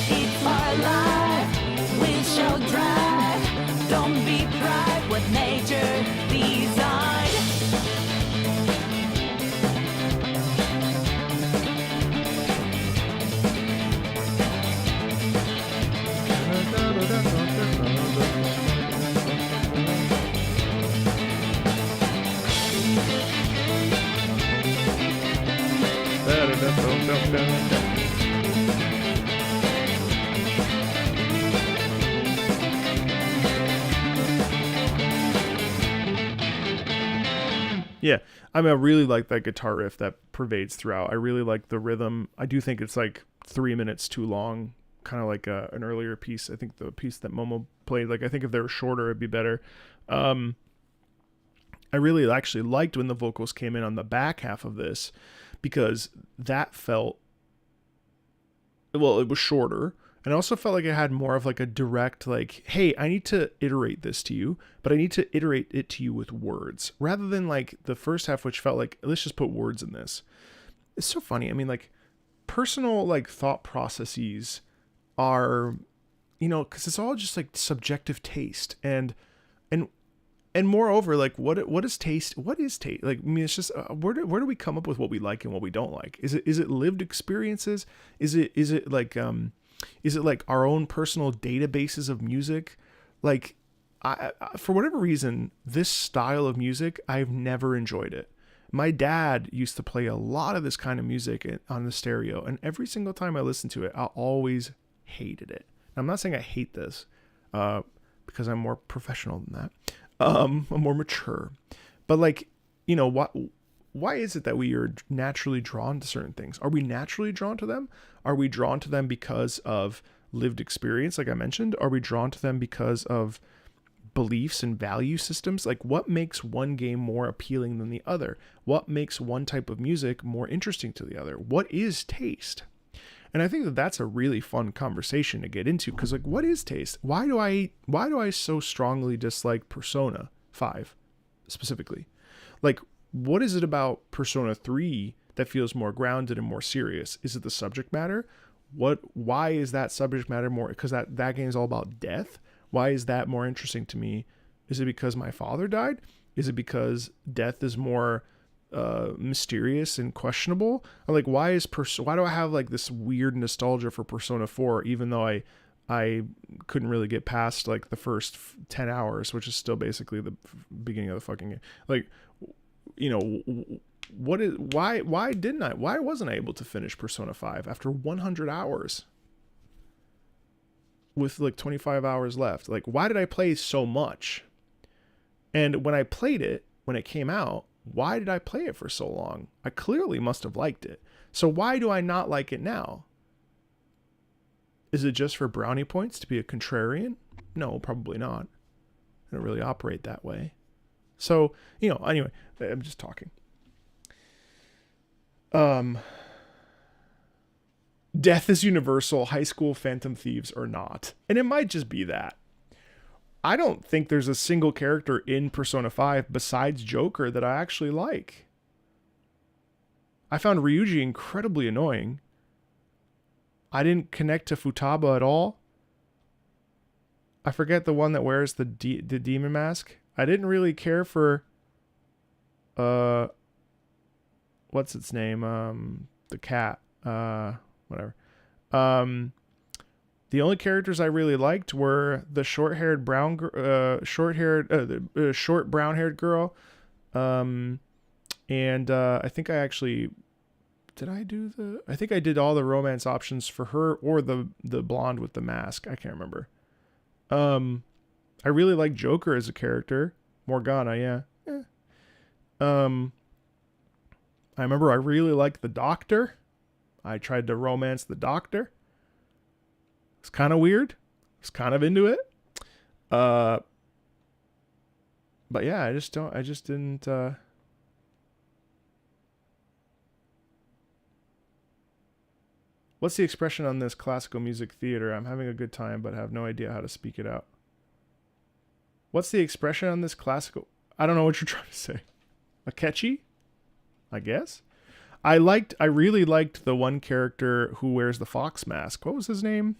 It's our life, we shall drive. Don't be proud what nature designed. Yeah, I mean, I really like that guitar riff that pervades throughout. I really like the rhythm. I do think it's like 3 minutes too long, kind of like an earlier piece. I think the piece that Momo played, like I think if they were shorter, it'd be better. I really actually liked when the vocals came in on the back half of this, because that felt, well, it was shorter. And I also felt like it had more of like a direct, like, hey, I need to iterate this to you, but I need to iterate it to you with words, rather than like the first half, which felt like, let's just put words in this. It's so funny. I mean, like personal, like thought processes are, you know, cause it's all just like subjective taste, and moreover, like what is taste? What is taste? Like, I mean, it's just, where do we come up with what we like and what we don't like? Is it lived experiences? Is it like our own personal databases of music? Like, I for whatever reason, this style of music, I've never enjoyed it. My dad used to play a lot of this kind of music on the stereo, and every single time I listened to it, I always hated it. Now, I'm not saying I hate this, because I'm more professional than that. I'm more mature. But like, you know, why is it that we are naturally drawn to certain things? Are we naturally drawn to them? Are we drawn to them because of lived experience, like I mentioned? Are we drawn to them because of beliefs and value systems? Like, what makes one game more appealing than the other? What makes one type of music more interesting to the other? What is taste? And I think that that's a really fun conversation to get into, because like, what is taste? Why do I so strongly dislike Persona 5 specifically? Like, what is it about Persona 3 that feels more grounded and more serious? Is it the subject matter? Why is that subject matter more? Because that game is all about death. Why is that more interesting to me Is it because my father died? Is it because death is more mysterious and questionable? Or like, why do I have like this weird nostalgia for Persona 4, even though I couldn't really get past like the first 10 hours, which is still basically the beginning of the fucking game. Like, you know, why wasn't I able to finish Persona 5 after 100 hours with like 25 hours left? Like, why did I play so much? And when I played it, when it came out, why did I play it for so long? I clearly must have liked it. So why do I not like it now? Is it just for brownie points to be a contrarian? No, probably not. I don't really operate that way. So, you know, anyway, I'm just talking. Death is universal, high school Phantom Thieves are not. And it might just be that. I don't think there's a single character in Persona 5 besides Joker that I actually like. I found Ryuji incredibly annoying. I didn't connect to Futaba at all. I forget the one that wears the demon mask. I didn't really care for what's its name? The cat. Whatever. The only characters I really liked were the short-haired short brown-haired girl. And I think I actually I think I did all the romance options for her or the blonde with the mask. I can't remember. I really like Joker as a character. Morgana, yeah. I remember I really liked the Doctor. I tried to romance the Doctor. It's kind of weird. I was kind of into it. But yeah, I just didn't, What's the expression on this classical music theater? I'm having a good time, but have no idea how to speak it out. What's the expression on this classical? I don't know what you're trying to say. Akechi? I guess. I really liked the one character who wears the fox mask. What was his name?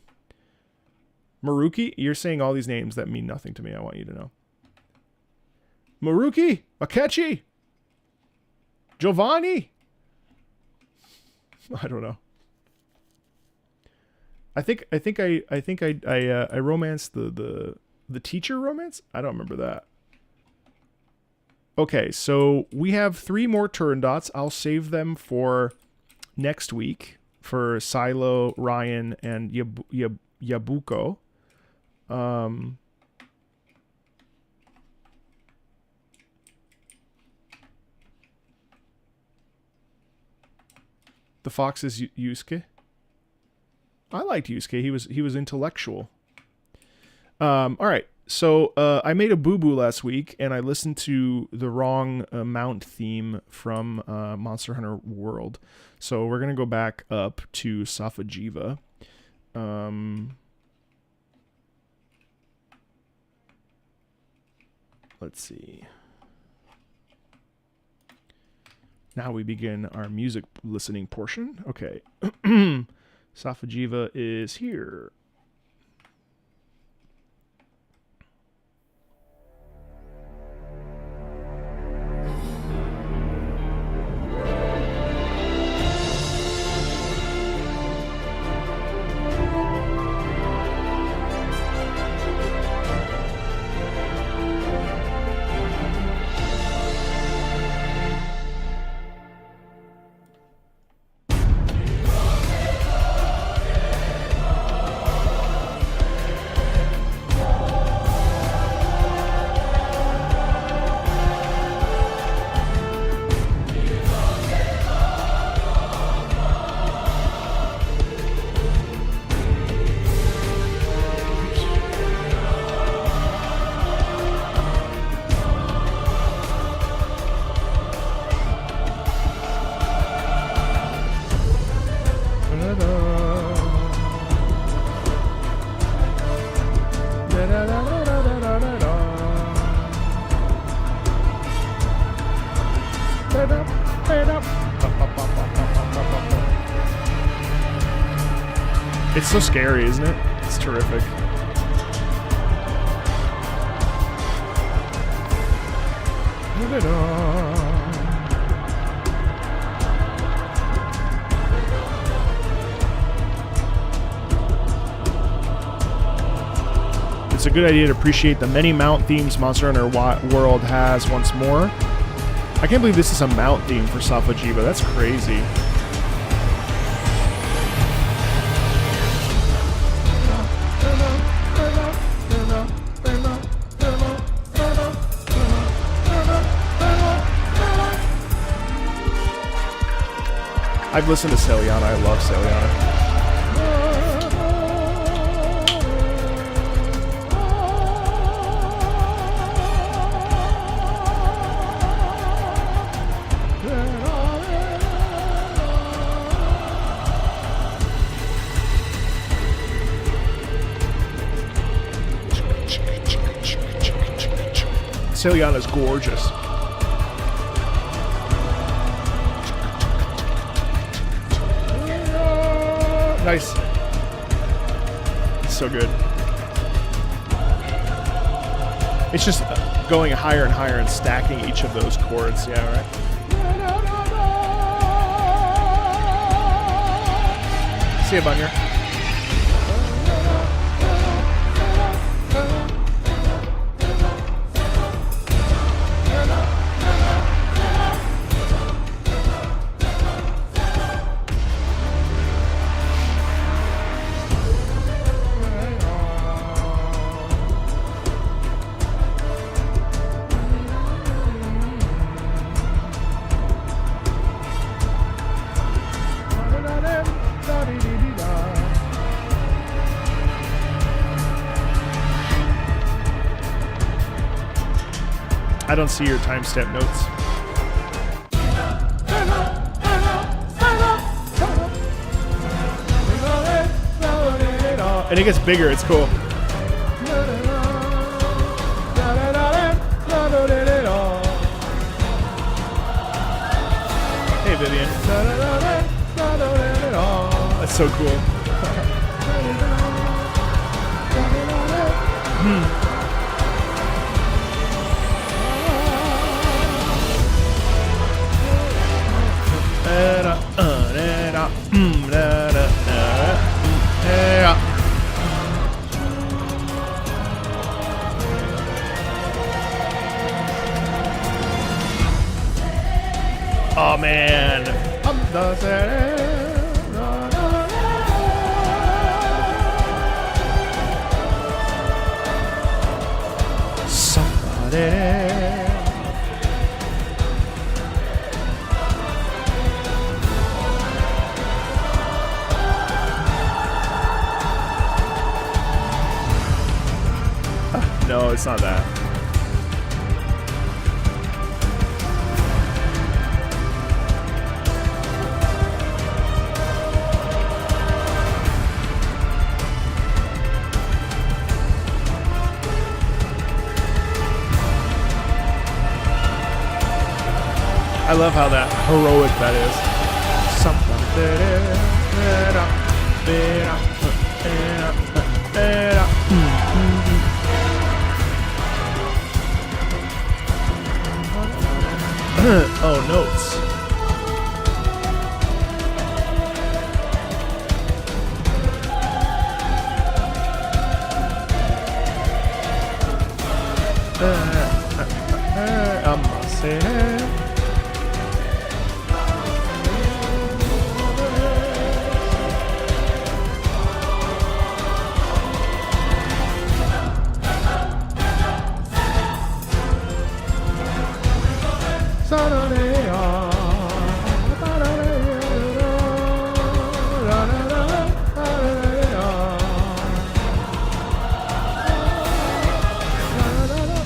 Maruki? You're saying all these names that mean nothing to me. I want you to know. Maruki? Akechi? Giovanni? I don't know. I think I romanced the teacher romance. I don't remember that. Okay, so we have 3 more turn dots. I'll save them for next week for Silo, Ryan, and Yabuko. The fox is Yusuke. I liked Yusuke. He was intellectual. All right. So I made a boo-boo last week, and I listened to the wrong mount theme from Monster Hunter World. So we're gonna go back up to Safajiva. Let's see. Now we begin our music listening portion. Okay. Safajiva is here. It's so scary, isn't it? It's terrific. It's a good idea to appreciate the many mount themes Monster Hunter World has once more. I can't believe this is a mount theme for Safajiba. That's crazy. I've listened to Celiana. I love Celiana. Celiana's gorgeous. Nice. So good. It's just going higher and higher and stacking each of those chords. Yeah, right. See you, Bunya. I don't see your time step notes. And it gets bigger, it's cool. Hey Vivian. That's so cool. Oh man. Somebody. No, it's not that. I love how that heroic that is. Oh, notes.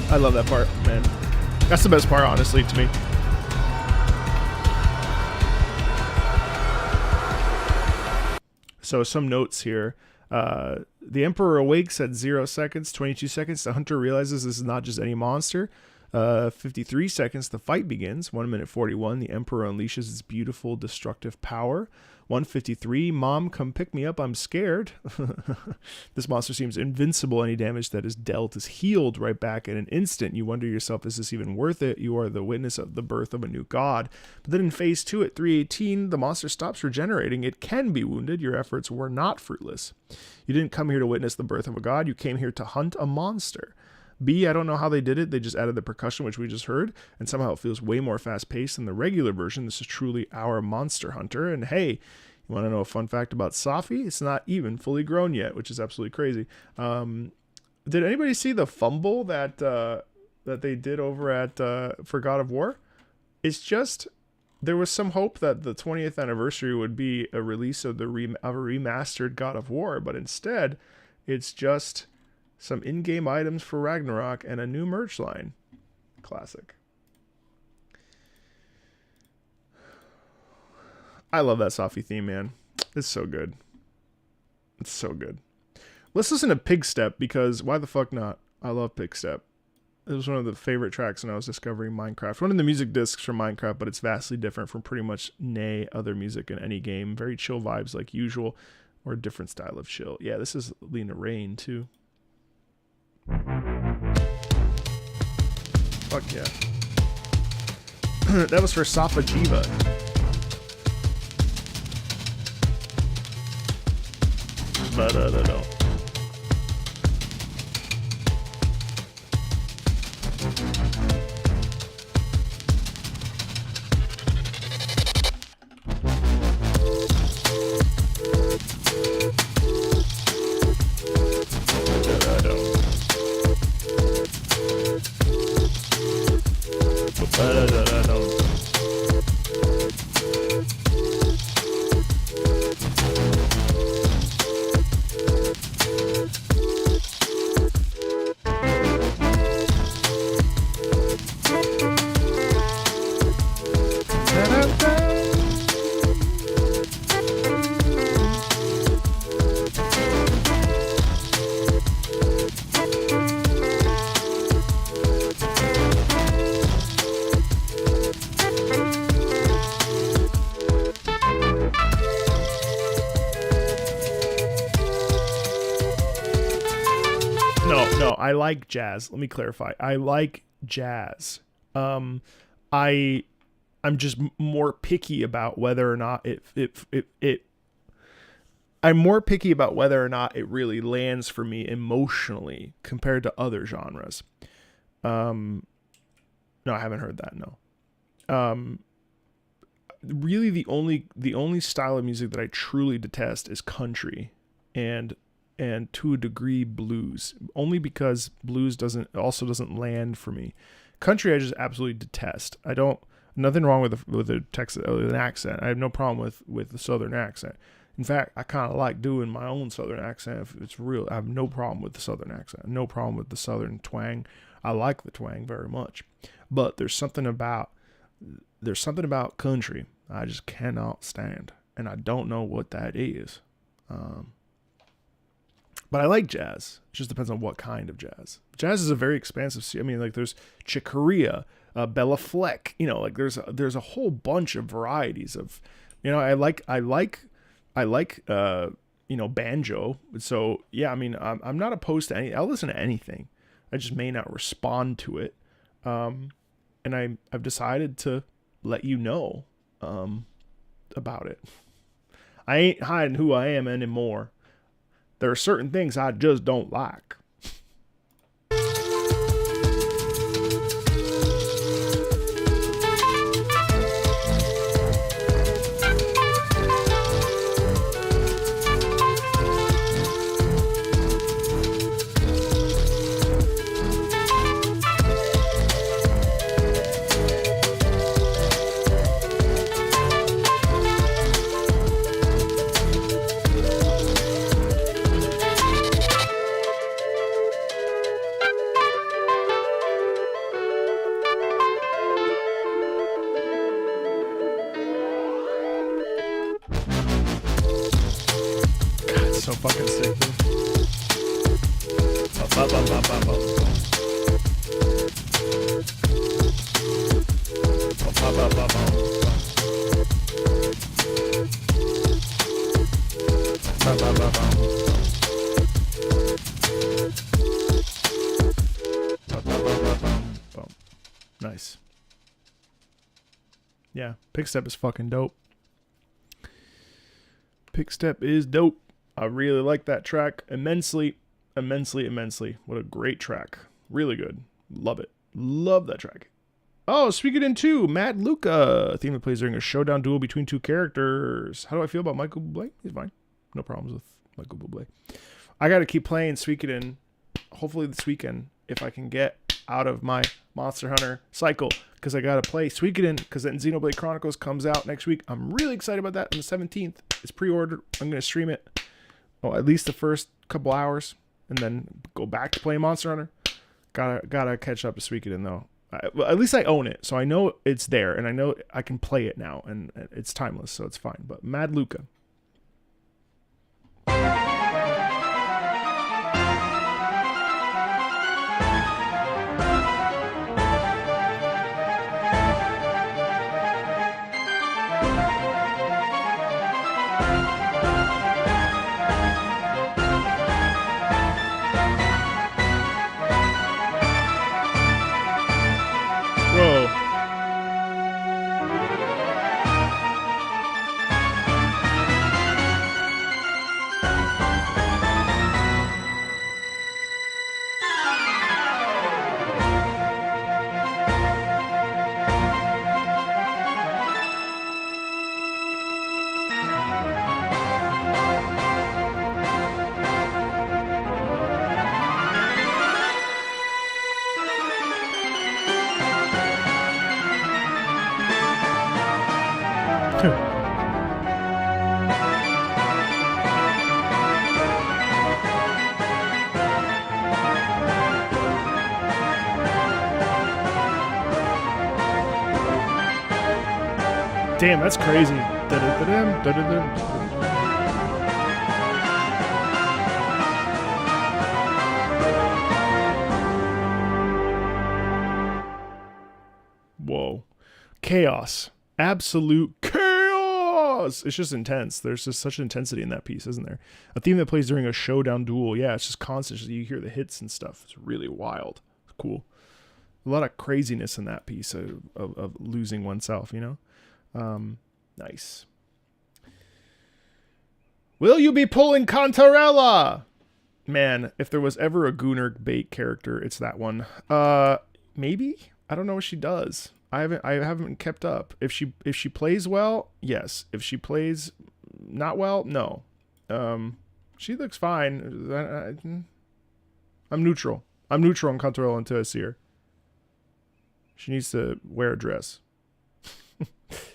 I love that part, man. That's the best part, honestly, to me. So some notes here. The Emperor awakes at 0 seconds, 22 seconds. The hunter realizes this is not just any monster. 53 seconds, the fight begins. 1 minute 41, the Emperor unleashes his beautiful, destructive power. 153, Mom, come pick me up, I'm scared. This monster seems invincible. Any damage that is dealt is healed right back in an instant. You wonder yourself, is this even worth it? You are the witness of the birth of a new god. But then in phase 2 at 318, the monster stops regenerating. It can be wounded. Your efforts were not fruitless. You didn't come here to witness the birth of a god. You came here to hunt a monster. B, I don't know how they did it. They just added the percussion, which we just heard, and somehow it feels way more fast-paced than the regular version. This is truly our monster hunter. And hey, you want to know a fun fact about Safi? It's not even fully grown yet, which is absolutely crazy. Did anybody see the fumble that they did over at for God of War? It's just, there was some hope that the 20th anniversary would be a release of a remastered God of War, but instead, it's just some in-game items for Ragnarok and a new merch line. Classic. I love that Safi theme, man. It's so good. It's so good. Let's listen to Pigstep, because why the fuck not? I love Pigstep. It was one of the favorite tracks when I was discovering Minecraft. One of the music discs from Minecraft, but it's vastly different from pretty much other music in any game. Very chill vibes like usual, or a different style of chill. Yeah, this is Lena Rain too. Fuck yeah. That was for Safa Jiva. Ba-da-da-da. I like jazz. Let me clarify. I like jazz. I'm just more picky about whether or not I'm more picky about whether or not it really lands for me emotionally compared to other genres. No, I haven't heard that. No. Really, the only style of music that I truly detest is country, and to a degree blues, only because blues doesn't land for me. Country I just absolutely detest. Nothing wrong with a Texas an accent. I have no problem with the Southern accent. In fact, I kind of like doing my own Southern accent if it's real. I have no problem with the Southern accent. No problem with the Southern twang. I like the twang very much. But there's something about country I just cannot stand, and I don't know what that is. But I like jazz. It just depends on what kind of jazz. Jazz is a very expansive. I mean, like there's Chick Corea, Bella Fleck. You know, like there's a whole bunch of varieties of. You know, I like banjo. So yeah, I mean, I'm not opposed to any. I'll listen to anything. I just may not respond to it. And I've decided to let you know about it. I ain't hiding who I am anymore. There are certain things I just don't like. So fucking sick, dude. Yeah, Pigstep is fucking dope. Pigstep is dope. I really like that track immensely. What a great track. Really good. Love it. Love that track. Oh, Suikoden 2, Matt Luca. A theme that plays during a showdown duel between two characters. How do I feel about Michael Bublé? He's fine. No problems with Michael Bublé. I got to keep playing Suikoden, hopefully this weekend, if I can get out of my Monster Hunter cycle, because I got to play Suikoden, because then Xenoblade Chronicles comes out next week. I'm really excited about that on the 17th. It's pre-ordered. I'm going to stream it. Oh, at least the first couple hours, and then go back to playing Monster Hunter. Gotta catch up to Suikoden, though. Well, at least I own it, so I know it's there, and I know I can play it now, and it's timeless, so it's fine. But Mad Luca. Whoa. Damn, that's crazy. Da-da-da-dum, da-da-dum. Whoa. Chaos. Absolute chaos! It's just intense. There's just such intensity in that piece, isn't there? A theme that plays during a showdown duel. Yeah, it's just constant. You hear the hits and stuff. It's really wild. It's cool. A lot of craziness in that piece of losing oneself, you know? Nice. Will you be pulling Cantarella? Man, if there was ever a Gunnar bait character, it's that one. Maybe? I don't know what she does. I haven't kept up. If she plays well, yes. If she plays not well, no. She looks fine. I'm neutral. I'm neutral on Cantarella until I see her. She needs to wear a dress.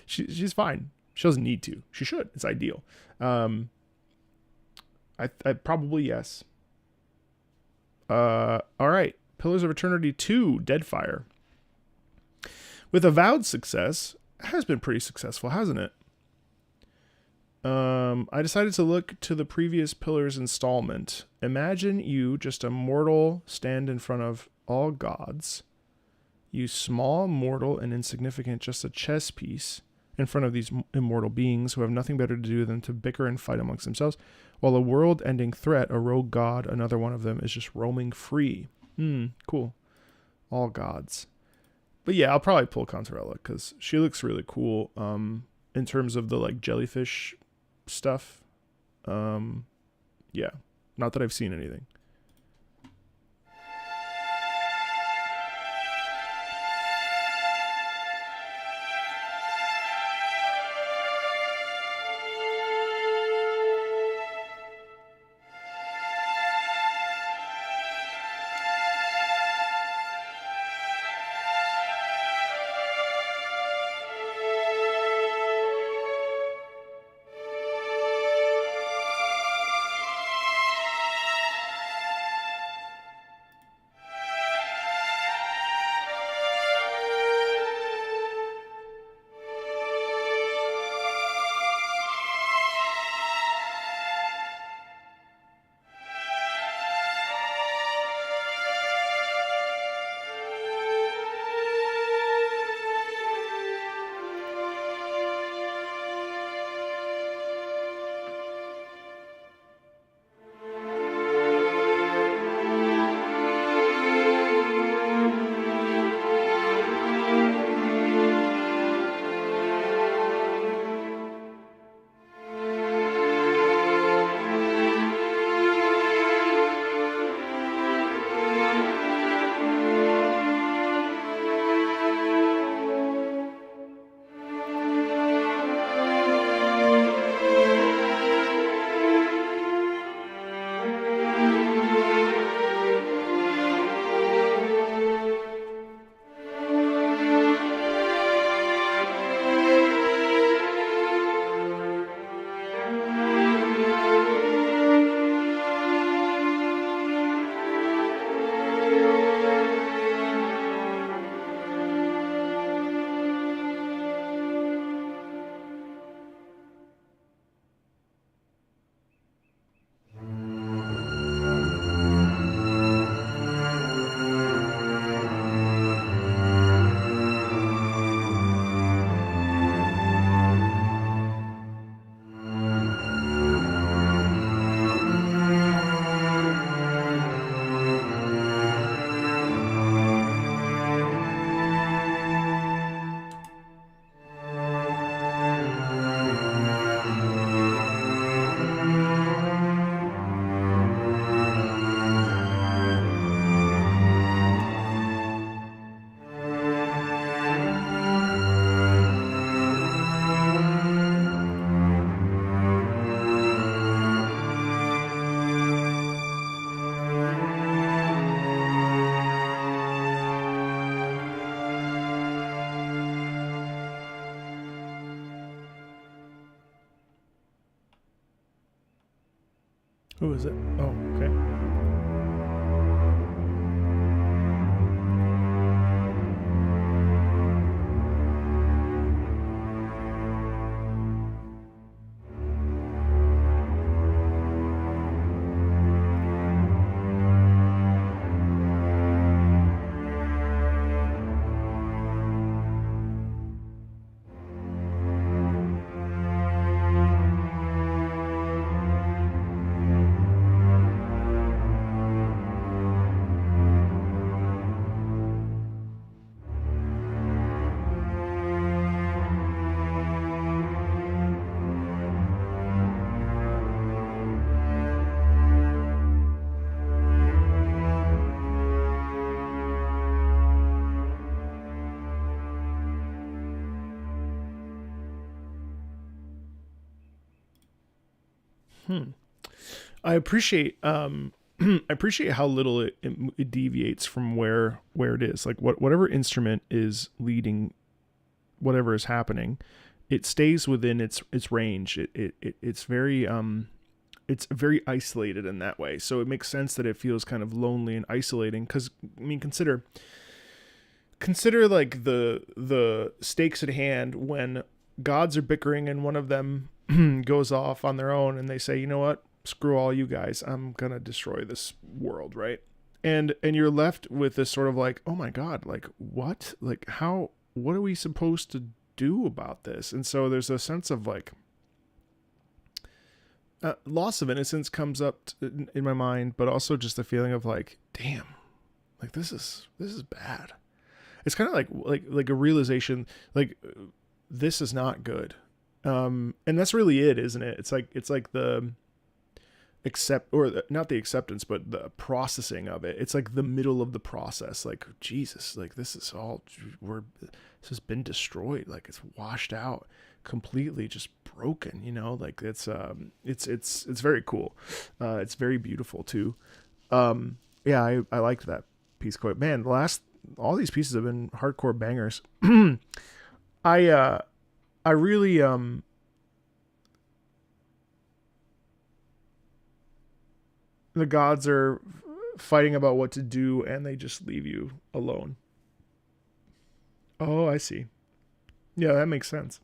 She's fine. She doesn't need to. She should. It's ideal. I probably yes. All right. Pillars of Eternity 2, Deadfire. With avowed success, has been pretty successful, hasn't it? I decided to look to the previous Pillars installment. Imagine you, just a mortal, stand in front of all gods. You small, mortal, and insignificant, just a chess piece in front of these immortal beings who have nothing better to do than to bicker and fight amongst themselves, while a world-ending threat, a rogue god, another one of them, is just roaming free. Cool. All gods. But yeah, I'll probably pull Cantarella, because she looks really cool in terms of the like jellyfish stuff. Yeah. Not that I've seen anything. Who is it? Oh, okay. I appreciate I appreciate how little it deviates from where it is. Like whatever instrument is leading whatever is happening, it stays within its range. It's very isolated in that way. So it makes sense that it feels kind of lonely and isolating, cuz I mean consider like the stakes at hand when gods are bickering and one of them goes off on their own and they say, "You know what? Screw all you guys. I'm going to destroy this world," right? And you're left with this sort of like, "Oh my God, like what? Like what are we supposed to do about this?" And so there's a sense of like loss of innocence comes up in my mind, but also just the feeling of like, damn, like this is bad. It's kind of like a realization, like this is not good. And that's really it, isn't it? It's like the not the acceptance, but the processing of it. It's like the middle of the process. Like, Jesus, like this has been destroyed. Like it's washed out completely, just broken, you know, like it's very cool. It's very beautiful too. Yeah, I liked that piece quite, man. All these pieces have been hardcore bangers. I really, the gods are fighting about what to do and they just leave you alone. Oh, I see. Yeah, that makes sense.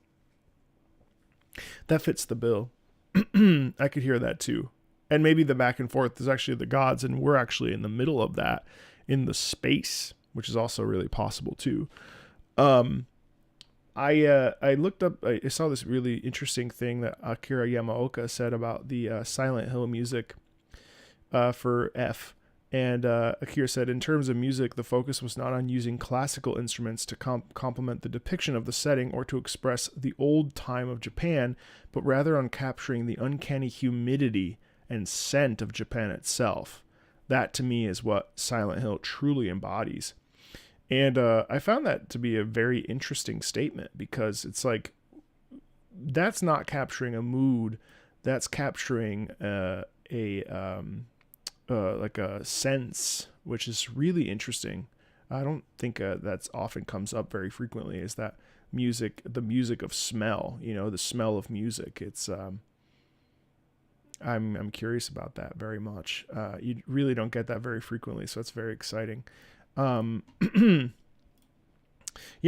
That fits the bill. I could hear that too. And maybe the back and forth is actually the gods and we're actually in the middle of that in the space, which is also really possible too. I looked up, I saw this really interesting thing that Akira Yamaoka said about the Silent Hill music for F. And Akira said, in terms of music, the focus was not on using classical instruments to complement the depiction of the setting or to express the old time of Japan, but rather on capturing the uncanny humidity and scent of Japan itself. That, to me, is what Silent Hill truly embodies. And I found that to be a very interesting statement because it's like, that's not capturing a mood, that's capturing like a sense, which is really interesting. I don't think that's often comes up very frequently, is that music, the music of smell, you know, the smell of music. It's I'm curious about that very much. You really don't get that very frequently, so it's very exciting. Yeah,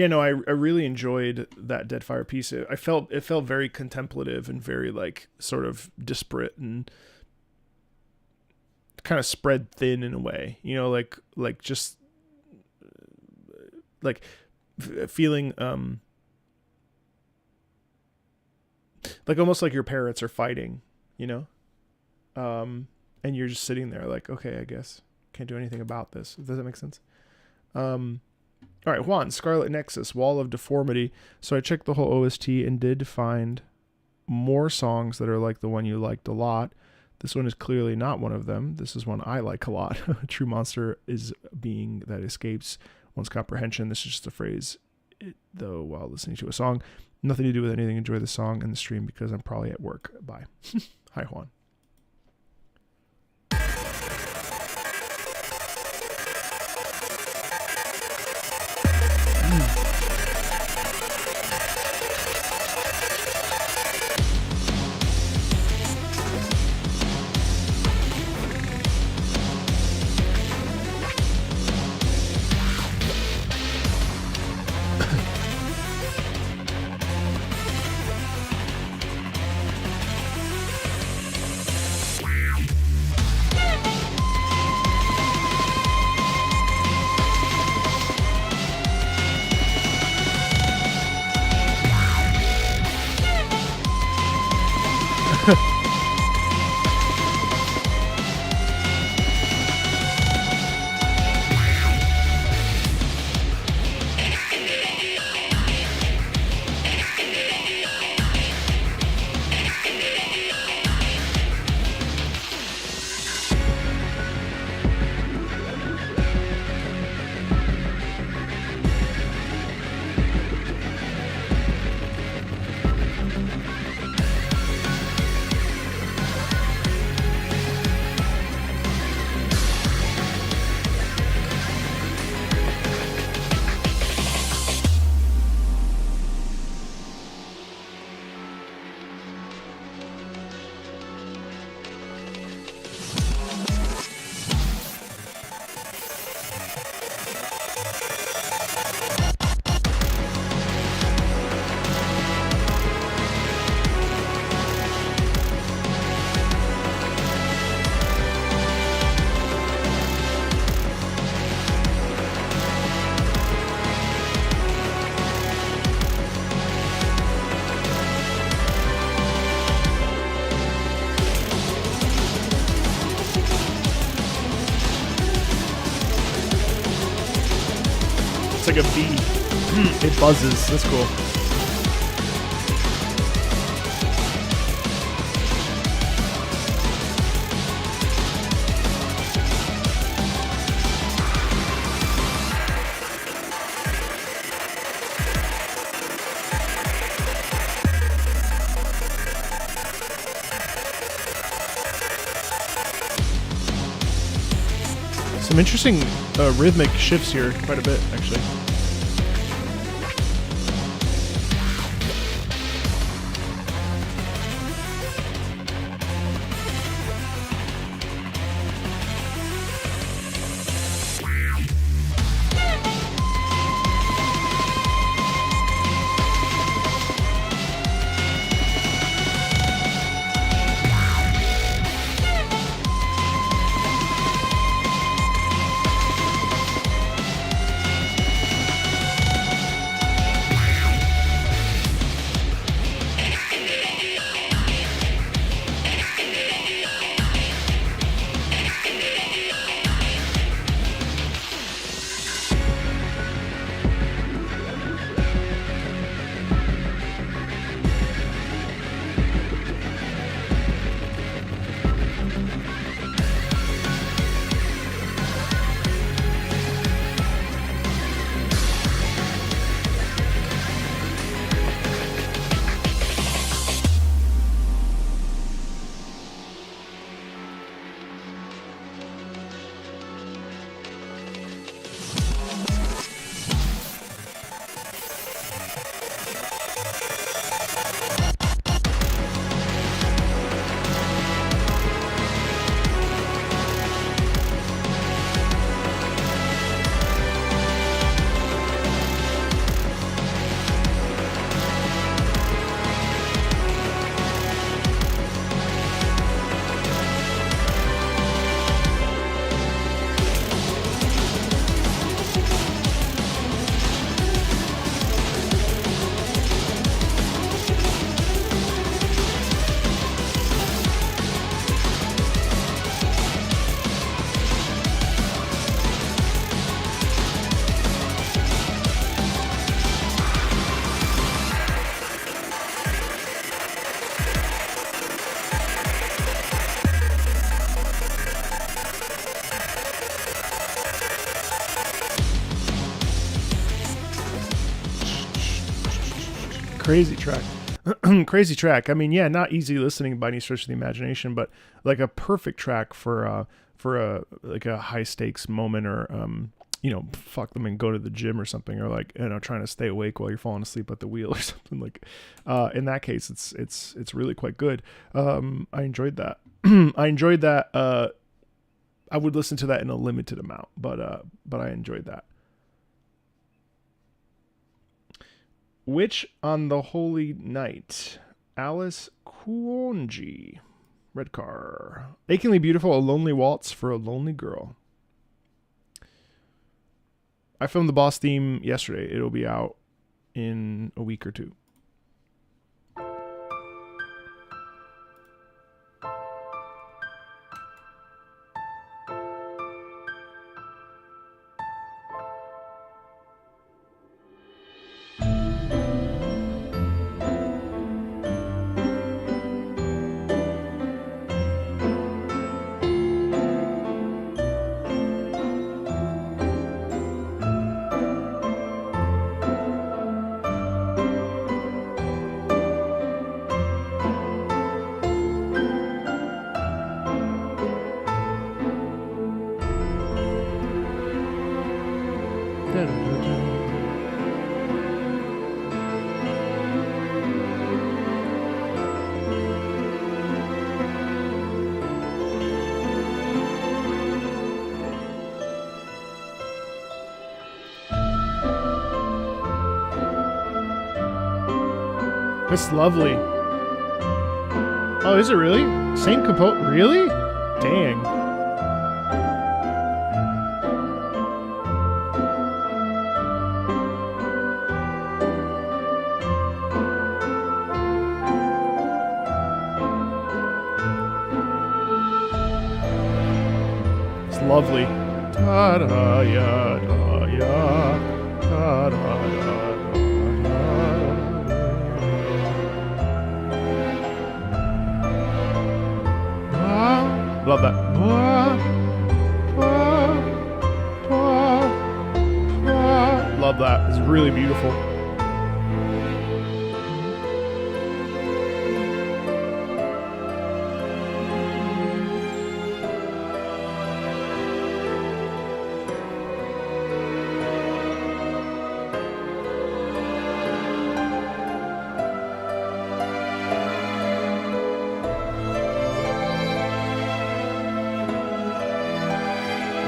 no, I really enjoyed that Deadfire piece. It felt very contemplative and very like sort of disparate and kind of spread thin in a way, you know, like just like feeling like almost like your parents are fighting, you know, and you're just sitting there like, okay, I guess can't do anything about this. Does that make sense? All right, Juan, Scarlet Nexus, Wall of Deformity. So I checked the whole OST and did find more songs that are like the one you liked a lot. This one is clearly not one of them. This is one I like a lot. True monster is being that escapes one's comprehension. This is just a phrase, though, while listening to a song. Nothing to do with anything. Enjoy the song and the stream because I'm probably at work. Bye. Hi, Juan. It's like a bee. It buzzes. That's cool. Some interesting rhythmic shifts here, quite a bit, actually. Crazy track. Crazy track. I mean, yeah, not easy listening by any stretch of the imagination, but like a perfect track for a like a high stakes moment, or you know, fuck them and go to the gym or something, or like, you know, trying to stay awake while you're falling asleep at the wheel or something. Like in that case, it's really quite good. I enjoyed that. I enjoyed that. I would listen to that in a limited amount, but I enjoyed that. Witch on the Holy Night. Alice Kuonji. Red car. Achingly Beautiful, a lonely waltz for a lonely girl. I filmed the boss theme yesterday. It'll be out in a week or two. That's lovely. Oh, is it really? Same composer? Really? Dang. It's lovely. Da da ya da ya da da da. Love that. Love that. It's really beautiful.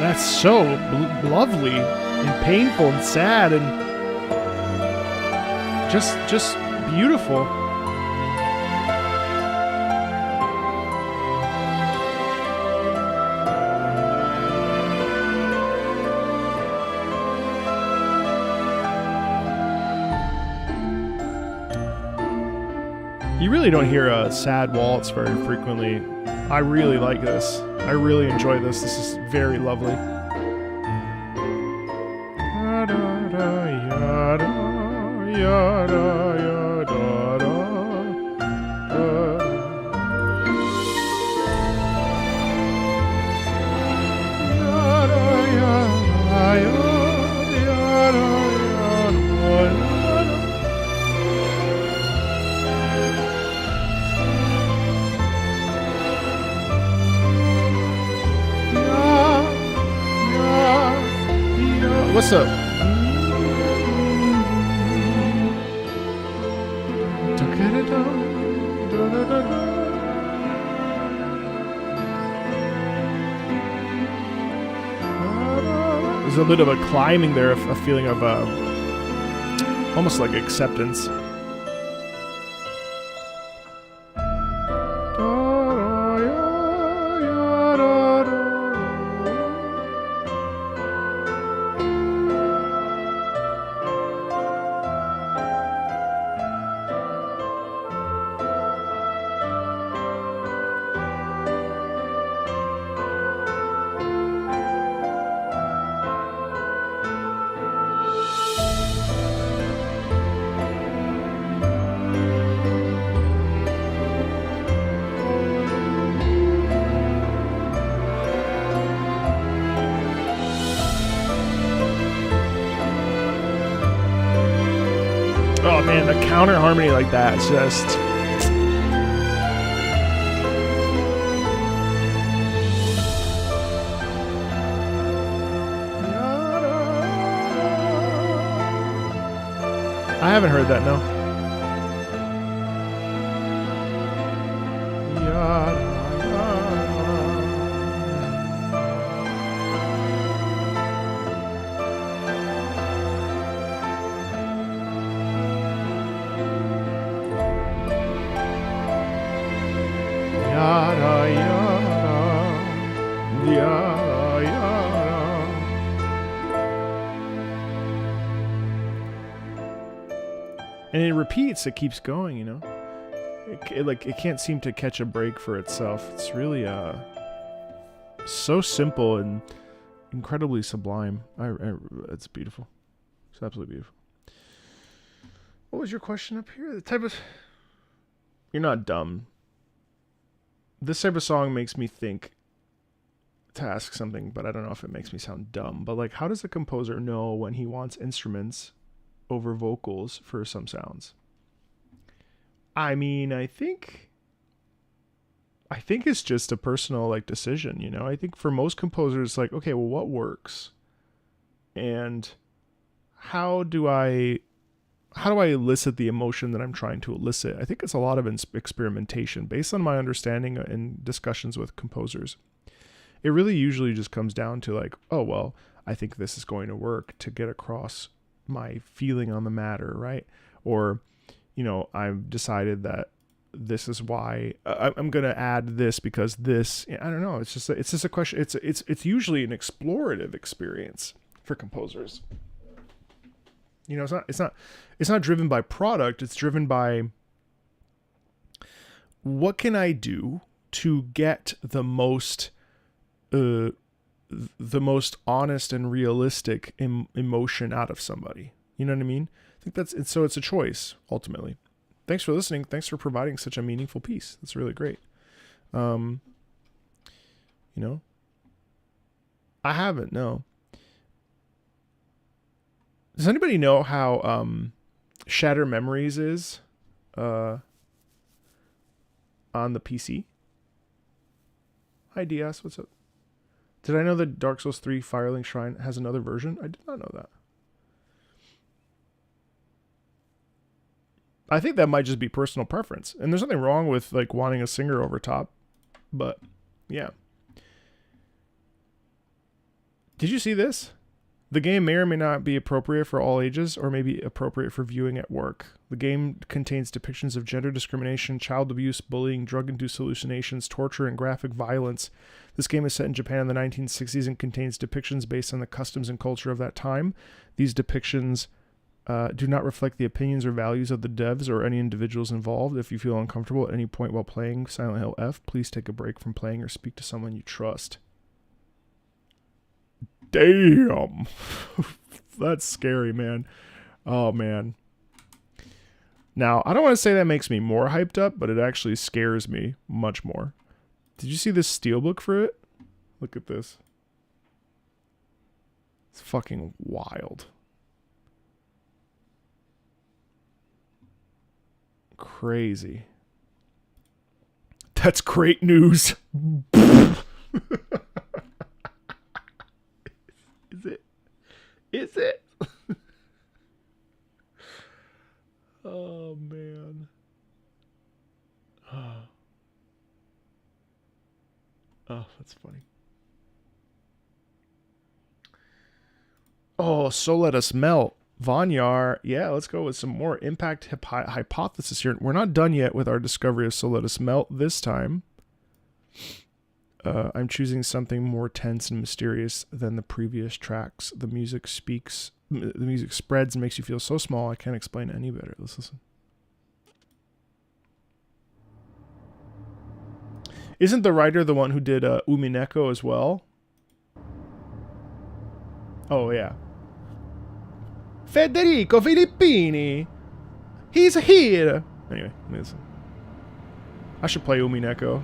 That's so lovely and painful and sad and just beautiful. You really don't hear a sad waltz very frequently. I really like this. I really enjoy this. This is very lovely. What's up? There's a bit of a climbing there, a feeling of almost like acceptance. Oh man, the counter harmony like that, it's just... I haven't heard that, no. And it repeats, it keeps going, you know? It can't seem to catch a break for itself. It's really so simple and incredibly sublime. It's beautiful. It's absolutely beautiful. What was your question up here? The type of... You're not dumb. This type of song makes me think to ask something, but I don't know if it makes me sound dumb. But like, how does a composer know when he wants instruments over vocals for some sounds? I mean, I think it's just a personal like decision, you know? I think for most composers, like, okay, well, what works? And how do I elicit the emotion that I'm trying to elicit? I think it's a lot of experimentation based on my understanding and discussions with composers. It really usually just comes down to like, oh, well, I think this is going to work to get across my feeling on the matter, right? Or, you know, I've decided that this is why I'm going to add this because this, I don't know. It's just a question. It's usually an explorative experience for composers. You know, it's not driven by product. It's driven by what can I do to get the most honest and realistic emotion out of somebody. You know what I mean? I think it's a choice ultimately. Thanks for listening. Thanks for providing such a meaningful piece. That's really great. You know, I haven't, no. Does anybody know how Shatter Memories is on the PC? Hi Diaz, what's up? Did I know that Dark Souls 3 Firelink Shrine has another version? I did not know that. I think that might just be personal preference. And there's nothing wrong with like wanting a singer over top. But yeah. Did you see this? The game may or may not be appropriate for all ages or may be appropriate for viewing at work. The game contains depictions of gender discrimination, child abuse, bullying, drug-induced hallucinations, torture, and graphic violence. This game is set in Japan in the 1960s and contains depictions based on the customs and culture of that time. These depictions do not reflect the opinions or values of the devs or any individuals involved. If you feel uncomfortable at any point while playing Silent Hill F, please take a break from playing or speak to someone you trust. Damn. That's scary, man. Oh, man. Now, I don't want to say that makes me more hyped up, but it actually scares me much more. Did you see this steelbook for it? Look at this. It's fucking wild. Crazy. That's great news. Is it? Oh, man. Oh, that's funny. Oh, so let us melt. Vanyar. Yeah, let's go with some more impact hypothesis here. We're not done yet with our discovery of So Let Us Melt this time. I'm choosing something more tense and mysterious than the previous tracks. The music spreads and makes you feel so small, I can't explain it any better. Let's listen. Isn't the writer the one who did Umineko as well? Oh, yeah. Federico Filippini! He's here! Anyway, let me listen. I should play Umineko.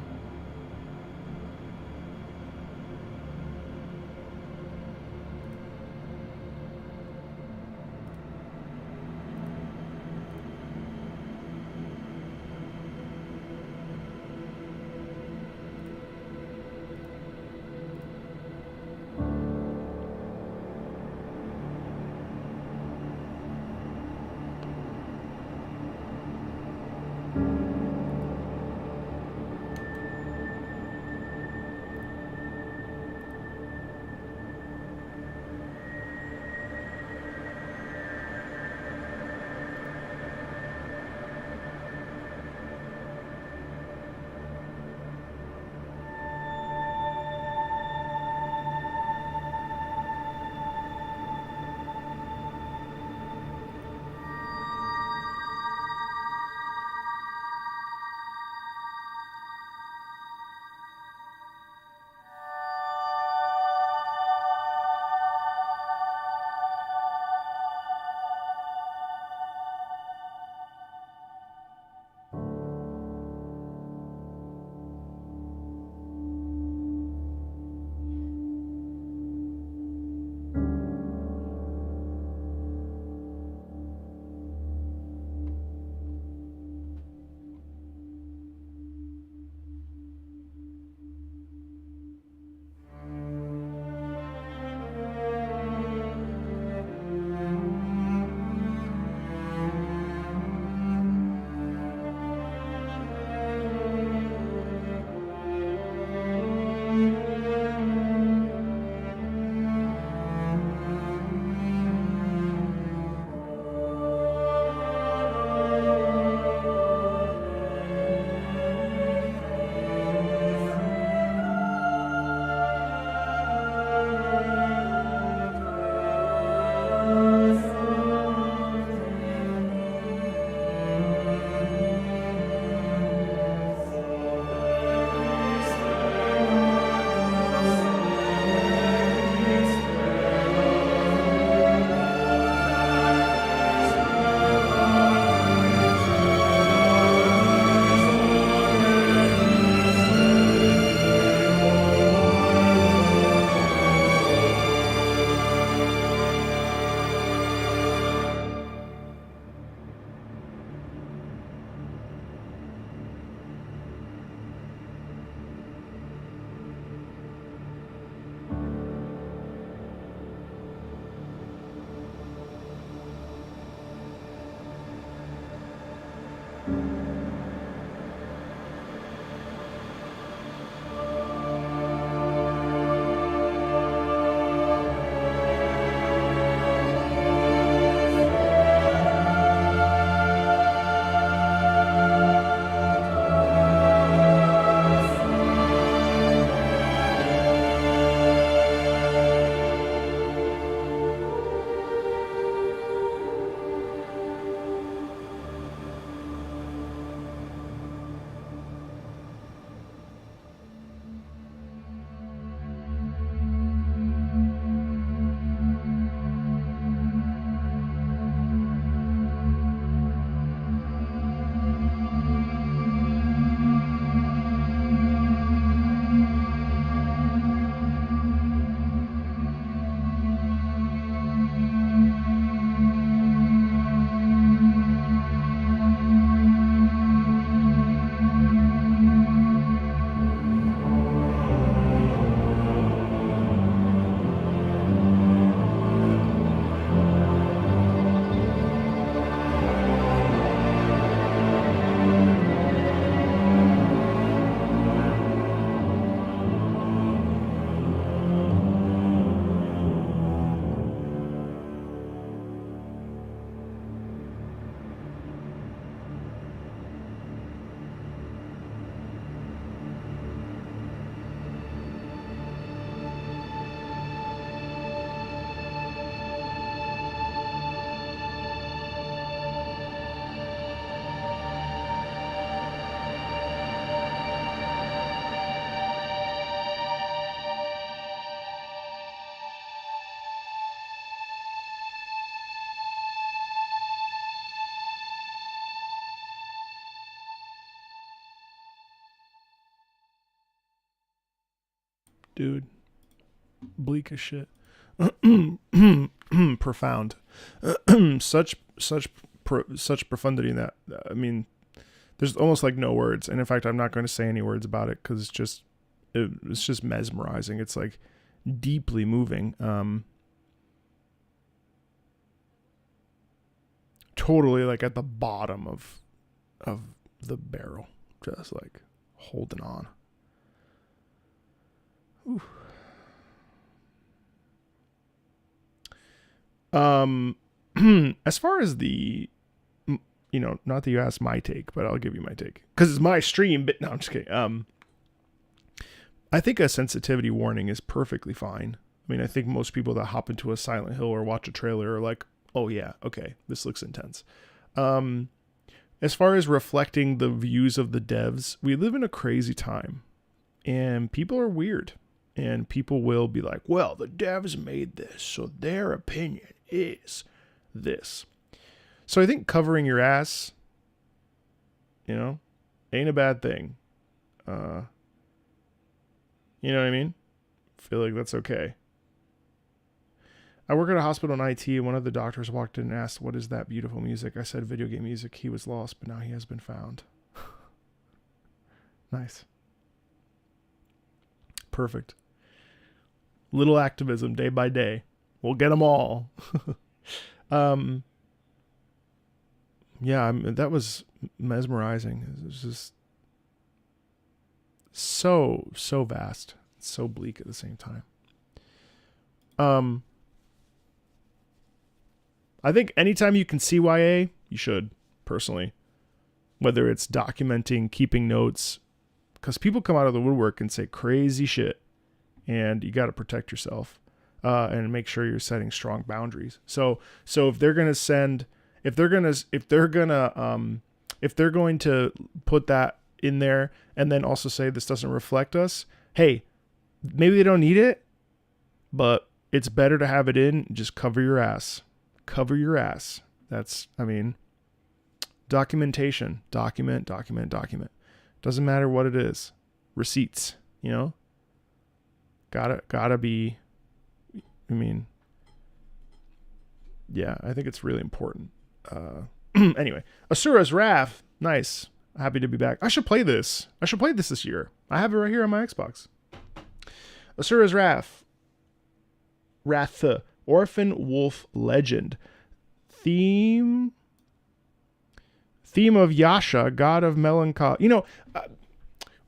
Dude, bleak as shit. Profound. such profundity in that. I mean, there's almost like no words, and in fact, I'm not going to say any words about it because it's just mesmerizing. It's like deeply moving. Totally like at the bottom of the barrel, just like holding on. Ooh. As far as the, not that you asked my take, but I'll give you my take because it's my stream. But no, I'm just kidding. I think a sensitivity warning is perfectly fine. I mean, I think most people that hop into a Silent Hill or watch a trailer are like, oh yeah, okay, this looks intense. As far as reflecting the views of the devs, we live in a crazy time and people are weird. And people will be like, well, the devs made this, so their opinion is this. So I think covering your ass, ain't a bad thing. You know what I mean? I feel like that's okay. I work at a hospital in IT, and one of the doctors walked in and asked, what is that beautiful music? I said, video game music. He was lost, but now he has been found. Nice. Perfect. Little activism day by day. We'll get them all. Yeah, that was mesmerizing. It was just so vast, so bleak at the same time. I think anytime you can CYA, you should, personally. Whether it's documenting, keeping notes, because people come out of the woodwork and say crazy shit. And you got to protect yourself and make sure you're setting strong boundaries. So if they're going to put that in there and then also say this doesn't reflect us, hey, maybe they don't need it, but it's better to have it in. Just cover your ass. Cover your ass. That's, documentation. Document. Doesn't matter what it is. Receipts, Gotta be, yeah, I think it's really important. Anyway, Asura's Wrath. Nice. Happy to be back. I should play this. this year. I have it right here on my Xbox. Asura's Wrath. Orphan Wolf Legend. Theme theme of Yasha, god of melancholy. You know,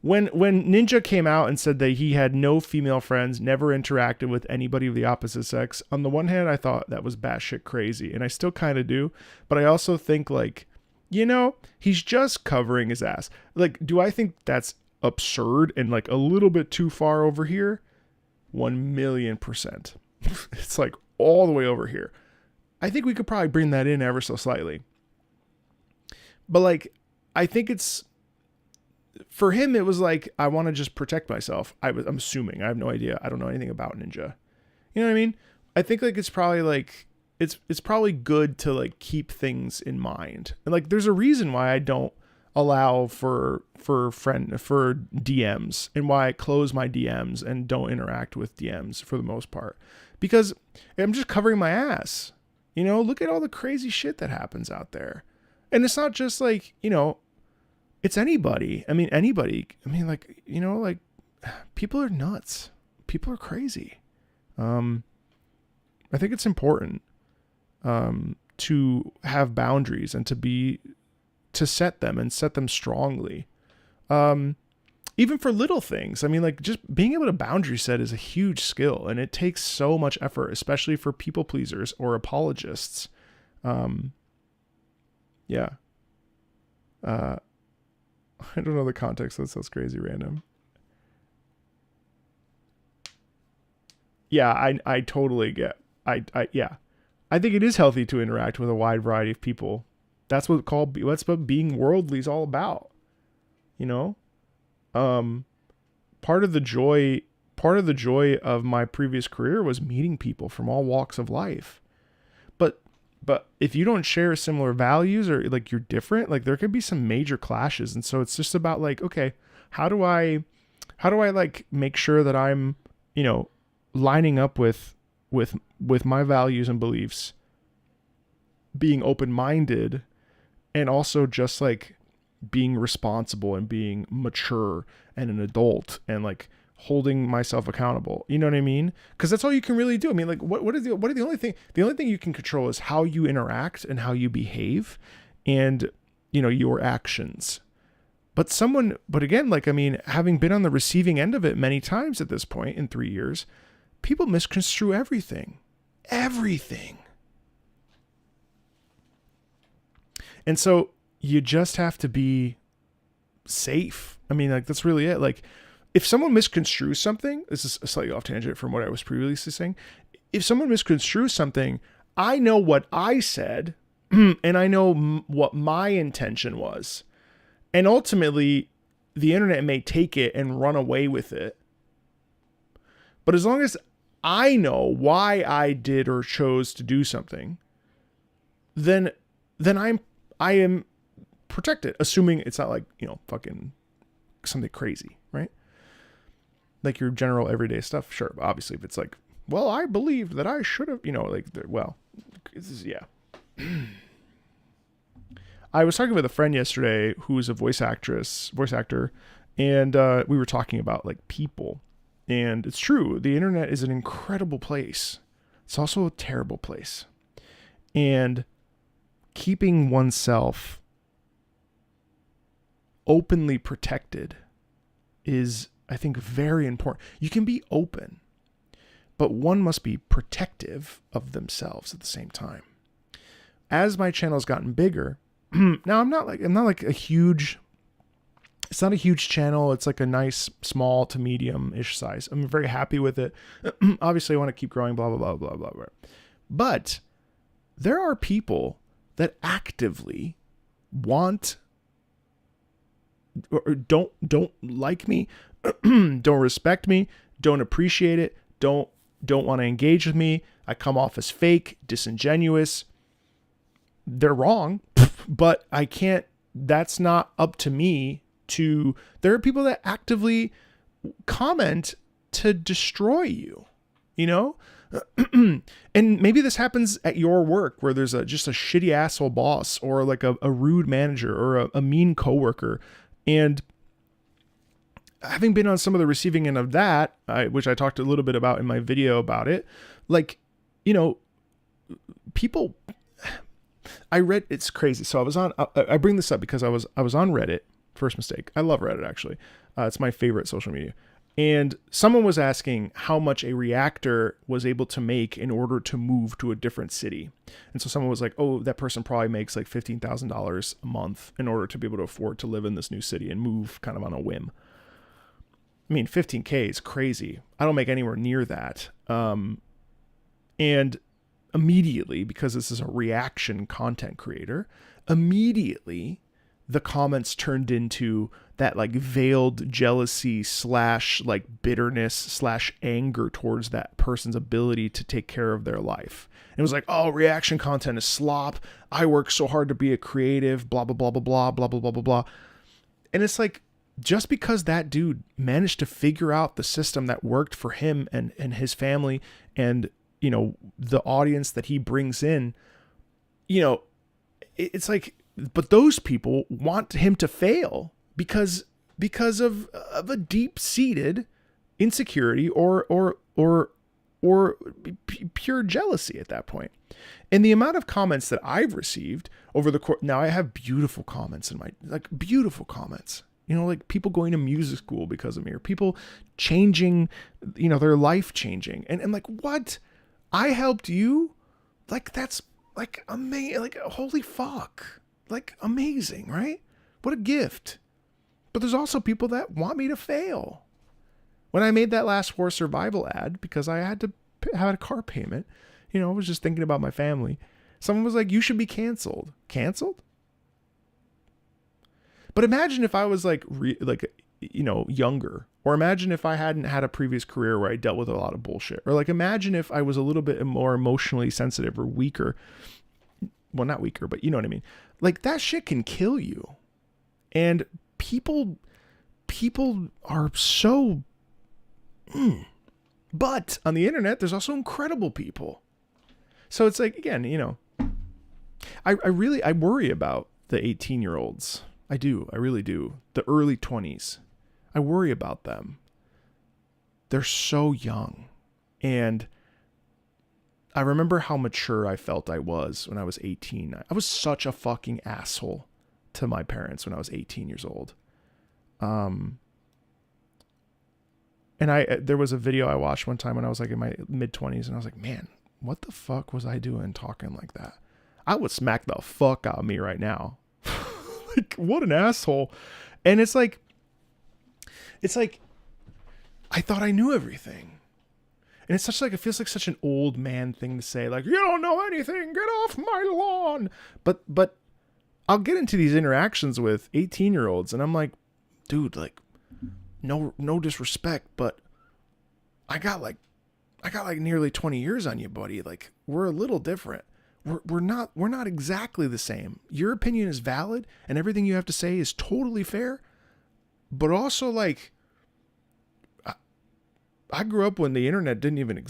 when Ninja came out and said that he had no female friends, never interacted with anybody of the opposite sex, on the one hand, I thought that was batshit crazy, and I still kind of do, but I also think, like, you know, he's just covering his ass. Like, do I think that's absurd and like a little bit too far over here? 1,000,000%. It's like all the way over here. I think we could probably bring that in ever so slightly. But like, I think it's, for him, it was like, I want to just protect myself. I'm assuming. I have no idea. I don't know anything about Ninja. You know what I mean? I think like it's probably like, it's probably good to like keep things in mind. And like, there's a reason why I don't allow for DMs, and why I close my DMs and don't interact with DMs for the most part, because I'm just covering my ass. You know, look at all the crazy shit that happens out there. And it's not just like, you know, it's anybody. I mean, anybody. I mean, like, you know, like, people are nuts. People are crazy. I think it's important to have boundaries and to set them and set them strongly. Even for little things. I mean, like, just being able to boundary set is a huge skill, and it takes so much effort, especially for people pleasers or apologists. Yeah. I don't know the context. That sounds crazy random. Yeah, I totally get. Yeah. I think it is healthy to interact with a wide variety of people. That's what being worldly is all about. You know? Part of the joy of my previous career was meeting people from all walks of life. But if you don't share similar values, or like you're different, like there could be some major clashes. And so it's just about like, okay, how do I like make sure that I'm, you know, lining up with my values and beliefs, being open-minded, and also just like being responsible and being mature and an adult and like holding myself accountable. You know what I mean? Because that's all you can really do. I mean, like, what are the only thing you can control is how you interact and how you behave, and, you know, your actions. But again, like, I mean, having been on the receiving end of it many times at this point in 3 years, people misconstrue everything. And so you just have to be safe. I mean, like, that's really it. Like, if someone misconstrues something, this is a slightly off tangent from what I was previously saying. If someone misconstrues something, I know what I said, and I know what my intention was. And ultimately, the internet may take it and run away with it. But as long as I know why I did or chose to do something, then I am protected, assuming it's not like, you know, fucking something crazy, right? Like your general everyday stuff, sure. Obviously, if it's like, well, I believed that I should have, you know, like, well, yeah. I was talking with a friend yesterday who's a voice actor, and we were talking about like people. And it's true, the internet is an incredible place. It's also a terrible place. And keeping oneself openly protected is, I think, very important. You can be open, but one must be protective of themselves at the same time. As my channel's gotten bigger, now I'm not like a huge, it's not a huge channel. It's like a nice small to medium-ish size. I'm very happy with it. Obviously I want to keep growing, blah, blah, blah, blah, blah, blah. But there are people that actively want or don't like me, don't respect me, don't appreciate it, don't want to engage with me. I come off as fake, disingenuous. They're wrong, but I can't, that's not up to me to, there are people that actively comment to destroy you, you know? And maybe this happens at your work where there's just a shitty asshole boss, or like a rude manager, or a mean coworker. And having been on some of the receiving end of that, which I talked a little bit about in my video about it, like, you know, people, It's crazy. So I was on, I bring this up because I was on Reddit. First mistake. I love Reddit, actually. It's my favorite social media. And someone was asking how much a reactor was able to make in order to move to a different city. And so someone was like, oh, that person probably makes like $15,000 a month in order to be able to afford to live in this new city and move kind of on a whim. I mean, 15K is crazy. I don't make anywhere near that. And immediately, because this is a reaction content creator, immediately the comments turned into that like veiled jealousy / like bitterness / anger towards that person's ability to take care of their life. And it was like, oh, reaction content is slop. I work so hard to be a creative, blah, blah, blah, blah, blah, blah, blah, blah, blah, blah. And it's like, just because that dude managed to figure out the system that worked for him and his family and, you know, the audience that he brings in, you know, it's like, but those people want him to fail because of a deep-seated insecurity or pure jealousy at that point. And the amount of comments that I've received over the course, now I have beautiful comments beautiful comments, you know, like people going to music school because of me, or people changing, you know, their life changing. And like, what? I helped you? Like, that's like amazing. Like, holy fuck. Like, amazing, right? What a gift. But there's also people that want me to fail. When I made that Last War Survival ad, because I had to have a car payment, you know, I was just thinking about my family. Someone was like, you should be canceled. Canceled? But imagine if I was like, you know, younger. Or imagine if I hadn't had a previous career where I dealt with a lot of bullshit. Or like, imagine if I was a little bit more emotionally sensitive or weaker. Well, not weaker, but you know what I mean? Like, that shit can kill you. And people are so... But on the internet, there's also incredible people. So it's like, again, you know, I worry about the 18-year-olds. I do. I really do. The early 20s. I worry about them. They're so young. And I remember how mature I felt I was when I was 18. I was such a fucking asshole to my parents when I was 18 years old. And there was a video I watched one time when I was like in my mid-20s, and I was like, man, what the fuck was I doing talking like that? I would smack the fuck out of me right now. Like, what an asshole. And it's like, I thought I knew everything. And it's such like, it feels like such an old man thing to say, like, you don't know anything, get off my lawn. But I'll get into these interactions with 18-year-olds and I'm like, dude, like, no disrespect, but I got like nearly 20 years on you, buddy. Like, we're a little different. We're not exactly the same. Your opinion is valid and everything you have to say is totally fair. But also, like, I grew up when the internet didn't even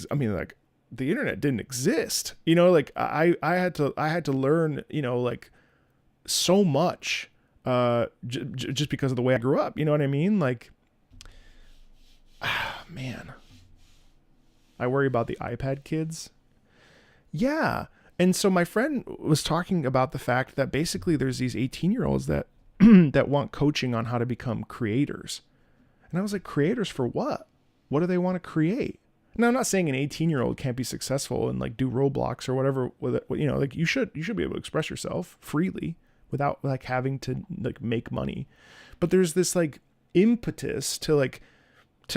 the internet didn't exist. You know, like I had to learn, you know, like so much just because of the way I grew up. You know what I mean? Like, man, I worry about the iPad kids. Yeah. And so my friend was talking about the fact that basically there's these 18-year-olds that that want coaching on how to become creators. And I was like, creators for what? What do they want to create? Now, I'm not saying an 18-year-old can't be successful and like do Roblox or whatever with it. You know, like you should be able to express yourself freely without like having to like make money. But there's this like impetus to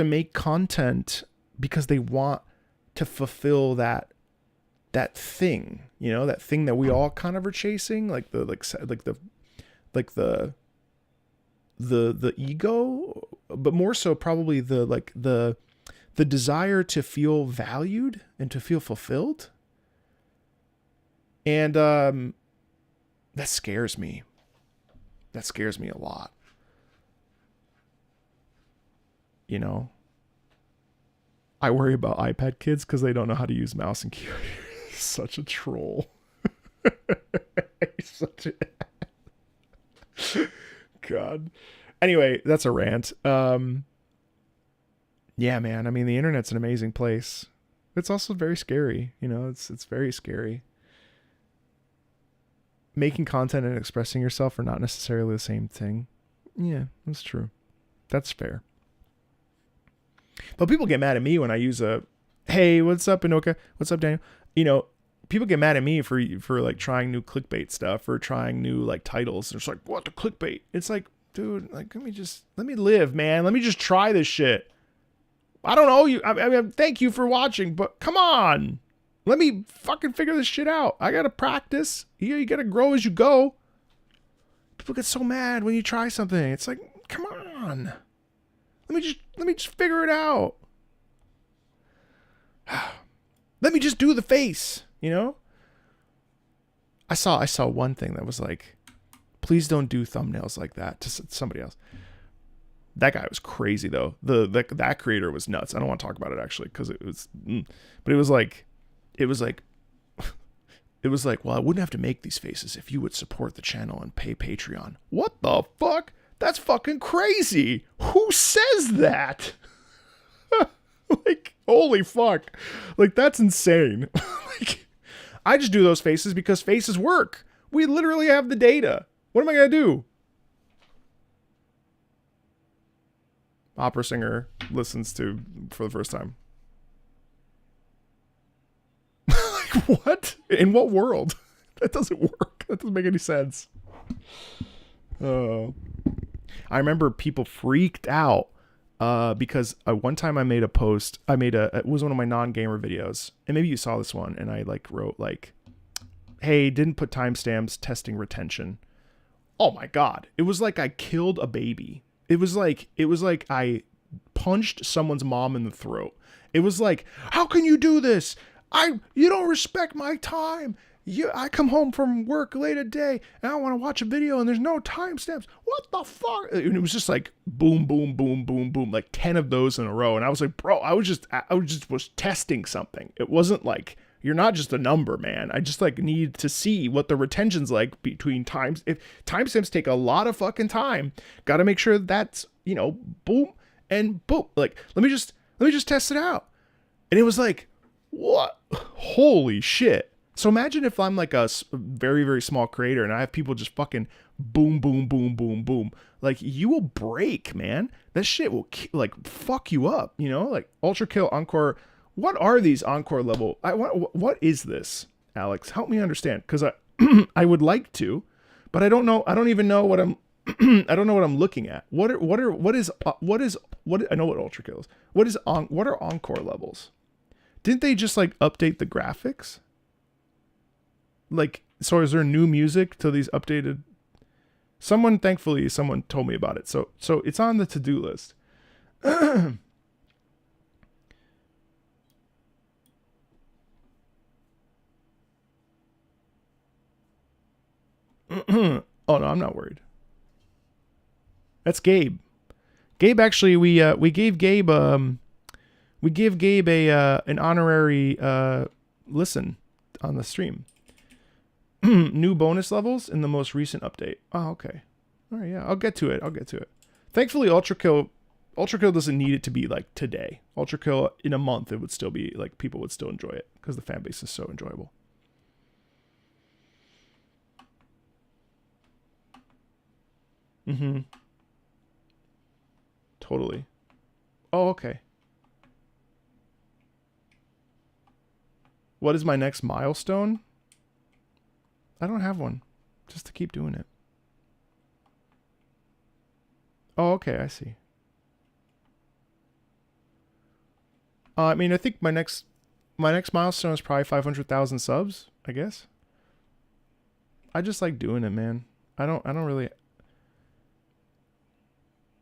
make content because they want to fulfill that thing, you know, that thing that we all kind of are chasing, like the ego, but more so probably the desire to feel valued and to feel fulfilled. And that scares me. That scares me a lot. You know, I worry about iPad kids because they don't know how to use mouse and keyboard. Such a troll. Such a... God. Anyway, that's a rant. Yeah, man. I mean, the internet's an amazing place. It's also very scary. You know, it's very scary. making content and expressing yourself are not necessarily the same thing. Yeah, that's true. That's fair. But people get mad at me when I use hey, what's up, Inoka? What's up, Daniel? You know, people get mad at me for like trying new clickbait stuff or trying new like titles. It's like, what the clickbait? It's like, dude, like let me live, man. Let me just try this shit. I don't owe you. I mean, thank you for watching, but come on. Let me fucking figure this shit out. I gotta practice. You gotta grow as you go. People get so mad when you try something. It's like, come on. Let me just figure it out. Let me just do the face, you know? I saw one thing that was like, please don't do thumbnails like that to somebody else. That guy was crazy though. That creator was nuts. I don't want to talk about it actually because it was, but it was like, well, I wouldn't have to make these faces if you would support the channel and pay Patreon. What the fuck? That's fucking crazy. Who says that? Like, holy fuck. Like, that's insane. Like, I just do those faces because faces work. We literally have the data. What am I going to do? Opera singer listens to for the first time. Like, what? In what world? That doesn't work. That doesn't make any sense. Oh. I remember people freaked out because one time I made a post. It was one of my non-gamer videos, and maybe you saw this one, and I like wrote like, hey, didn't put timestamps, testing retention. Oh my God. It was like I killed a baby. It was like I punched someone's mom in the throat. It was like, how can you do this? You don't respect my time. I come home from work late at day and I want to watch a video and there's no timestamps. What the fuck? And it was just like boom, boom, boom, boom, boom, like 10 of those in a row. And I was like, bro, I was testing something. It wasn't like, you're not just a number, man. I just like need to see what the retention's like between times. If timestamps take a lot of fucking time, got to make sure that's, you know, boom and boom. Like, let me just test it out. And it was like, what? Holy shit. So imagine if I'm like a very, very small creator and I have people just fucking boom, boom, boom, boom, boom. Like, you will break, man. That shit will like fuck you up, you know? Like Ultra Kill, Encore. What are these Encore level? What is this, Alex? Help me understand, because I would like to, but I don't know. I don't even know what I'm. I don't know what I'm looking at. What is? I know what Ultra Kill is. What are Encore levels? Didn't they just like update the graphics? Like, so is there new music to these updated? Thankfully, someone told me about it. So it's on the to-do list. Oh no, I'm not worried. That's Gabe. Gabe, actually, we gave Gabe an honorary listen on the stream. New bonus levels in the most recent update. Oh, okay. All right, yeah, I'll get to it. Thankfully, Ultra Kill doesn't need it to be like today. Ultra Kill in a month, it would still be like, people would still enjoy it because the fan base is so enjoyable. Mm-hmm. Totally. Oh, okay. What is my next milestone? I don't have one. Just to keep doing it. Oh, okay, I see. I mean, I think my next milestone is probably 500,000 subs, I guess. I just like doing it, man. I don't really,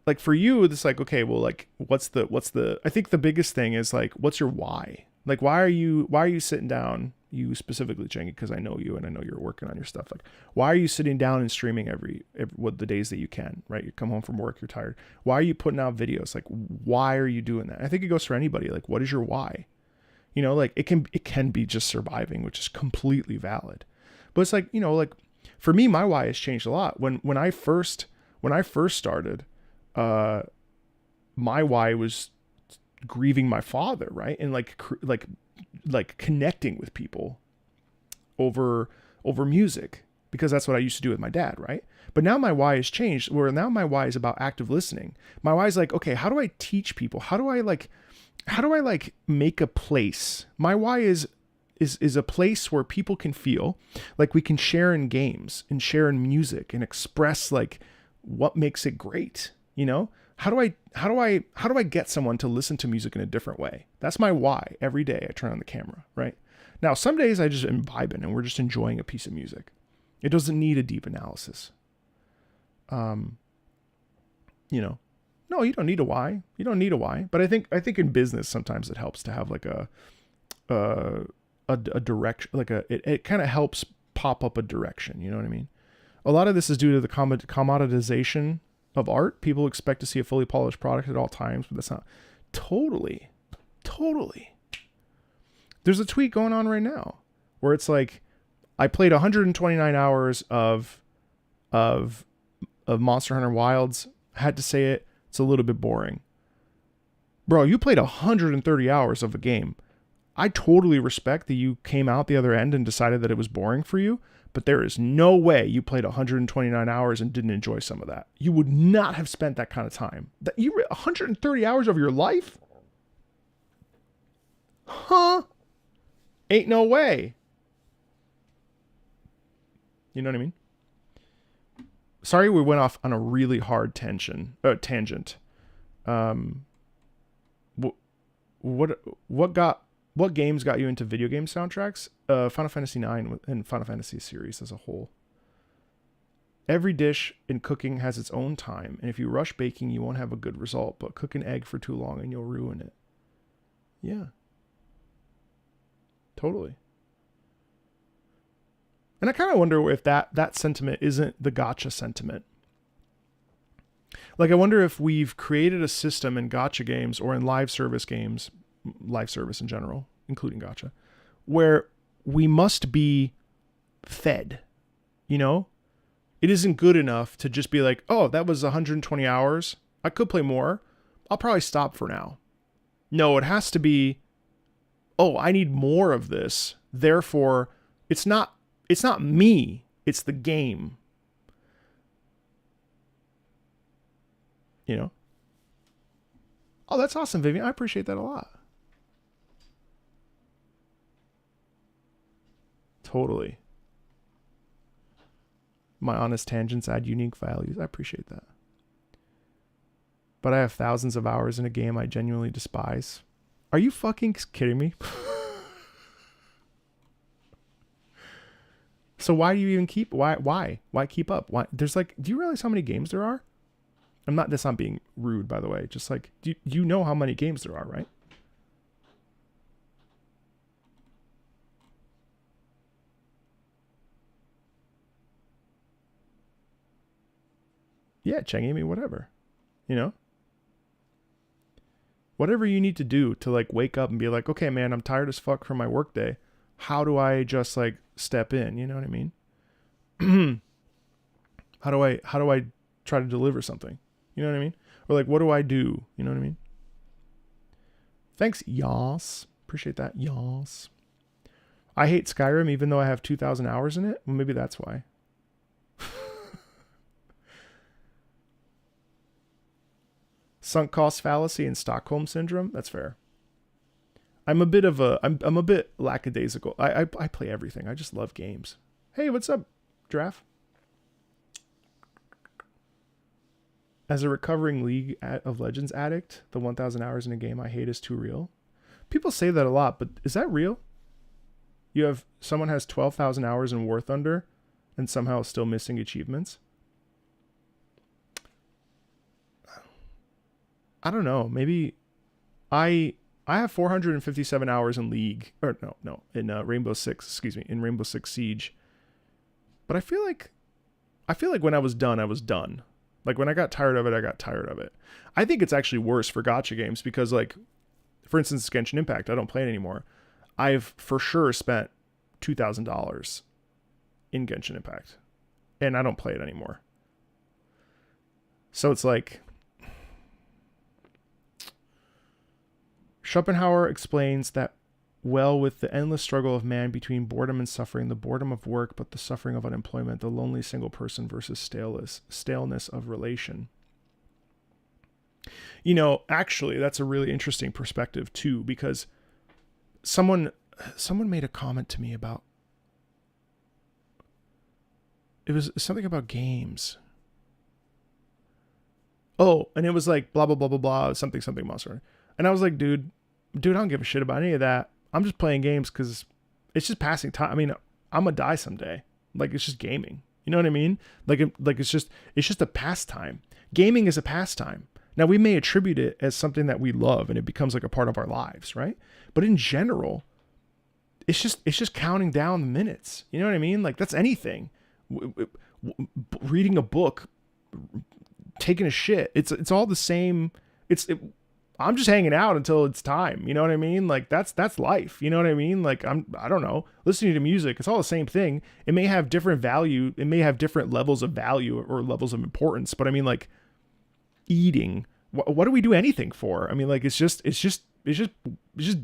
like, for you, it's like, okay, well, like, what's the, I think the biggest thing is like, what's your why? Like, why are you sitting down, you specifically, Jengi, because I know you and I know you're working on your stuff. Like, why are you sitting down and streaming every what the days that you can, right? You come home from work, you're tired. Why are you putting out videos? Like, why are you doing that? I think it goes for anybody. Like, what is your why? You know, like, it can be just surviving, which is completely valid. But it's like, you know, like, for me, my why has changed a lot. When I first started, my why was grieving my father, right? And like connecting with people over music. because that's what I used to do with my dad, right? But now my why has changed, where now my why is about active listening. My why is like, okay, how do I teach people? How do I make a place? My why is a place where people can feel like we can share in games and share in music and express like what makes it great, you know? How do I get someone to listen to music in a different way? That's my why. Every day I turn on the camera, right? Now, some days I just am vibing and we're just enjoying a piece of music. It doesn't need a deep analysis. You know, no, you don't need a why. You don't need a why. But I think in business sometimes it helps to have like a direction, like it kind of helps pop up a direction. You know what I mean? A lot of this is due to the commoditization of art. People expect to see a fully polished product at all times, but that's not totally. There's a tweet going on right now where it's like, I played 129 hours of Monster Hunter Wilds. I had to say it. It's a little bit boring. Bro, you played 130 hours of a game. I totally respect that you came out the other end and decided that it was boring for you, but there is no way you played 129 hours and didn't enjoy some of that. You would not have spent that kind of time. 130 hours of your life? Huh? Ain't no way. You know what I mean? Sorry, we went off on a really hard tangent. What games got you into video game soundtracks? Final Fantasy IX and Final Fantasy series as a whole. Every dish in cooking has its own time, and if you rush baking, you won't have a good result. But cook an egg for too long and you'll ruin it. Yeah. Totally. And I kind of wonder if that sentiment isn't the gacha sentiment. Like, I wonder if we've created a system in gacha games or in live service games, live service in general, including gacha, where we must be fed, you know? It isn't good enough to just be like, oh, that was 120 hours. I could play more. I'll probably stop for now. No, it has to be, oh, I need more of this. Therefore, it's not me, it's the game. You know? Oh, that's awesome, Vivian. I appreciate that a lot. Totally. My honest tangents add unique values. I appreciate that. But I have thousands of hours in a game I genuinely despise. Are you fucking kidding me? So why do you even keep, why keep up? Why? There's like, do you realize how many games there are? That's not being rude, by the way. Just like, you know how many games there are, right? Yeah, Changimi, whatever. You know? Whatever you need to do to like wake up and be like, okay, man, I'm tired as fuck from my workday. How do I just like step in? You know what I mean? How do I try to deliver something? You know what I mean? Or like, what do I do? You know what I mean? Thanks, Yas. Appreciate that, Yas. I hate Skyrim even though I have 2,000 hours in it. Well, maybe that's why. Sunk cost fallacy and Stockholm syndrome. That's fair. I'm a bit lackadaisical. I play everything. I just love games. Hey, what's up, Giraffe? As a recovering League of Legends addict, the 1,000 hours in a game I hate is too real. People say that a lot, but is that real? Someone has 12,000 hours in War Thunder and somehow still missing achievements? I don't know. Maybe I have 457 hours in League, or no, in Rainbow Six Siege. But I feel like when I was done. Like when I got tired of it, I got tired of it. I think it's actually worse for gacha games because, like, for instance, Genshin Impact, I don't play it anymore. I've for sure spent $2,000 in Genshin Impact, and I don't play it anymore. So it's like, Schopenhauer explains that well with the endless struggle of man between boredom and suffering, the boredom of work, but the suffering of unemployment, the lonely single person versus staleness of relation. You know, actually, that's a really interesting perspective too, because someone made a comment to me about, it was something about games. Oh, and it was like blah, blah, blah, blah, blah, something monster. And I was like, dude, I don't give a shit about any of that. I'm just playing games because it's just passing time. I mean, I'm gonna die someday. Like, it's just gaming. You know what I mean? Like it's just a pastime. Gaming is a pastime. Now, we may attribute it as something that we love and it becomes like a part of our lives, right? But in general, it's just counting down the minutes. You know what I mean? Like, that's anything. Reading a book, taking a shit. It's all the same. I'm just hanging out until it's time. You know what I mean? Like, that's life. You know what I mean? Like, I don't know, listening to music, it's all the same thing. It may have different value. It may have different levels of value or levels of importance. But I mean, like, eating, what do we do anything for? I mean, like, it's just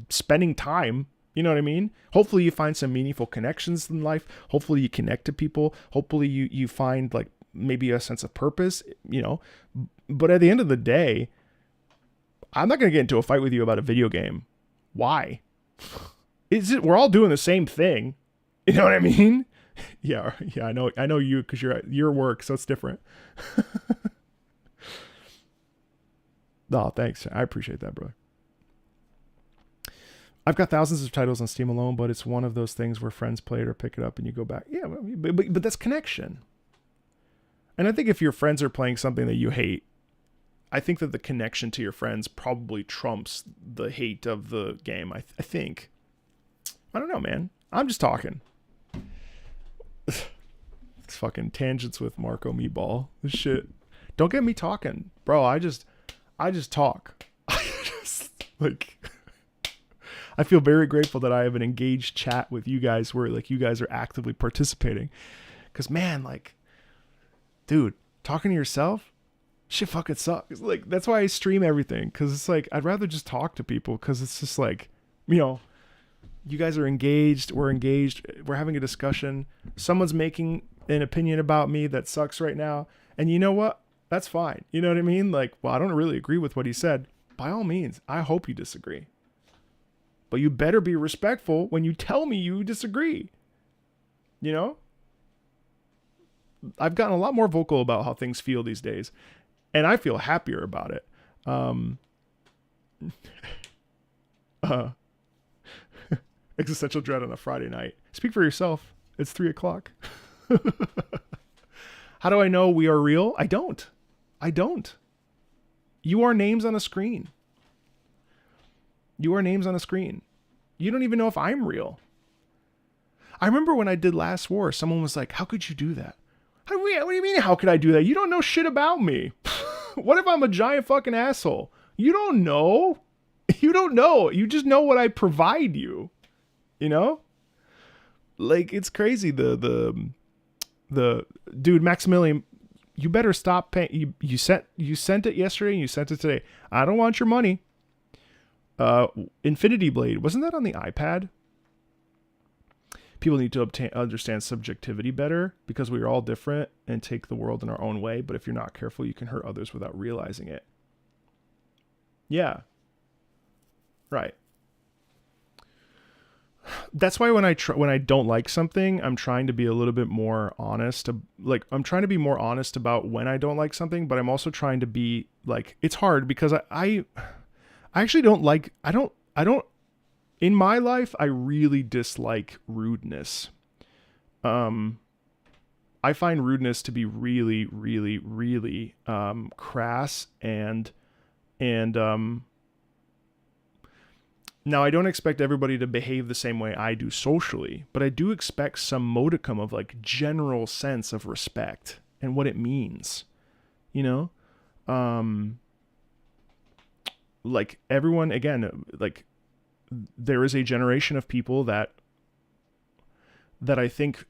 spending time. You know what I mean? Hopefully you find some meaningful connections in life. Hopefully you connect to people. Hopefully you find like maybe a sense of purpose, you know, but at the end of the day, I'm not going to get into a fight with you about a video game. Why? We're all doing the same thing. You know what I mean? Yeah, I know you, because you're at your work, so it's different. No, thanks. I appreciate that, brother. I've got thousands of titles on Steam alone, but it's one of those things where friends play it or pick it up and you go back. Yeah, but that's connection. And I think if your friends are playing something that you hate, I think that the connection to your friends probably trumps the hate of the game. I think. I don't know, man. I'm just talking. It's fucking tangents with Marco Meatball. This shit. Don't get me talking, bro. I just talk. I feel very grateful that I have an engaged chat with you guys where like you guys are actively participating. Cause man, like, dude, talking to yourself, shit fucking sucks. Like, that's why I stream everything. Cause it's like, I'd rather just talk to people. Cause it's just like, you know, you guys are engaged. We're engaged. We're having a discussion. Someone's making an opinion about me that sucks right now. And you know what? That's fine. You know what I mean? Like, well, I don't really agree with what he said. By all means, I hope you disagree. But you better be respectful when you tell me you disagree. You know? I've gotten a lot more vocal about how things feel these days. And I feel happier about it. Existential dread on a Friday night. Speak for yourself. It's 3:00. How do I know we are real? I don't. You are names on a screen. You are names on a screen. You don't even know if I'm real. I remember when I did Last War, someone was like, how could you do that? What do you mean, how could I do that? You don't know shit about me. What if I'm a giant fucking asshole? You don't know. You don't know. You just know what I provide you. You know? Like, it's crazy. The dude, Maximilian, you better stop paying. You sent it yesterday and you sent it today. I don't want your money. Infinity Blade, wasn't that on the iPad? People need to understand subjectivity better because we are all different and take the world in our own way. But if you're not careful, you can hurt others without realizing it. Yeah. Right. That's why when I don't like something, I'm trying to be a little bit more honest. Like, I'm trying to be more honest about when I don't like something, but I'm also trying to be like, it's hard because I actually don't like, I don't, in my life, I really dislike rudeness. I find rudeness to be really, really, really, crass and now I don't expect everybody to behave the same way I do socially, but I do expect some modicum of like general sense of respect and what it means, you know? Like everyone, again, like there is a generation of people that I think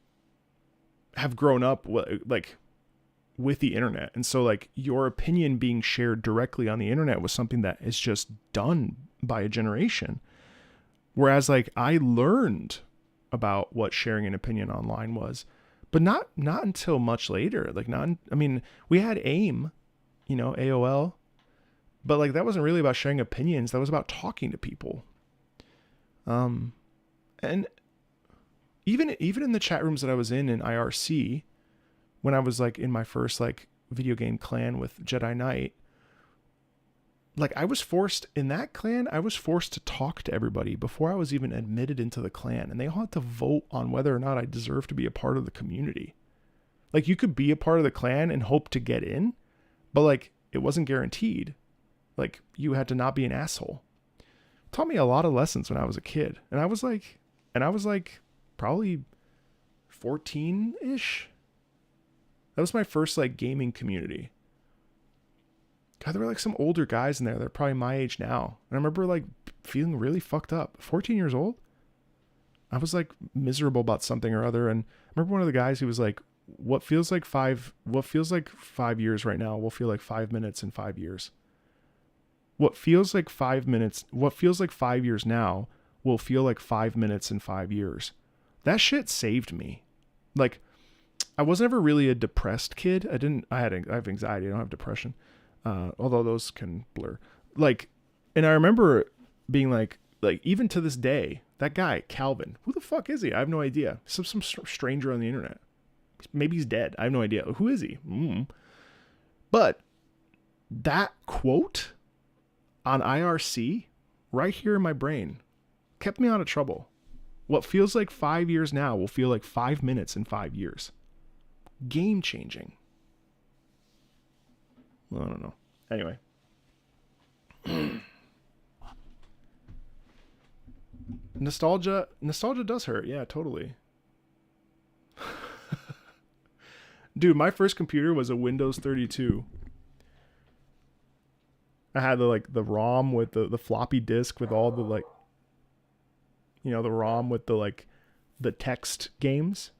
have grown up like with the internet. And so like your opinion being shared directly on the internet was something that is just done by a generation. Whereas like I learned about what sharing an opinion online was, but not until much later. Like I mean, we had AIM, AOL, but like that wasn't really about sharing opinions. That was about talking to people. And even in the chat rooms that I was in IRC, when I was like in my first like video game clan with Jedi Knight, like I was forced to talk to everybody before I was even admitted into the clan, and they all had to vote on whether or not I deserved to be a part of the community. Like you could be a part of the clan and hope to get in, but like it wasn't guaranteed. Like you had to not be an asshole. It taught me a lot of lessons when I was a kid, and I was like probably 14-ish. That was my first like gaming community. God, there were like some older guys in there. They're probably my age now. And I remember like feeling really fucked up. 14 years old. I was like miserable about something or other. And I remember one of the guys who was like, what feels like 5 years right now will feel like 5 minutes in 5 years. What feels like 5 years now will feel like 5 minutes in 5 years. That shit saved me. Like I was never really a depressed kid. I have anxiety. I don't have depression. Although those can blur. Like, and I remember being like even to this day, that guy, Calvin, who the fuck is he? I have no idea. Some stranger on the internet. Maybe he's dead. I have no idea. Who is he? But that quote on IRC right here in my brain kept me out of trouble. What feels like 5 years now will feel like 5 minutes in 5 years. Game changing. Well, I don't know. Anyway. Nostalgia does hurt. Yeah, totally. Dude, my first computer was a Windows 32. I had the ROM with the floppy disk with all the like, the ROM with the text games.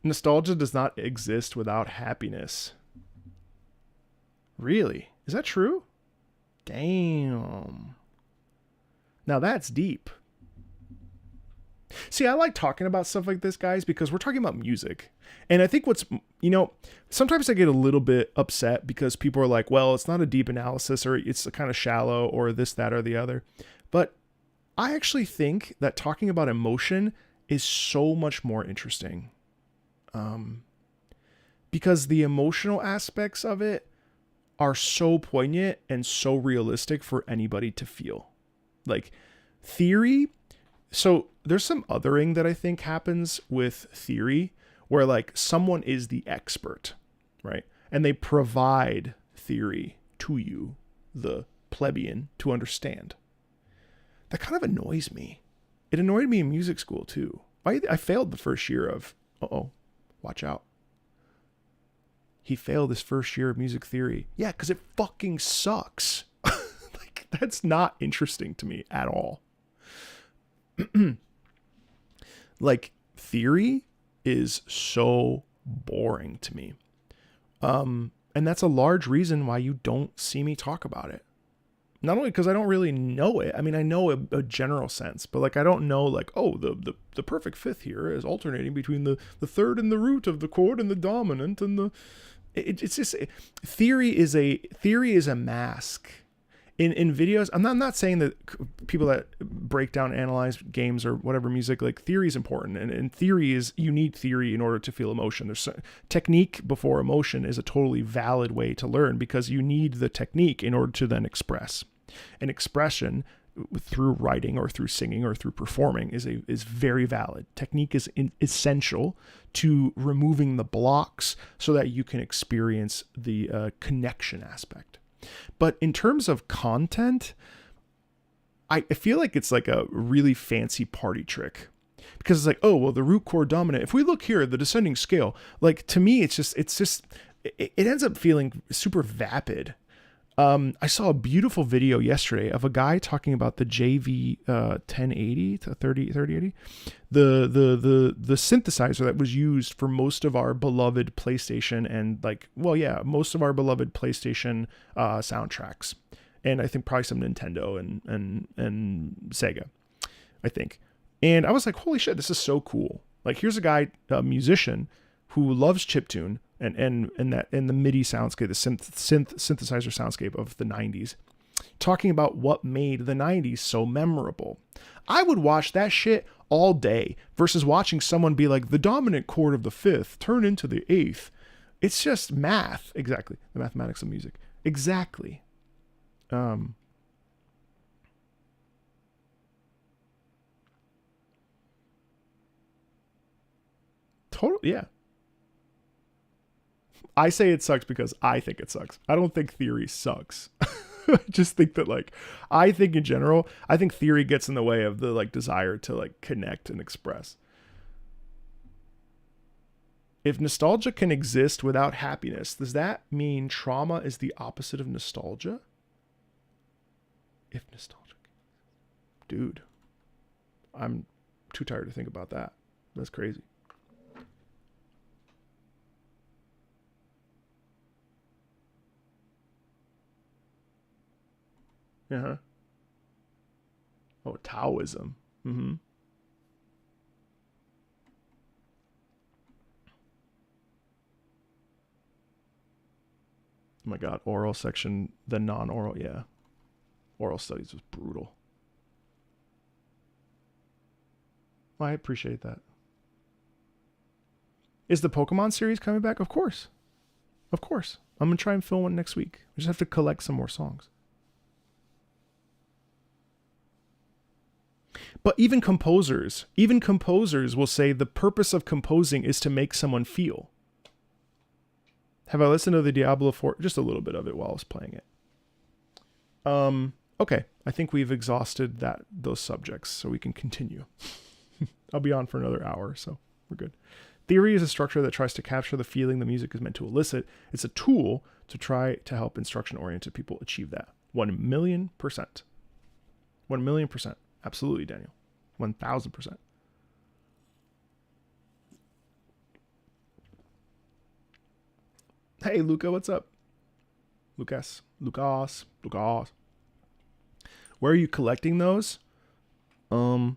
Nostalgia does not exist without happiness. Really? Is that true? Damn. Now that's deep. See, I like talking about stuff like this, guys, because we're talking about music. And I think sometimes I get a little bit upset because people are like, well, it's not a deep analysis, or it's kind of shallow, or this, that, or the other. But I actually think that talking about emotion is so much more interesting. Because the emotional aspects of it are so poignant and so realistic for anybody to feel. Like theory. So there's some othering that I think happens with theory where like someone is the expert, right? And they provide theory to you, the plebeian, to understand. That kind of annoys me. It annoyed me in music school too. I failed the first year of, watch out. He failed his first year of music theory. Yeah, because it fucking sucks. Like, that's not interesting to me at all. Like, theory is so boring to me. And that's a large reason why you don't see me talk about it. Not only because I don't really know it. I mean, I know a general sense, but like I don't know like, oh, the perfect fifth here is alternating between the third and the root of the chord and the dominant and the. It's just theory is a mask. In videos, I'm not saying that people that break down, analyze games or whatever music, like theory is important. And theory is, you need theory in order to feel emotion. There's technique before emotion is a totally valid way to learn because you need the technique in order to then express. And expression through writing or through singing or through performing is very valid. Technique is essential to removing the blocks so that you can experience the connection aspect. But in terms of content, I feel like it's like a really fancy party trick because it's like, oh, well, the root chord dominant. If we look here at the descending scale, like to me, it ends up feeling super vapid. I saw a beautiful video yesterday of a guy talking about the JV 1080 to 3080, the synthesizer that was used for most of our beloved PlayStation and most of our beloved PlayStation soundtracks. and I think probably some Nintendo and Sega, I think. And I was like, holy shit, this is so cool. Like, here's a guy, a musician, who loves chiptune and the MIDI soundscape, the synthesizer soundscape of the 90s, talking about what made the 90s so memorable. I would watch that shit all day versus watching someone be like, the dominant chord of the fifth turn into the eighth. It's just math. Exactly. The mathematics of music. Exactly. Yeah. I say it sucks because I think it sucks. I don't think theory sucks. I just think that, like, I think in general, I think theory gets in the way of the, like, desire to, like, connect and express. If nostalgia can exist without happiness, does that mean trauma is the opposite of nostalgia? If nostalgia, dude, I'm too tired to think about that. That's crazy. Uh-huh. Oh, Taoism. Mm-hmm. Oh my God, oral section, the non-oral, yeah. Oral studies was brutal. Well, I appreciate that. Is the Pokemon series coming back? Of course. Of course. I'm going to try and film one next week. We just have to collect some more songs. But even composers will say the purpose of composing is to make someone feel. Have I listened to the Diablo 4? Just a little bit of it while I was playing it. Okay. I think we've exhausted those subjects, so we can continue. I'll be on for another hour, so we're good. Theory is a structure that tries to capture the feeling the music is meant to elicit. It's a tool to try to help instruction-oriented people achieve that. 1,000,000%. 1,000,000%. Absolutely, Daniel. 1,000%. Hey, Luca, what's up? Lucas. Where are you collecting those? I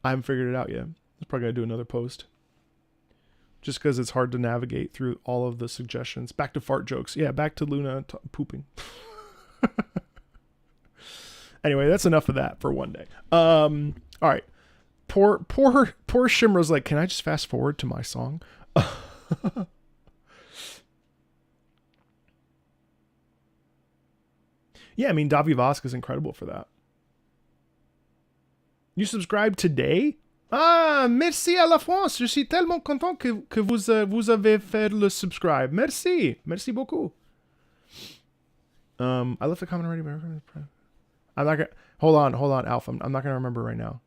haven't figured it out yet. I'm probably going to do another post. Just because it's hard to navigate through all of the suggestions. Back to fart jokes. Yeah, back to Luna pooping. Anyway, that's enough of that for one day. All right. Poor Shimra's like, can I just fast forward to my song? Yeah, I mean, Davi Vosk is incredible for that. You subscribe today? Ah, merci à la France. Je suis tellement content que vous avez fait le subscribe. Merci. Merci beaucoup. I left a comment already. I'm not gonna hold on, Alpha. I'm not gonna remember right now.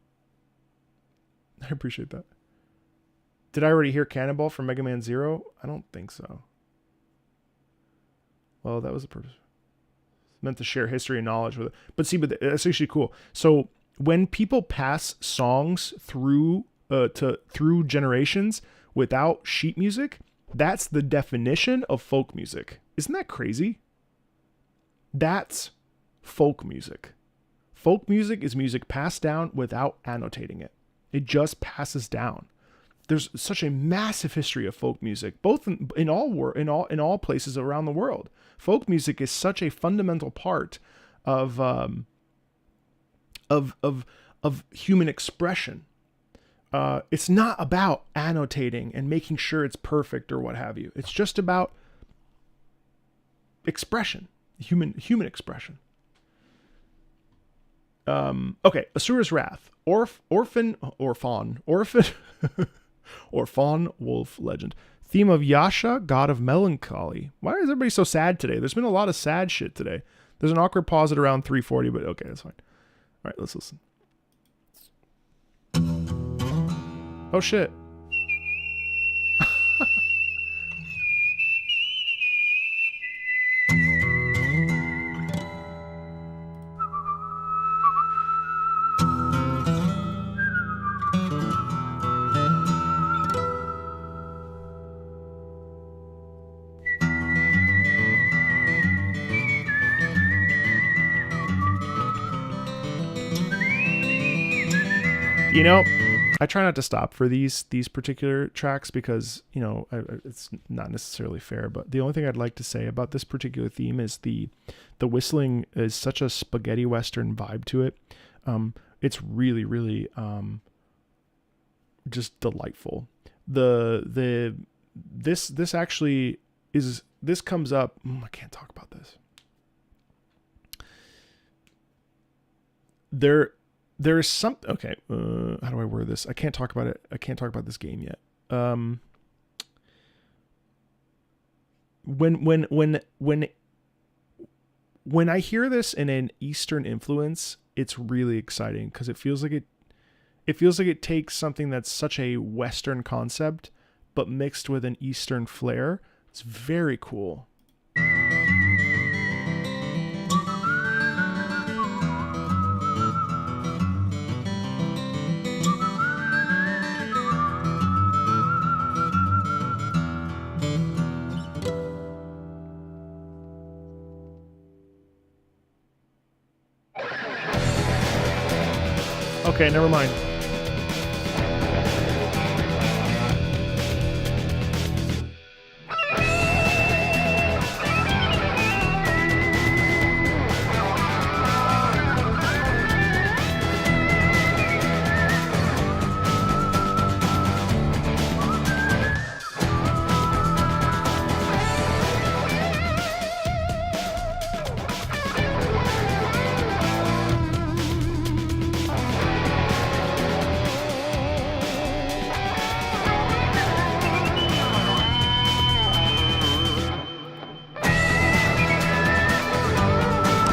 I appreciate that. Did I already hear Cannonball from Mega Man Zero? I don't think so. Well, that was the purpose. It's meant to share history and knowledge with it. But see, but that's actually cool. So when people pass songs through generations without sheet music, that's the definition of folk music. Isn't that crazy? That's folk music. Folk music is music passed down without annotating it. It just passes down. There's such a massive history of folk music, both in all places around the world. Folk music is such a fundamental part of human expression. It's not about annotating and making sure it's perfect or what have you. It's just about expression, human expression. Okay, Asura's Wrath, Orphan, Orphan wolf legend. Theme of Yasha, god of melancholy. Why is everybody so sad today? There's been a lot of sad shit today. There's an awkward pause at around 3:40, but okay, that's fine. All right, let's listen. Oh shit. You know, I try not to stop for these particular tracks because, you know, it's not necessarily fair, but the only thing I'd like to say about this particular theme is the whistling is such a spaghetti western vibe to it. It's really, really just delightful. This actually is, this comes up, I can't talk about this. There is some, okay, how do I word this? I can't talk about it. I can't talk about this game yet. When I hear this in an Eastern influence, it's really exciting because it feels like it takes something that's such a Western concept, but mixed with an Eastern flair. It's very cool. Okay, never mind.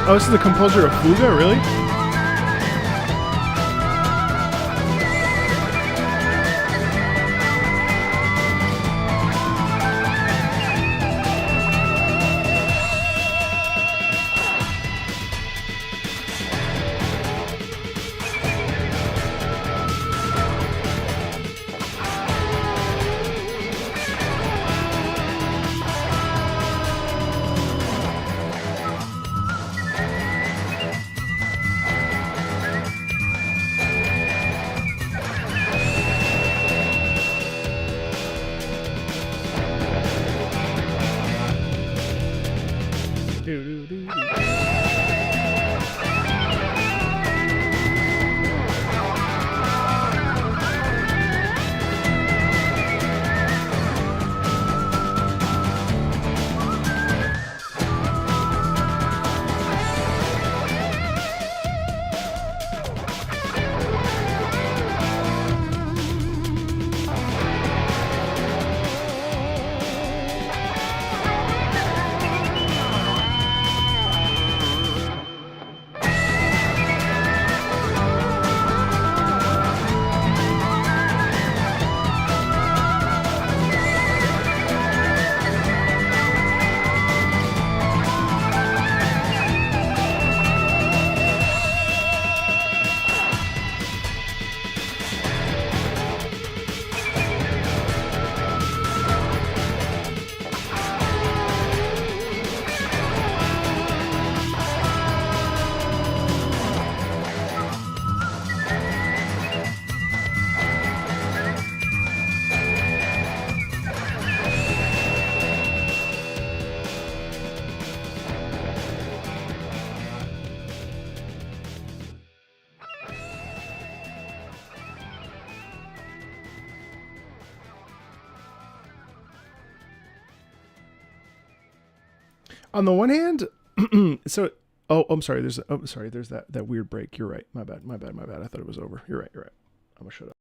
Oh, this is the composer of Fuga, really? On the one hand, so I'm sorry. There's that weird break. You're right. My bad. I thought it was over. You're right. I'm gonna shut up.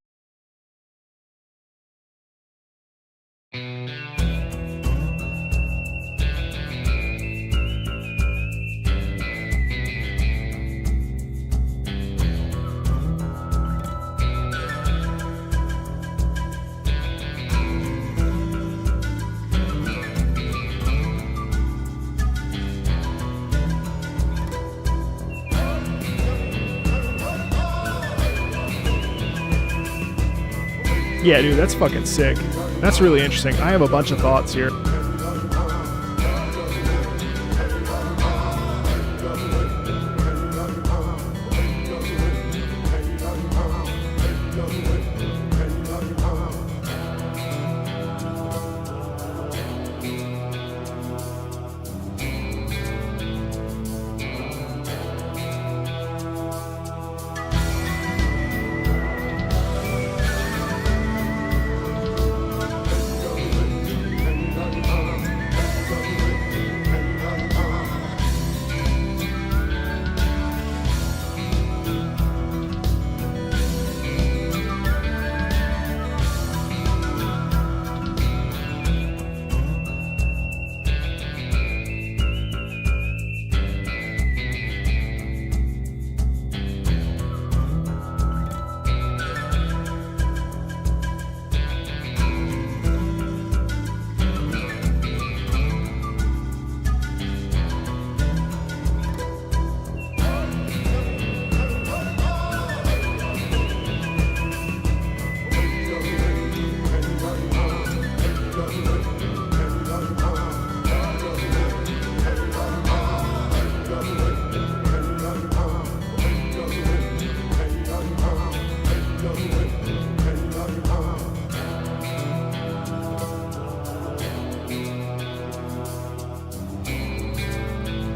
Yeah, dude, that's fucking sick. That's really interesting. I have a bunch of thoughts here.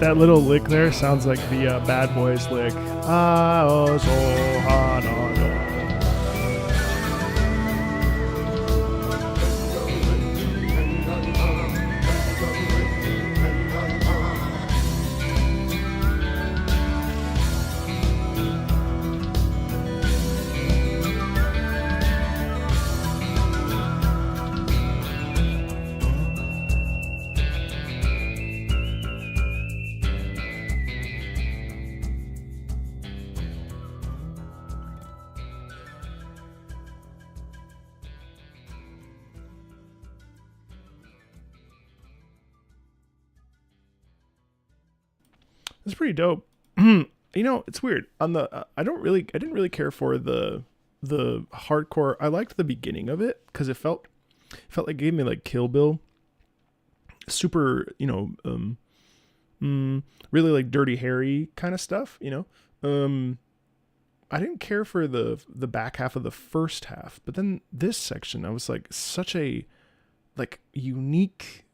That little lick there sounds like the Bad Boys lick. It's pretty dope. You know, it's weird. On the I didn't really care for the hardcore. I liked the beginning of it because it felt like it gave me like Kill Bill. Super, you know, really like Dirty Harry kind of stuff, you know. I didn't care for the back half of the first half, but then this section I was like such a like unique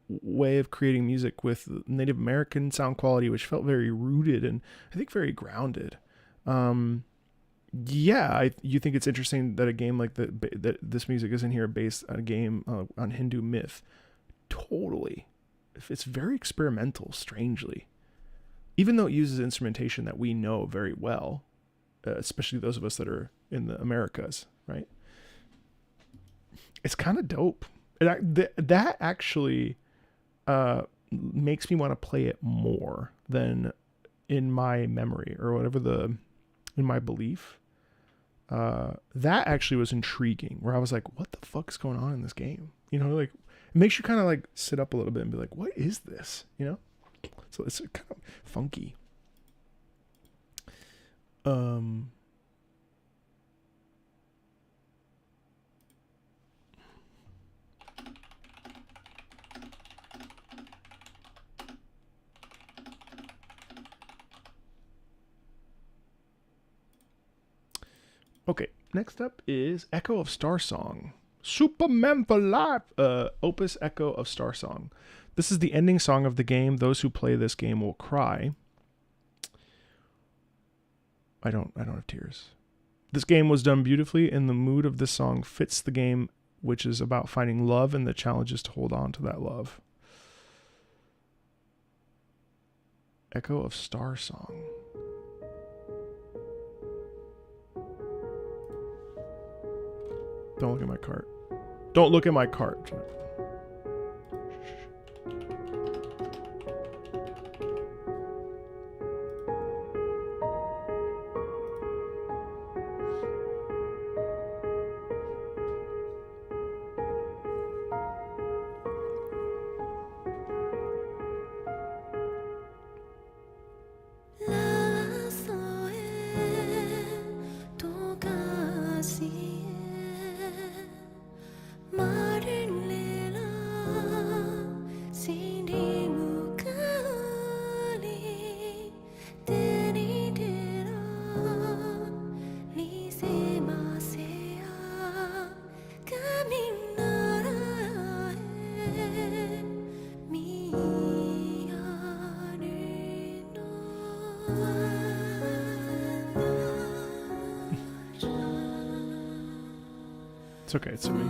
way of creating music with Native American sound quality, which felt very rooted and I think very grounded. Yeah, you think it's interesting that a game like that this music isn't here based on a game on Hindu myth. Totally. It's very experimental, strangely. Even though it uses instrumentation that we know very well, especially those of us that are in the Americas, right? It's kind of dope. That actually makes me want to play it more than in my memory or whatever in my belief. That actually was intriguing, where I was like, what the fuck is going on in this game? You know, like it makes you kind of like sit up a little bit and be like, what is this? You know? So it's kind of funky. Okay, next up is Echo of Starsong. Superman for life! Opus Echo of Starsong. This is the ending song of the game. Those who play this game will cry. I don't have tears. This game was done beautifully, and the mood of this song fits the game, which is about finding love and the challenges to hold on to that love. Echo of Starsong. Don't look at my cart. Don't look at my cart. It's okay, it's me.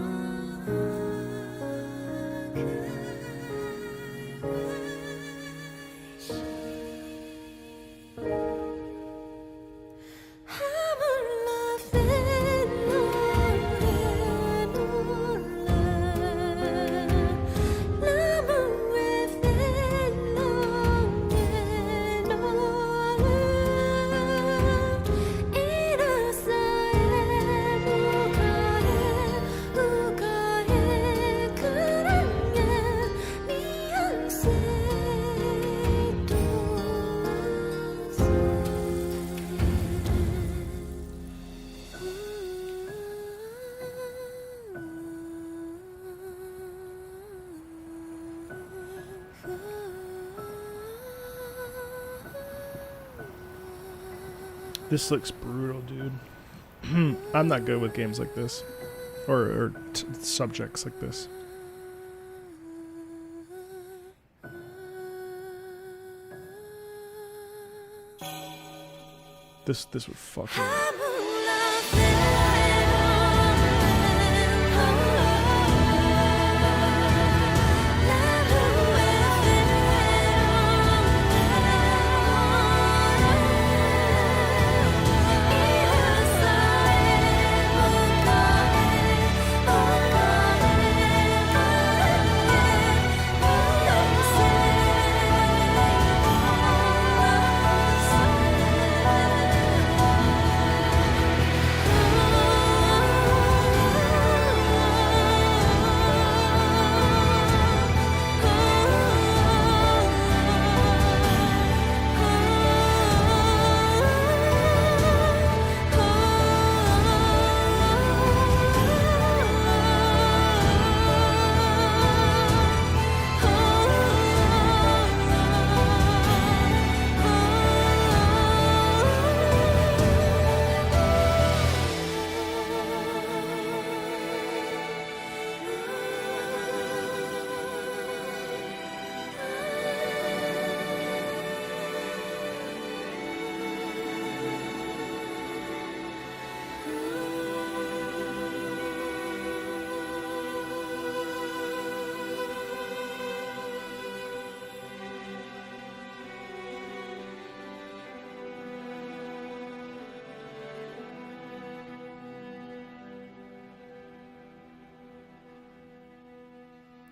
This looks brutal, dude. I'm not good with games like this. Or subjects like this. This would fucking.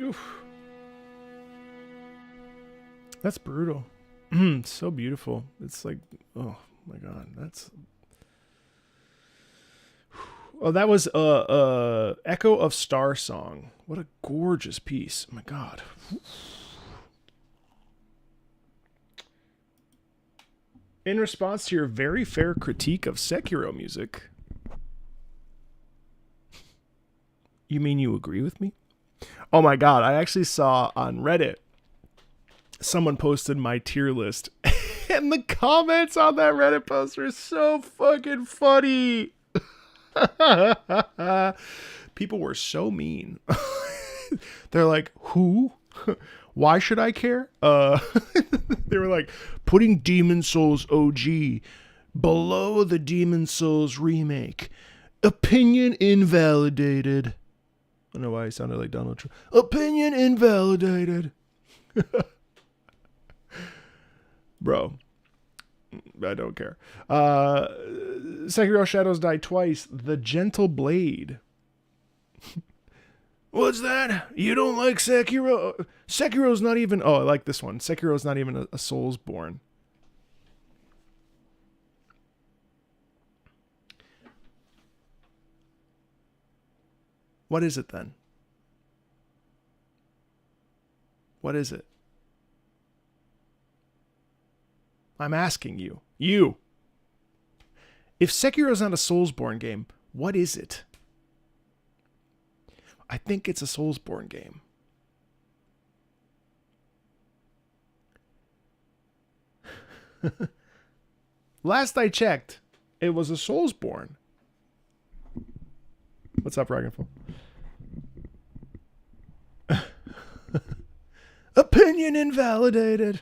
Oof. That's brutal. So beautiful. It's like, oh my god, that's. Oh, that was Echo of Starsong. What a gorgeous piece. Oh my god. In response to your very fair critique of Sekiro music, you mean you agree with me? Oh my god, I actually saw on Reddit someone posted my tier list and the comments on that Reddit post are so fucking funny. People were so mean. They're like, who? Why should I care? They were like, putting Demon Souls OG below the Demon Souls remake. Opinion invalidated. I don't know why I sounded like Donald Trump. Opinion invalidated. Bro, I don't care. Sekiro Shadows Die Twice. The Gentle Blade. What's that? You don't like Sekiro? Sekiro's not even... Oh, I like this one. Sekiro's not even a Soulsborne. What is it then? What is it? I'm asking you. You. If Sekiro's not a Soulsborne game, what is it? I think it's a Soulsborne game. Last I checked, it was a Soulsborne. What's up, Dragonfall? Opinion invalidated.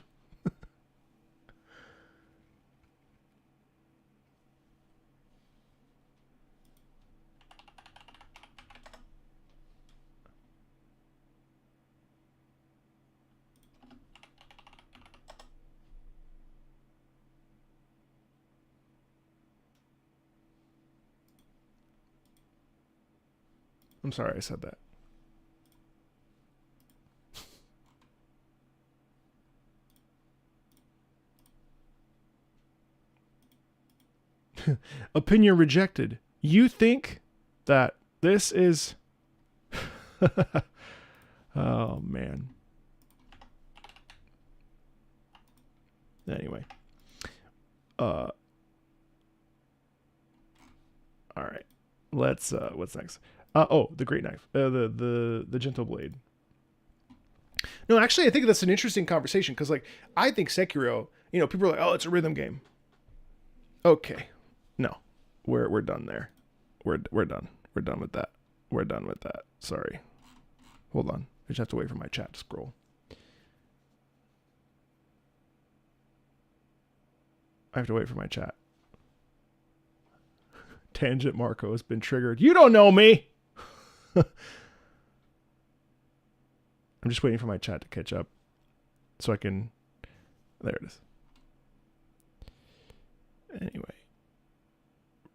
I'm sorry I said that. Opinion rejected. You think that this is... Oh, man. Anyway. All right. Let's... what's next? Oh, the Great Knife. The Gentle Blade. No, actually, I think that's an interesting conversation because, like, I think Sekiro, you know, people are like, oh, it's a rhythm game. Okay. No. We're done there. We're done. We're done with that. We're done with that. Sorry. Hold on. I just have to wait for my chat to scroll. I have to wait for my chat. Tangent Marco has been triggered. You don't know me. I'm just waiting for my chat to catch up so I can. There it is. Anyway,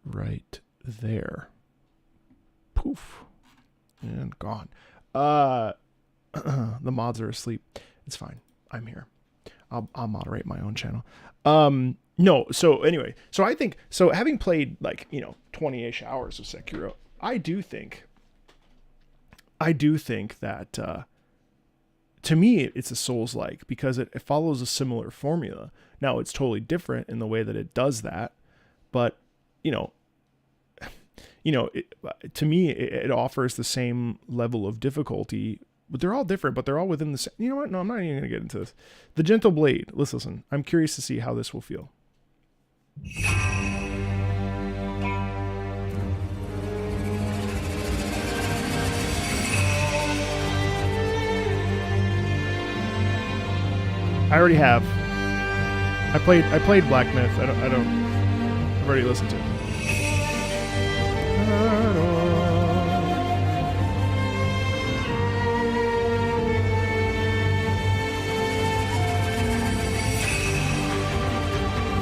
right there. Poof. And gone. The mods are asleep. It's fine. I'm here. I'll moderate my own channel. No, so anyway, so I think, so having played like, 20-ish hours of Sekiro, I do think that, to me, it's a Souls-like because it follows a similar formula. Now, it's totally different in the way that it does that, but, to me, it offers the same level of difficulty, but they're all different, but they're all within the same. You know what? No, I'm not even going to get into this. The Gentle Blade. Let's listen. I'm curious to see how this will feel. I already have. I played Black Myth. I've already listened to it.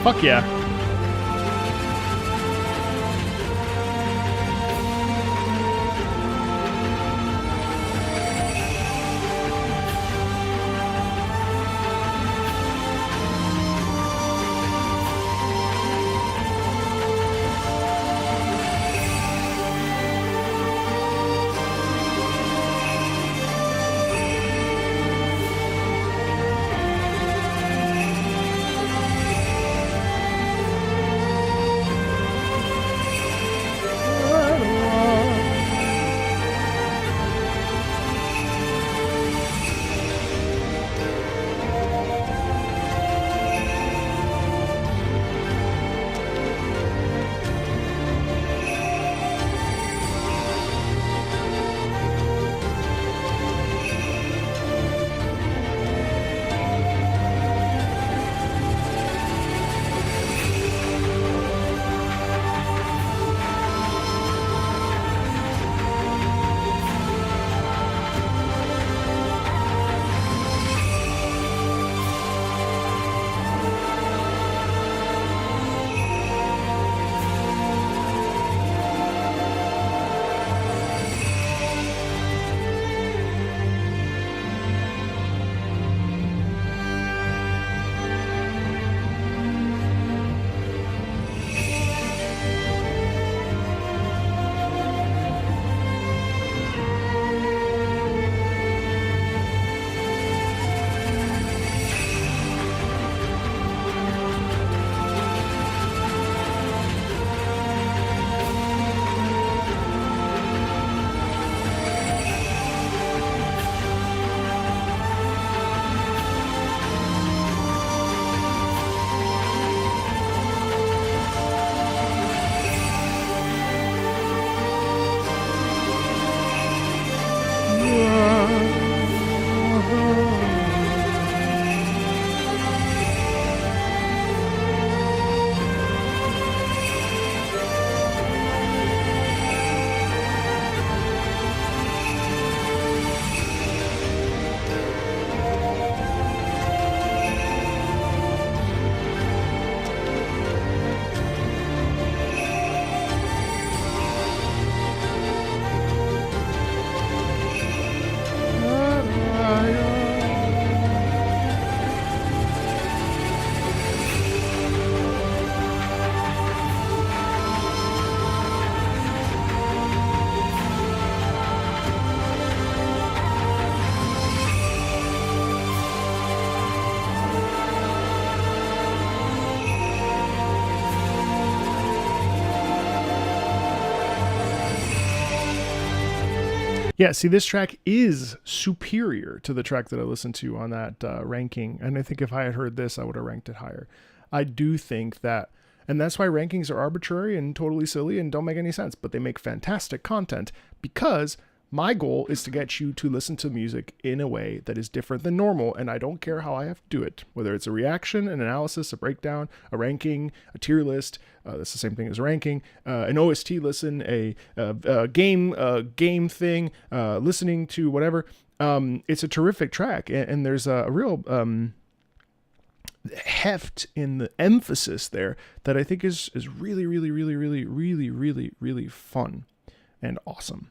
Fuck yeah. Yeah, see, this track is superior to the track that I listened to on that ranking. And I think if I had heard this, I would have ranked it higher. I do think that, and that's why rankings are arbitrary and totally silly and don't make any sense, but they make fantastic content because My goal is to get you to listen to music in a way that is different than normal, and I don't care how I have to do it. Whether it's a reaction, an analysis, a breakdown, a ranking, a tier list, that's the same thing as ranking, an OST listen, a game thing, listening to whatever. It's a terrific track, and there's a real heft in the emphasis there that I think is really, really, really, really, really, really, really fun and awesome.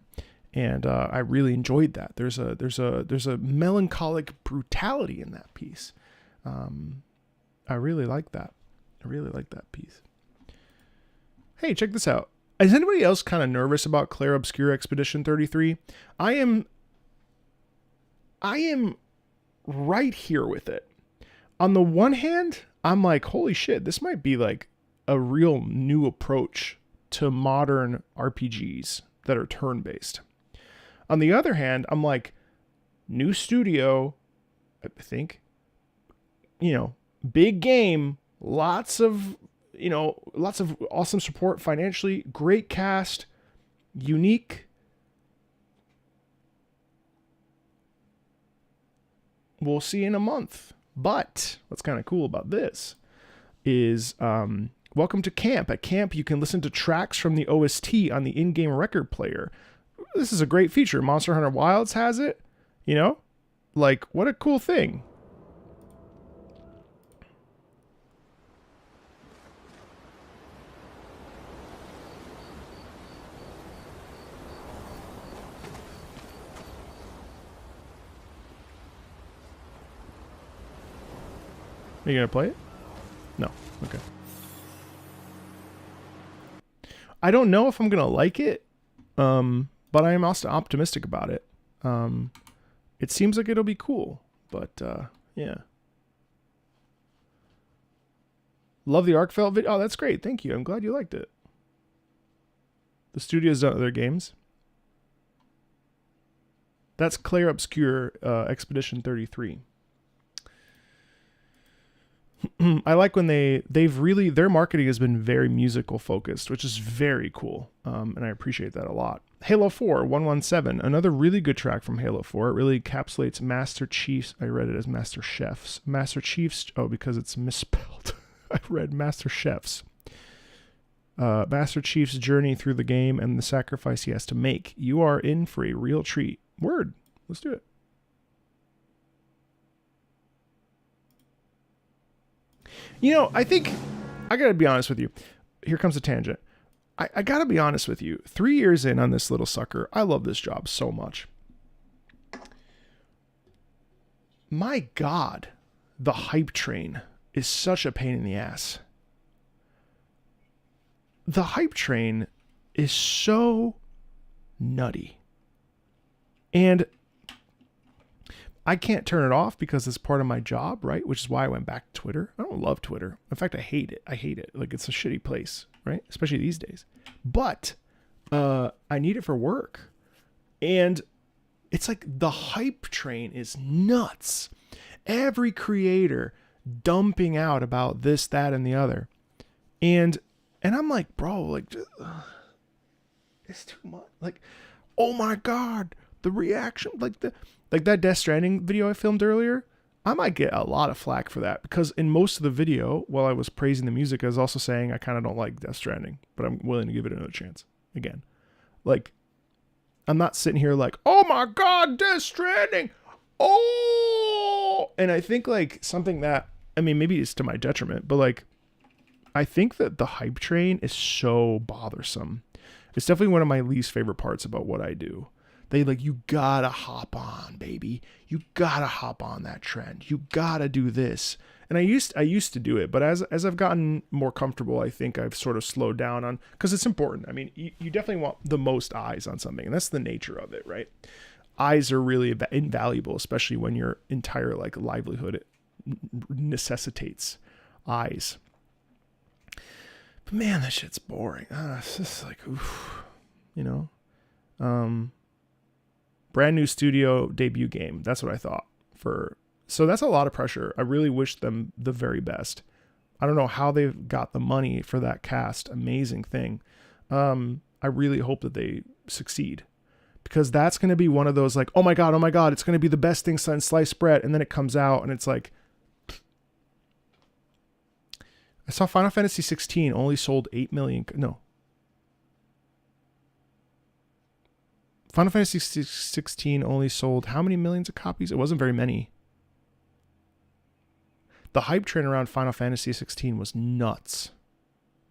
And I really enjoyed that. There's a melancholic brutality in that piece. I really like that. I really like that piece. Hey, check this out. Is anybody else kind of nervous about Clair Obscur Expedition 33? I am right here with it. On the one hand, I'm like, holy shit, this might be like a real new approach to modern RPGs that are turn-based. On the other hand, I'm like, new studio, I think, big game, lots of awesome support financially, great cast, unique. We'll see in a month. But what's kind of cool about this is welcome to camp. At camp, you can listen to tracks from the OST on the in-game record player. This is a great feature. Monster Hunter Wilds has it, like what a cool thing. Are you going to play it? No. Okay. I don't know if I'm going to like it, but I am also optimistic about it. It seems like it'll be cool, but yeah. Love the Arkfeld video. Oh, that's great. Thank you. I'm glad you liked it. The studio's done other games. That's Clair Obscur Expedition 33. I like when their marketing has been very musical focused, which is very cool. And I appreciate that a lot. Halo 4 117, another really good track from Halo 4. It really encapsulates Master Chief's, I read it as Master Chef's. Master Chief's, because it's misspelled. I read Master Chef's. Master Chief's journey through the game and the sacrifice he has to make. You are in for a real treat. Word. Let's do it. I think I got to be honest with you. Here comes a tangent. I got to be honest with you. 3 years in on this little sucker, I love this job so much. My God, the hype train is such a pain in the ass. The hype train is so nutty. And I can't turn it off because it's part of my job, right? Which is why I went back to Twitter. I don't love Twitter. In fact, I hate it. Like, it's a shitty place, right? Especially these days. But I need it for work. And it's like the hype train is nuts. Every creator dumping out about this, that, and the other. And I'm like, bro, like, it's too much. Like, oh my God, the reaction, like that Death Stranding video I filmed earlier, I might get a lot of flack for that because in most of the video, while I was praising the music, I was also saying I kind of don't like Death Stranding, but I'm willing to give it another chance again. Like, I'm not sitting here like, oh my God, Death Stranding. Oh, and I think like something that, I mean, maybe it's to my detriment, but like, I think that the hype train is so bothersome. It's definitely one of my least favorite parts about what I do. They like, you gotta hop on, baby. You gotta hop on that trend. You gotta do this. And I used to do it, but as I've gotten more comfortable, I think I've sort of slowed down on, because it's important. I mean, you definitely want the most eyes on something, and that's the nature of it, right? Eyes are really invaluable, especially when your entire like livelihood necessitates eyes. But man, that shit's boring. It's just like, oof, brand new studio debut game. That's what I thought so that's a lot of pressure. I really wish them the very best. I don't know how they've got the money for that cast. Amazing thing. I really hope that they succeed because that's going to be one of those like, oh my God, it's going to be the best thing since sliced bread. And then it comes out and it's like, I saw Final Fantasy 16 only sold 8 million. No. Final Fantasy 16 only sold how many millions of copies? It wasn't very many. The hype train around Final Fantasy 16 was nuts.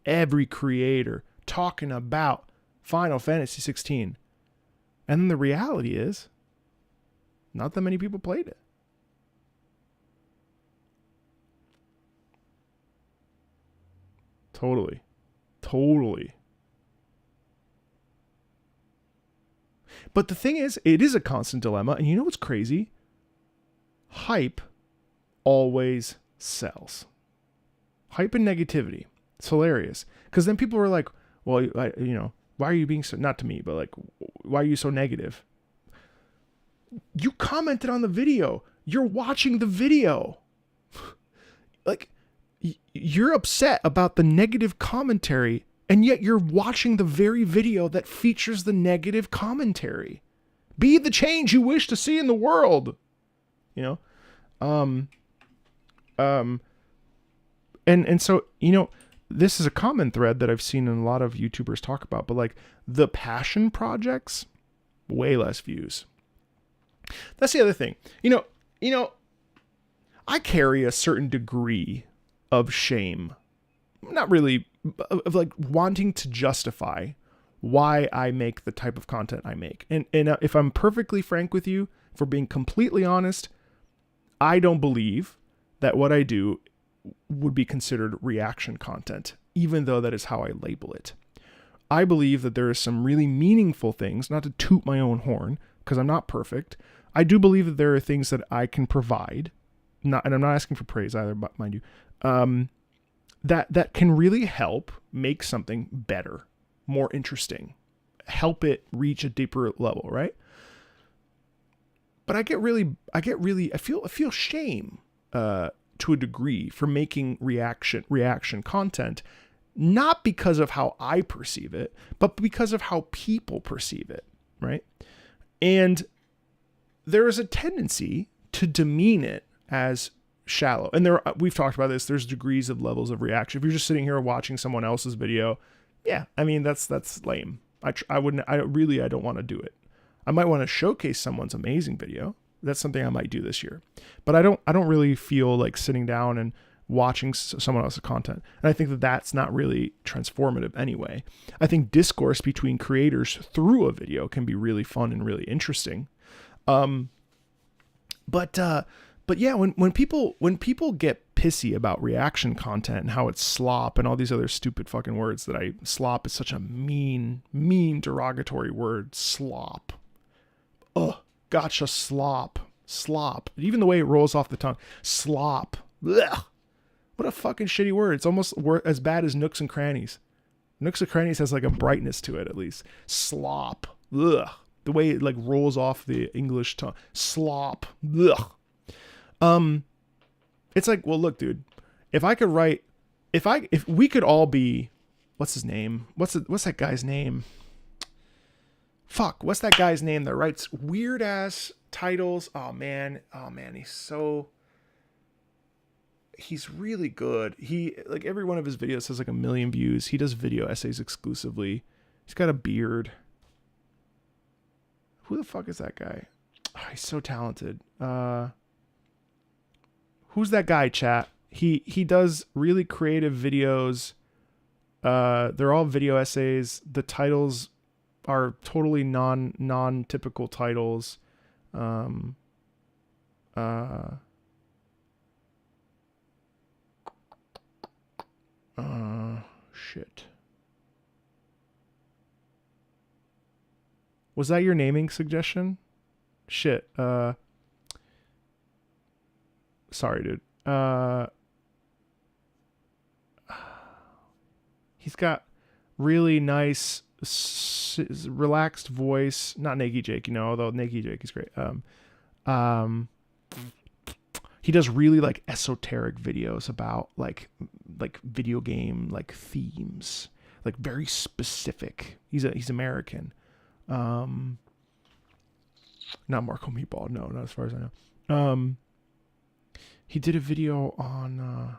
Every creator talking about Final Fantasy 16. And then the reality is, not that many people played it. Totally. But the thing is, it is a constant dilemma. And you know what's crazy? Hype always sells. Hype and negativity. It's hilarious. Because then people were like, well, why are you being so, not to me, but like, why are you so negative? You commented on the video. You're watching the video. Like, you're upset about the negative commentary, and yet you're watching the very video that features the negative commentary. Be the change you wish to see in the world. You know? And so, you know, this is a common thread that I've seen in a lot of YouTubers talk about, but like the passion projects, way less views. That's the other thing. You know, I carry a certain degree of shame, not really, of like wanting to justify why I make the type of content I make. And if I'm perfectly frank with you, for being completely honest, I don't believe that what I do would be considered reaction content, even though that is how I label it. I believe that there is some really meaningful things, not to toot my own horn, because I'm not perfect. I do believe that there are things that I can provide, and I'm not asking for praise either, but mind you, that can really help make something better, more interesting, help it reach a deeper level, right? But I feel shame to a degree for making reaction content, not because of how I perceive it, but because of how people perceive it, right? And there is a tendency to demean it as shallow. And we've talked about this. There's degrees of levels of reaction. If you're just sitting here watching someone else's video, yeah, I mean, that's lame. I don't want to do it. I might want to showcase someone's amazing video. That's something I might do this year, but I don't really feel like sitting down and watching someone else's content. And I think that that's not really transformative anyway. I think discourse between creators through a video can be really fun and really interesting. But yeah, when people get pissy about reaction content and how it's slop and all these other stupid fucking words slop is such a mean derogatory word, slop. Ugh. Gotcha, slop. Even the way it rolls off the tongue. Slop. Ugh. What a fucking shitty word. It's almost as bad as nooks and crannies. Nooks and crannies has like a brightness to it, at least. Slop. Ugh. The way it like rolls off the English tongue. Slop. Ugh. It's like, well, look, dude. If we could all be, what's his name? What's that guy's name? Fuck, what's that guy's name that writes weird ass titles? Oh man, he's really good. He, like, every one of his videos has like 1 million views. He does video essays exclusively. He's got a beard. Who the fuck is that guy? Oh, he's so talented. Who's that guy, chat? He does really creative videos. They're all video essays. The titles are totally non-typical titles. Shit. Was that your naming suggestion? Shit. Sorry, dude. He's got really nice, relaxed voice. Not Naggy Jake, although Naggy Jake is great. He does really like esoteric videos about like video game like themes, like very specific. He's American. Not Marco Meatball. No, not as far as I know. He did a video on,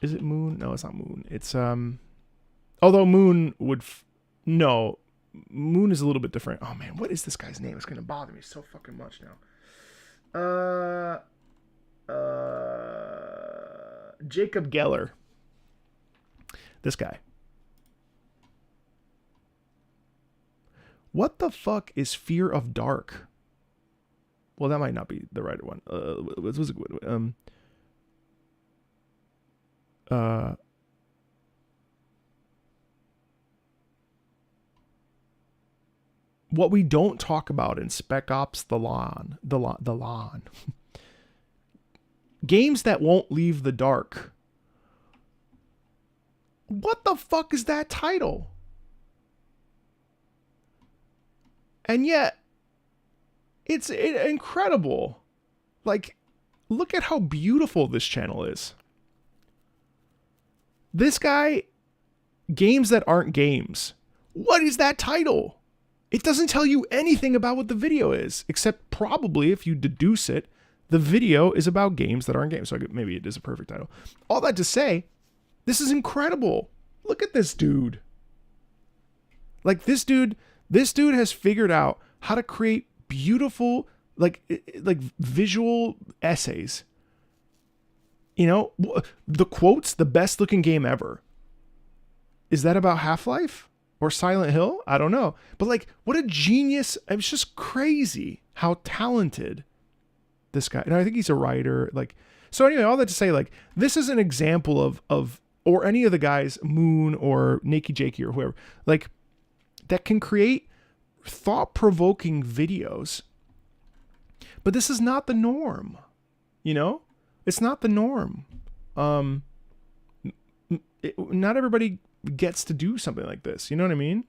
is it Moon? No, it's not Moon. It's, although Moon would, no, Moon is a little bit different. Oh man, what is this guy's name? It's going to bother me so fucking much now. Jacob Geller. This guy. What the fuck is Fear of Dark? Well, that might not be the right one. What was it? What we don't talk about in Spec Ops: The Lawn. Games that won't leave the dark. What the fuck is that title? And yet, it's incredible. Like, look at how beautiful this channel is. This guy, games that aren't games. What is that title? It doesn't tell you anything about what the video is, except probably if you deduce it, the video is about games that aren't games. So maybe it is a perfect title. All that to say, this is incredible. Look at this dude. Like this dude has figured out how to create beautiful, like visual essays. You know, the quotes, the best looking game ever. Is that about Half-Life or Silent Hill? I don't know. But like, what a genius. It's just crazy how talented this guy. And I think he's a writer. Like, so anyway, all that to say, like, this is an example of or any of the guys, Moon or Nakey Jakey or whoever, like, that can create thought-provoking videos. But this is not the norm. You know? It's not the norm. Not everybody gets to do something like this. You know what I mean?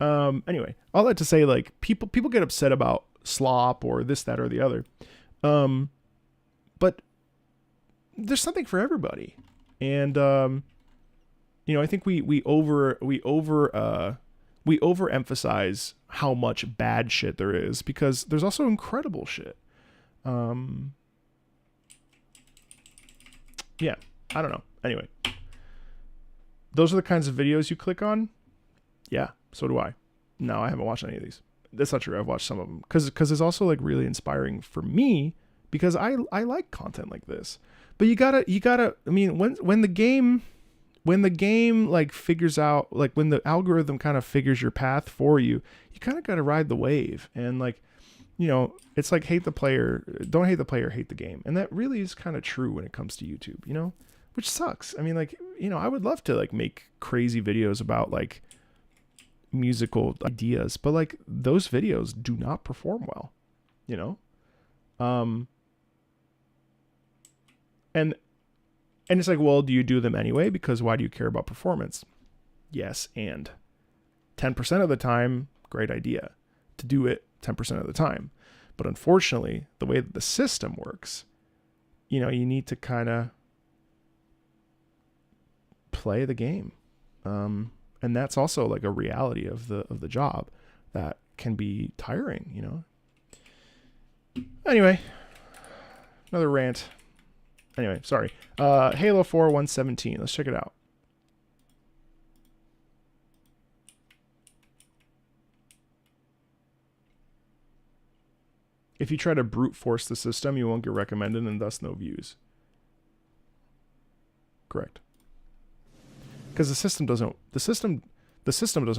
Anyway, all that to say, like, people get upset about slop or this, that, or the other. But there's something for everybody. And, you know, I think we overemphasize how much bad shit there is, because there's also incredible shit. Yeah, I don't know. Anyway, those are the kinds of videos you click on. Yeah, so do I. No, I haven't watched any of these. That's not true. I've watched some of them because it's also like really inspiring for me, because I like content like this. But you gotta. I mean, when the game like figures out, like when the algorithm kind of figures your path for you, you kind of got to ride the wave. And like, you know, it's like don't hate the player, hate the game. And that really is kind of true when it comes to YouTube, you know, which sucks. I mean, like, you know, I would love to like make crazy videos about like musical ideas, but like those videos do not perform well, you know? And it's like, well, do you do them anyway? Because why do you care about performance? Yes, and 10% of the time, great idea to do it 10% of the time. But unfortunately, the way that the system works, you know, you need to kind of play the game. And that's also like a reality of the job that can be tiring, you know? Anyway, another rant. Anyway, sorry. Halo 4 117. Let's check it out. If you try to brute force the system, you won't get recommended and thus no views. Correct. Because the system doesn't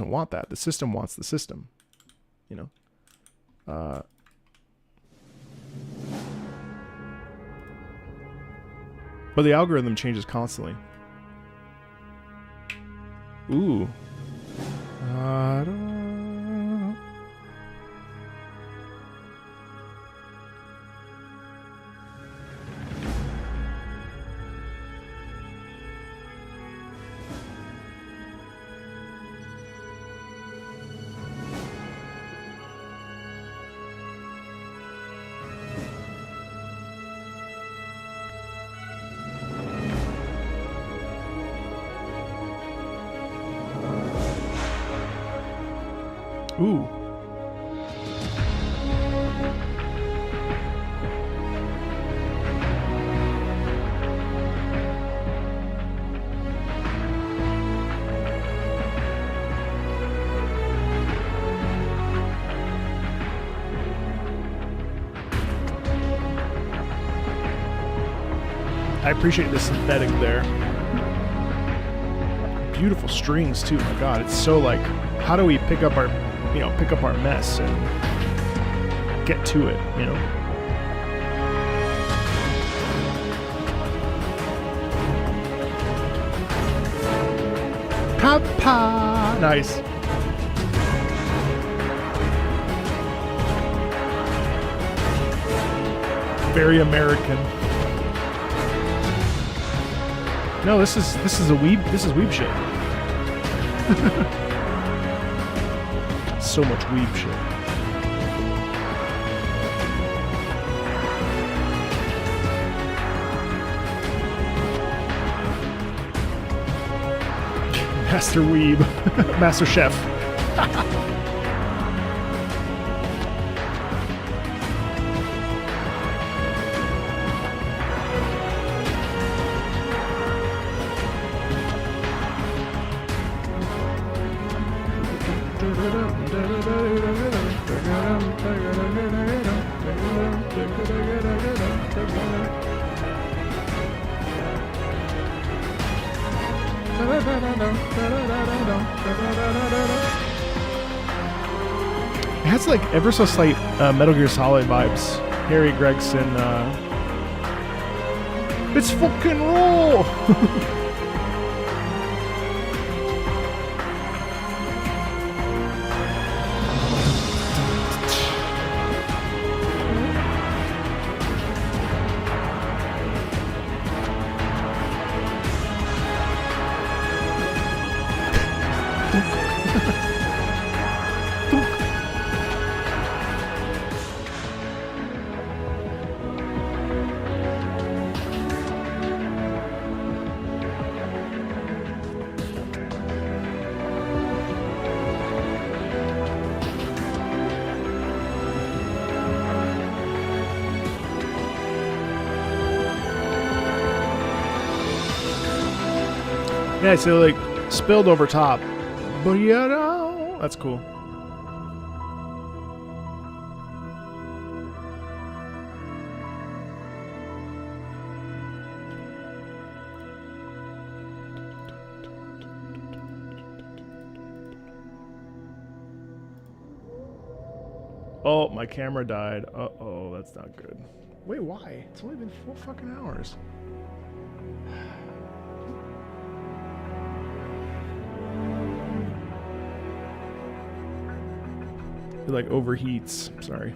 want that. The system wants the system. You know? But the algorithm changes constantly. Ooh. Ooh. I appreciate the synthetic there. Beautiful strings too. My God, it's so like, how do we pick up our mess and get to it, you know? Papa, nice. Very American. No, this is a weeb. This is weeb shit. So much weeb shit. Master weeb, Master Chef. It has like ever so slight Metal Gear Solid vibes. Harry Gregson. It's fucking roll. Yeah, so like spilled over top. But yeah, no. That's cool. Oh, my camera died. Uh-oh, that's not good. Wait, why? It's only been 4 fucking hours. It like overheats. Sorry.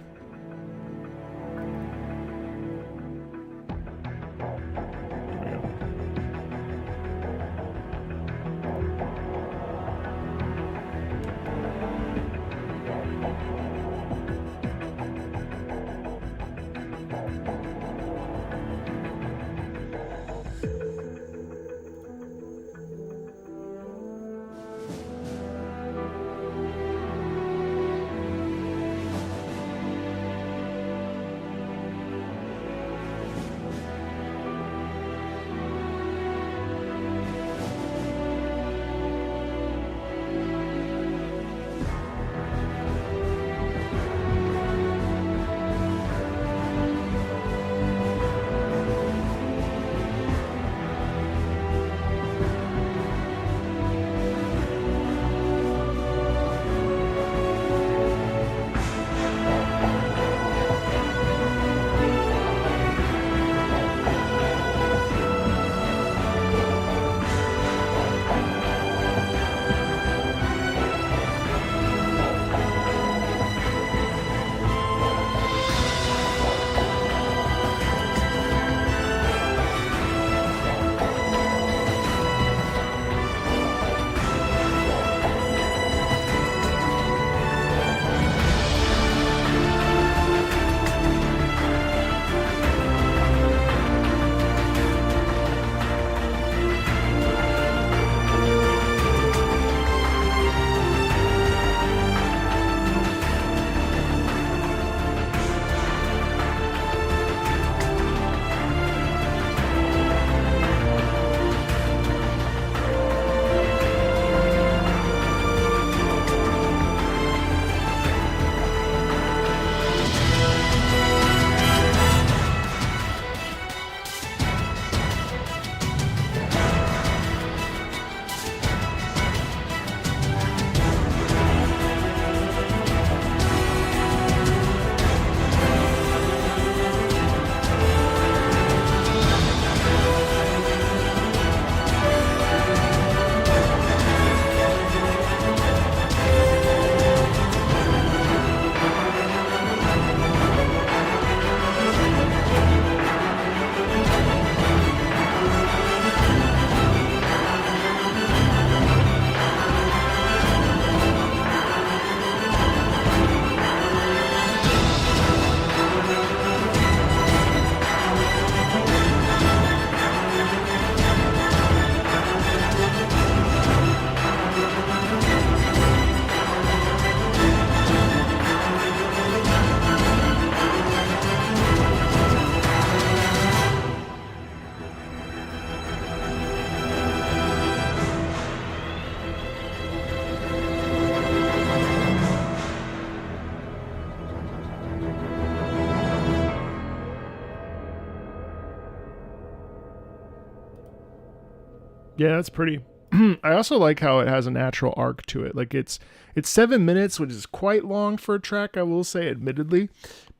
Yeah, that's pretty. I also like how it has a natural arc to it. Like it's 7 minutes, which is quite long for a track, I will say, admittedly,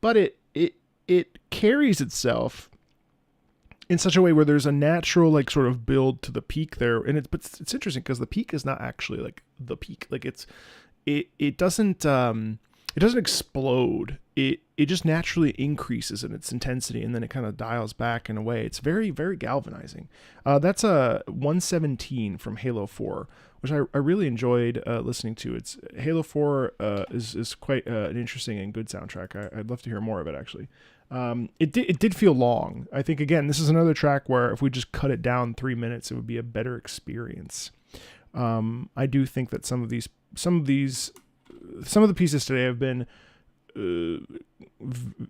but it carries itself in such a way where there's a natural like sort of build to the peak there, and it's interesting because the peak is not actually like the peak. Like it doesn't explode. It just naturally increases in its intensity, and then it kind of dials back in a way. It's very, very galvanizing. That's a 117 from Halo 4, which I really enjoyed listening to. It's Halo 4 is quite an interesting and good soundtrack. I'd love to hear more of it, actually. It did feel long. I think, again, this is another track where if we just cut it down 3 minutes, it would be a better experience. I do think that some of the pieces today have been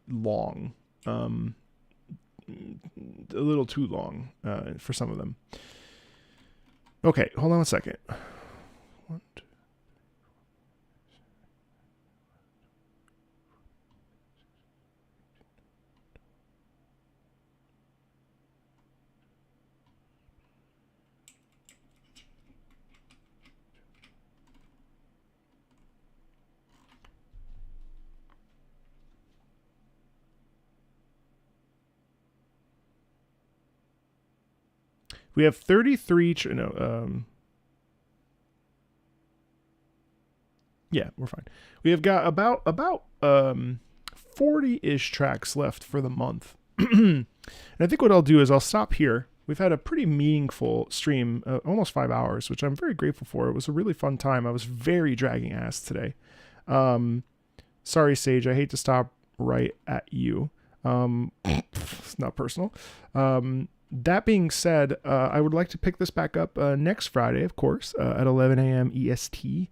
long, a little too long for some of them. Okay, hold on a second. One, two. We have 33. Yeah, we're fine. We have got about 40-ish tracks left for the month. And I think what I'll do is I'll stop here. We've had a pretty meaningful stream, almost 5 hours, which I'm very grateful for. It was a really fun time. I was very dragging ass today. Sorry, Sage. I hate to stop right at you. It's not personal. That being said, I would like to pick this back up next Friday, of course, at 11 a.m. EST.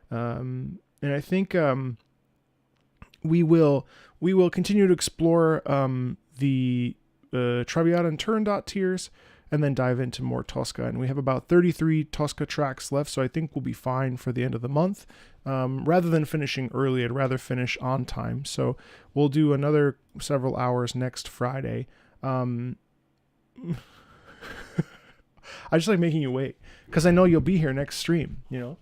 And I think we will continue to explore the Traviata and Turn dot tiers, and then dive into more Tosca. And we have about 33 Tosca tracks left, so I think we'll be fine for the end of the month. Rather than finishing early, I'd rather finish on time. So we'll do another several hours next Friday. I just like making you wait because I know you'll be here next stream, you know.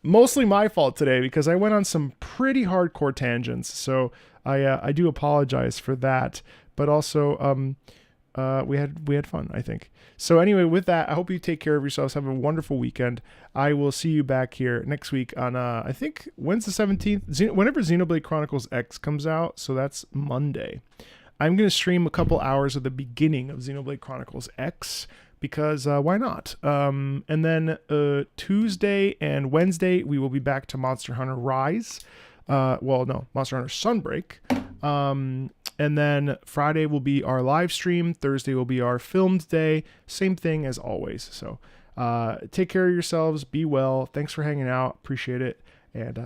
Mostly my fault today because I went on some pretty hardcore tangents, so I do apologize for that. But also, we had fun, I think. So anyway, with that, I hope you take care of yourselves. Have a wonderful weekend. I will see you back here next week on I think when's the 17th? Whenever Xenoblade Chronicles X comes out, so that's Monday. I'm going to stream a couple hours of the beginning of Xenoblade Chronicles X because why not? And then Tuesday and Wednesday, we will be back to Monster Hunter Rise. Monster Hunter Sunbreak. And then Friday will be our live stream. Thursday will be our filmed day. Same thing as always. So take care of yourselves. Be well. Thanks for hanging out. Appreciate it. And